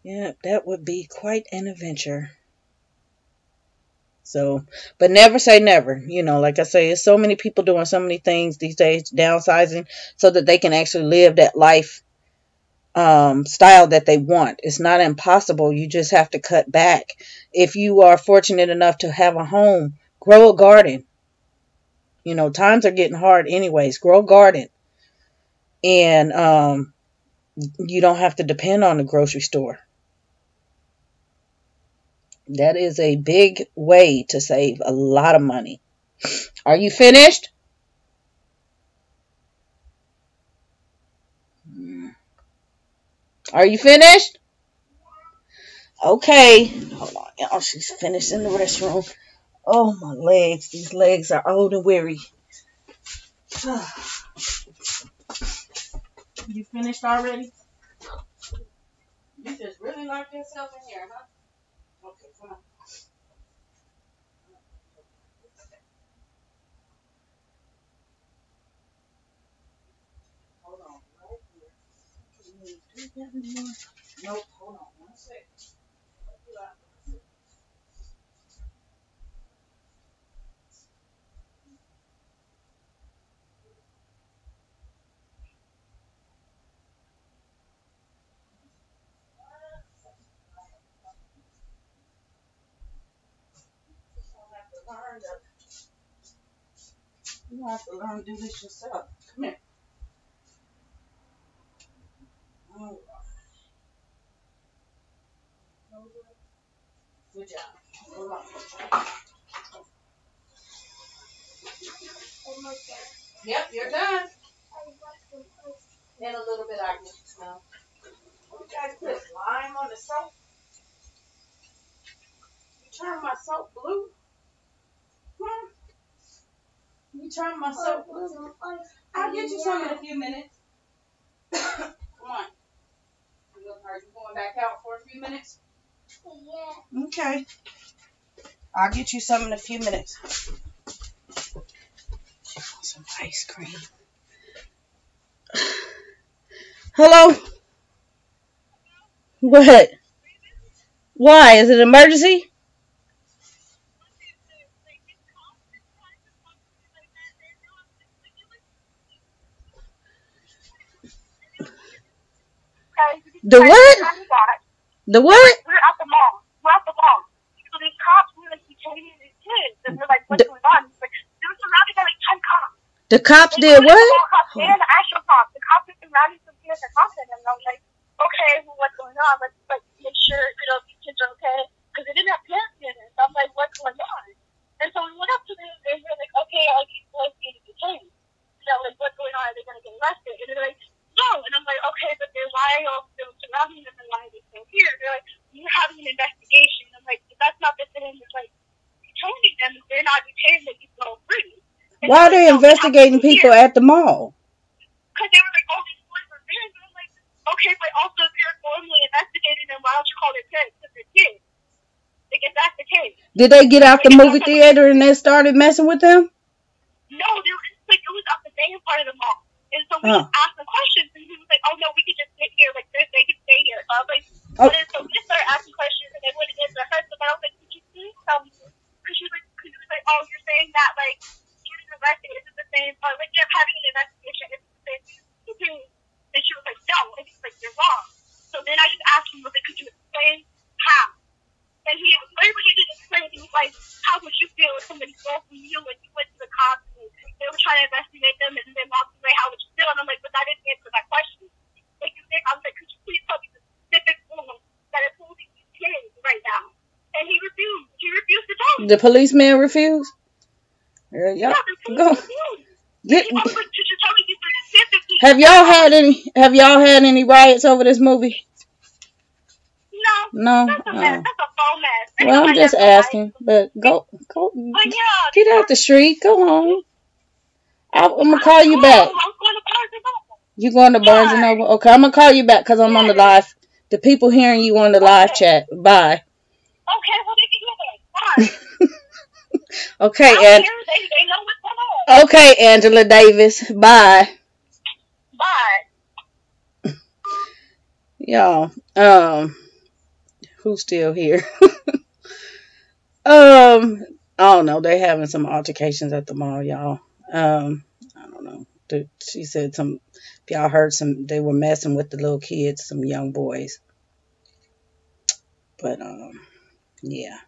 Yeah, that would be quite an adventure. So, but never say never. Like I say, there's so many people doing so many things these days, downsizing so that they can actually live that life style that they want. It's not impossible. You just have to cut back. If you are fortunate enough to have a home, grow a garden. Times are getting hard anyways. Grow a garden. And you don't have to depend on the grocery store. That is a big way to save a lot of money. Are you finished? Are you finished? Okay. Hold on, y'all. She's finished in the restroom. Oh, my legs. These legs are old and weary. You finished already? You just really locked yourself in here, huh? Okay, come on. Hold on, right here. Nope, hold on one second. You have to learn to do this yourself. Come here. Oh, good job. Hold on. Yep, you're done. In a little bit, I can smell. You guys put lime on the soap. You turn my soap blue. Hmm? You turn my soap blue. I'll get you some in a few minutes. Come on. Are you going back out for a few minutes? Yeah. Okay. I'll get you some in a few minutes. Some ice cream. Hello? What? Why? Is it an emergency? The what? The what? We're at the mall. So these cops were like detaining these kids, and we're like, what's going on? Like, they were surrounded by like 10 cops. The cops did what? The mall cops and the actual cops. The cops were surrounding some kids and cops, and I was like, okay, well, what's going on? Let's like make sure these kids are okay, because they didn't have parents in it. So I'm like, what's going on? And so we went up to them, and we were like, okay, are these boys being detained? Like, what's going on? Are they going to get arrested? And they're like, no. And I'm like, okay, but then why are y'all still surrounding them and why are they still here? They're like, we're having an investigation. I'm like, that's not the thing. It's like, detaining them. If they're not detained, they can go free. And why are they investigating people at the mall? Because they were like, oh, these boys are there. And I'm like, okay, but also if you're formally investigating them, why don't you call their parents? Because they're kids. Like, if that's the case. Did they get out the movie theater and they started messing with them? No, they were like, it was at the main part of the mall. And so we just asked them questions, and he was like, oh, no, we could just sit here. Like, they could stay here. So I was like, what is, so we just started asking questions, and they wouldn't answer her. So I was like, could you please tell me? Because she was like, oh, you're saying that, like, getting arrested isn't the same, or like, you're having an investigation isn't the same thing. And she was like, no. And he's like, you're wrong. So then I just asked him, was like, could you explain how? And he literally didn't explain. He was like, how would you feel if somebody stole from you when you went to the cops and they were trying to investigate them and then walked away? How would you feel? And I'm like, but that didn't answer my question. Like, I was like, could you please tell me the specific woman that is holding these kids right now? And he refused. He refused to tell me. The policeman refused? Yeah, go. Get. Could you tell me specifically? Have y'all had any riots over this movie? No. That's a mess. That's a faux mess. Well, I'm just asking, but go, get out the street. Go home. I'm gonna call you back. I'm going to Barnes and Noble. You going to Barnes and Noble? Okay, I'm gonna call you back because I'm on the live. The people hearing you on the live chat. Bye. Okay, well they can do that. Bye. Okay, and they know what's going on. Okay, Angela Davis. Bye. Bye. Y'all, who's still here? I don't know. They having some altercations at the mall, y'all. I don't know. She said if y'all heard they were messing with the little kids, some young boys. But, yeah.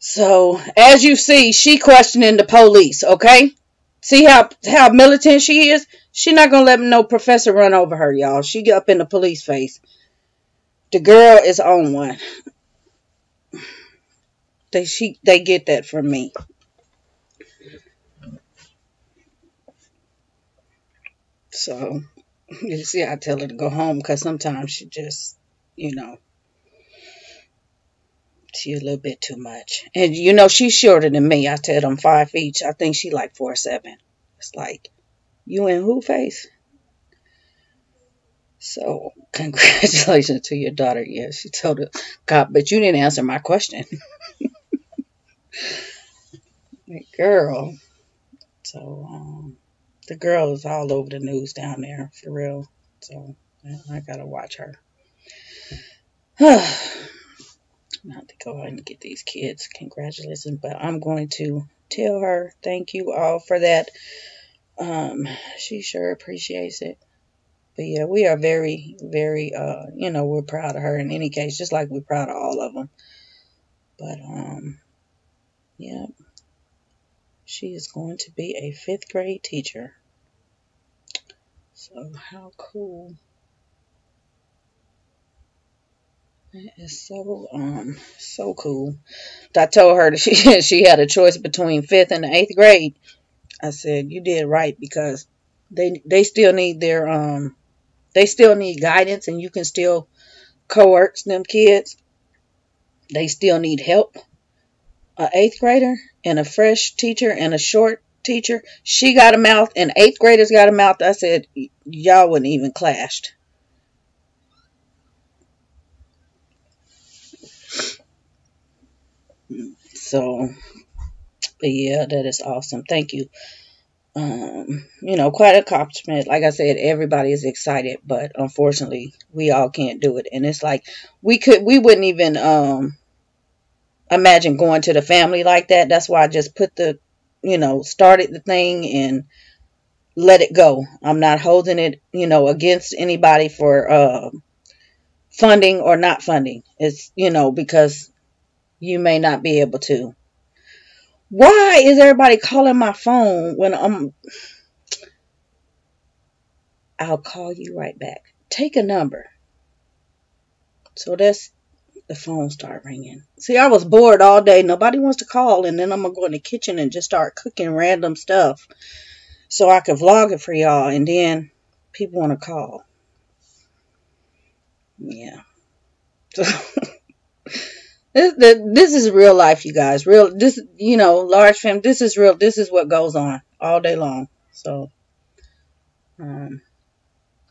So, as you see, she questioning the police, okay? See how militant she is? She not gonna let no professor run over her, y'all. She get up in the police face. The girl is on one. They get that from me. So, you see, I tell her to go home because sometimes she just, she a little bit too much. And, she's shorter than me. I tell them 5 feet. I think she like 4'7". It's like, you in who face? So, congratulations to your daughter. Yeah, she told her, God, but you didn't answer my question. Girl. So, the girl is all over the news down there, for real. So I gotta watch her. I'm gonna have to go ahead and get these kids congratulations, but I'm going to tell her thank you all for that. She sure appreciates it. But yeah, we are very, very, we're proud of her in any case, just like we're proud of all of them. But, yeah, she is going to be a 5th grade teacher. So how cool. That is so cool. I told her that she had a choice between 5th and the 8th grade. I said, you did right, because they still need they still need guidance, and you can still coerce them kids. They still need help. A 8th grader and a fresh teacher and a short teacher, she got a mouth and 8th graders got a mouth. I said, y'all wouldn't even clashed. So, but yeah, that is awesome. Thank you. Quite an accomplishment. Like I said, everybody is excited, but unfortunately, we all can't do it. And it's like we wouldn't even imagine going to the family like that. That's why I just put started the thing and let it go. I'm not holding it, against anybody for funding or not funding. It's, because you may not be able to. Why is everybody calling my phone when I'll call you right back. Take a number. So that's the phone start ringing. See, I was bored all day. Nobody wants to call, and then I'm going to go in the kitchen and just start cooking random stuff so I can vlog it for y'all, and then people want to call. Yeah. So this is real life, you guys. Large family. This is real. This is what goes on all day long. So,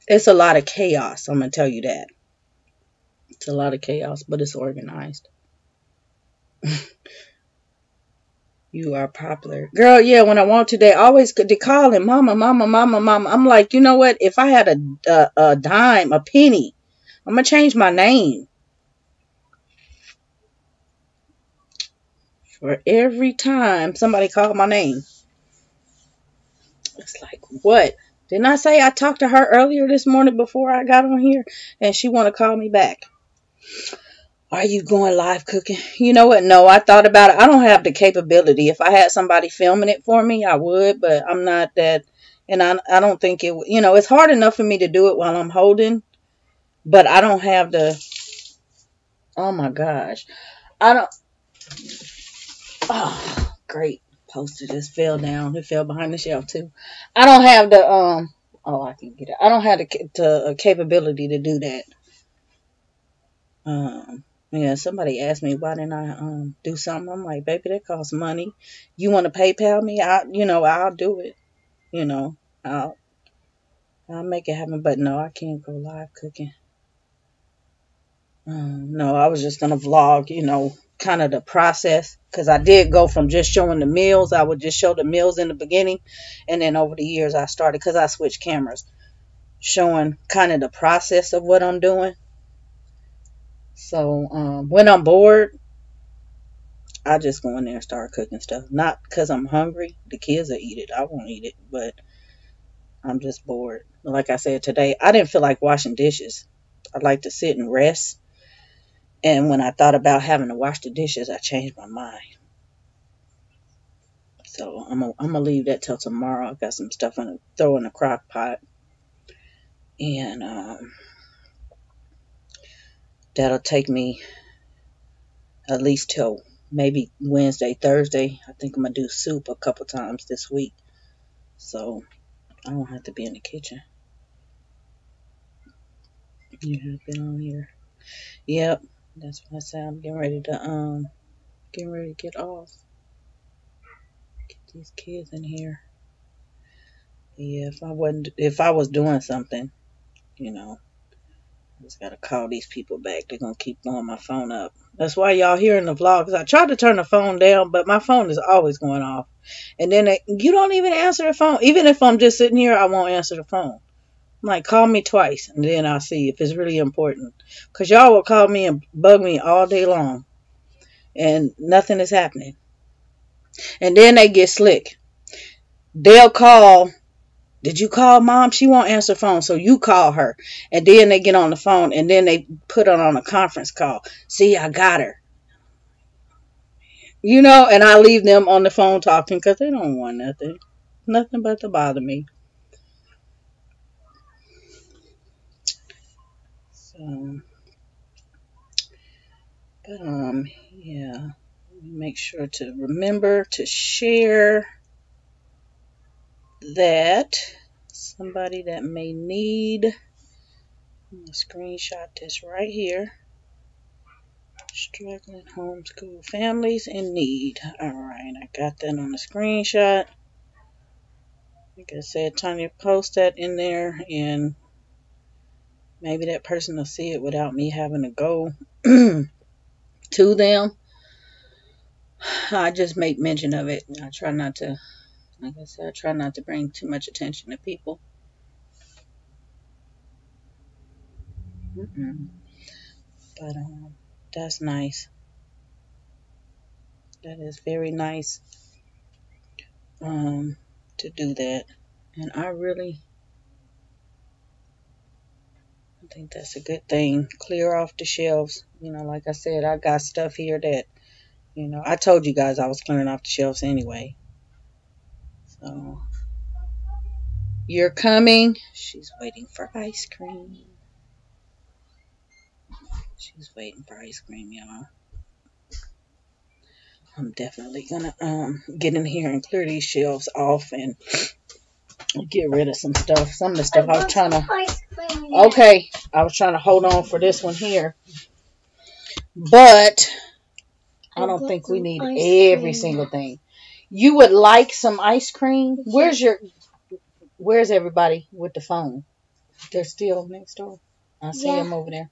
it's a lot of chaos. I'm gonna tell you that. It's a lot of chaos, but it's organized. You are popular, girl. Yeah, when I want to, they always they call him mama, mama, mama, mama. I'm like, you know what? If I had a dime, a penny, I'm gonna change my name. For every time somebody called my name. It's like, what? Didn't I say I talked to her earlier this morning before I got on here? And she want to call me back. Are you going live cooking? You know what? No, I thought about it. I don't have the capability. If I had somebody filming it for me, I would. But I'm not that. And I don't think it, it's hard enough for me to do it while I'm holding. But I don't have the, oh my gosh. I don't. Oh, great. Poster just fell down. It fell behind the shelf too. I don't have the I can get it. I don't have the capability to do that. Yeah, somebody asked me why didn't I do something. I'm like, baby, that costs money. You want to PayPal me? I'll do it. I'll make it happen. But no, I can't go live cooking. No, I was just gonna vlog, kind of the process, because I did go from just showing the meals. I would just show the meals in the beginning, and then over the years I started, because I switched cameras, showing kind of the process of what I'm doing. So when I'm bored, I just go in there and start cooking stuff. Not because I'm hungry. The kids will eat it. I won't eat it, but I'm just bored. Like I said today, I didn't feel like washing dishes. I'd like to sit and rest. And when I thought about having to wash the dishes, I changed my mind. So I'm gonna leave that till tomorrow. I've got some stuff throw in a crock pot, and that'll take me at least till maybe Wednesday, Thursday. I think I'm gonna do soup a couple times this week, so I don't have to be in the kitchen. You have been on here. Yep, that's what I said. I'm getting ready to get off. Get these kids in here. Yeah, if I was doing something, I just gotta call these people back. They're gonna keep blowing my phone up. That's why y'all hearing the vlog, because I tried to turn the phone down, but my phone is always going off. And then you don't even answer the phone. Even if I'm just sitting here, I won't answer the phone. Like, call me twice, and then I'll see if it's really important. Because y'all will call me and bug me all day long, and nothing is happening. And then they get slick. They'll call. Did you call mom? She won't answer phone, so you call her. And then they get on the phone, and then they put it on a conference call. See, I got her. You know, and I leave them on the phone talking because they don't want nothing. Nothing but to bother me. So, but, yeah. Make sure to remember to share that. Somebody that may need. I'm going to screenshot this right here. Struggling homeschool families in need. Alright, I got that on the screenshot. Like I said, Tanya, post that in there, and maybe that person will see it without me having to go to them. I just make mention of it. I try not to, like I said, I try not to bring too much attention to people. But that's nice. That is very nice to do that. And I think that's a good thing. Clear off the shelves. You know, like I said, I got stuff here that, you know, I told you guys I was clearing off the shelves anyway. So, you're coming. She's waiting for ice cream. She's waiting for ice cream, y'all. I'm definitely gonna get in here and clear these shelves off and get rid of some stuff. Some of the stuff I was trying to. Okay, I was trying to hold on for this one here, but I don't think we need every single thing. You would like some ice cream? Where's everybody with the phone? They're still next door. I see them over there.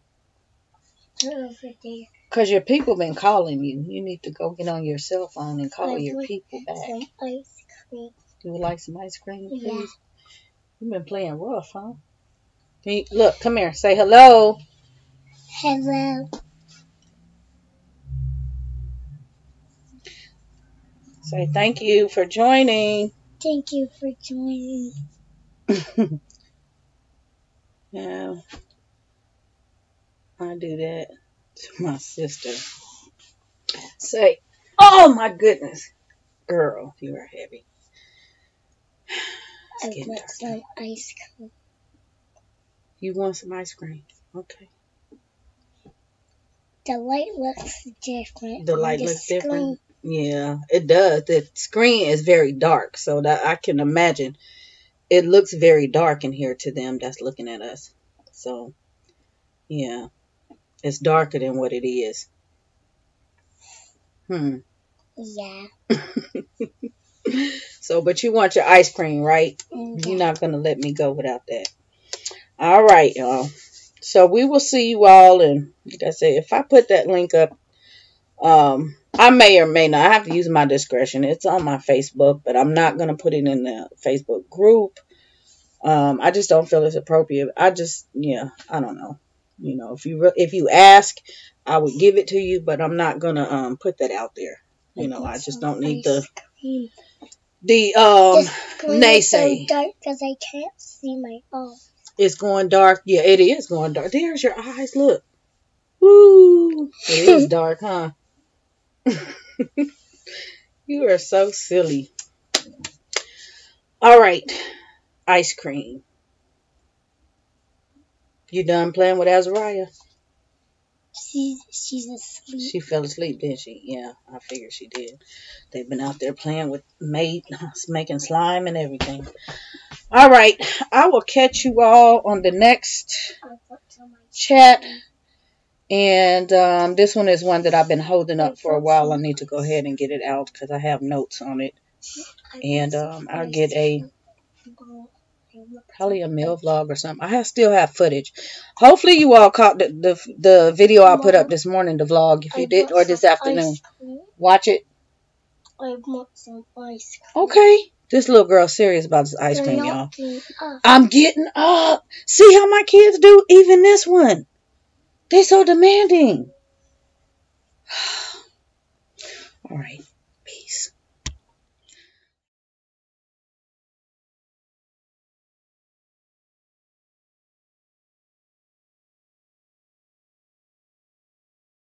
They're over there. Because your people been calling you. You need to go get on your cell phone and call your people back. Some ice cream. You would like some ice cream, please? Yeah. You've been playing rough, huh? Look, come here. Say hello. Hello. Say thank you for joining. Thank you for joining. Yeah. I do that to my sister. Say, oh my goodness. Girl, you are heavy. I want some ice cream. You want some ice cream? Okay. The light looks different. The light looks different? Yeah, it does. The screen is very dark, so that I can imagine it looks very dark in here to them that's looking at us. So, yeah, it's darker than what it is. Yeah. So, but you want your ice cream, right? Okay. You're not going to let me go without that. All right, y'all. So, we will see you all. And like I said, if I put that link up, I may or may not. I have to use my discretion. It's on my Facebook, but I'm not going to put it in the Facebook group. I just don't feel it's appropriate. I don't know. You know, if you ask, I would give it to you, but I'm not going to put that out there. You know, I just don't need the naysay. So dark because I can't see my eyes. It's going dark. Yeah, it is going dark. There's your eyes. Look. Woo. It is dark, huh? You are so silly. All right. Ice cream. You done playing with Azariah? She's asleep. She fell asleep, didn't she? Yeah, I figured she did. They've been out there playing with making slime and everything. All right. I will catch you all on the next chat. And this one is one that I've been holding up for a while. I need to go ahead and get it out because I have notes on it. And I'll get probably a mail vlog or something. I still have footage. Hopefully you all caught the video I put up this morning, the vlog, if you did, or this afternoon. Watch it. I want some ice cream. Okay. This little girl's serious about this ice cream, y'all. I'm getting up. See how my kids do? Even this one. They so demanding. All right.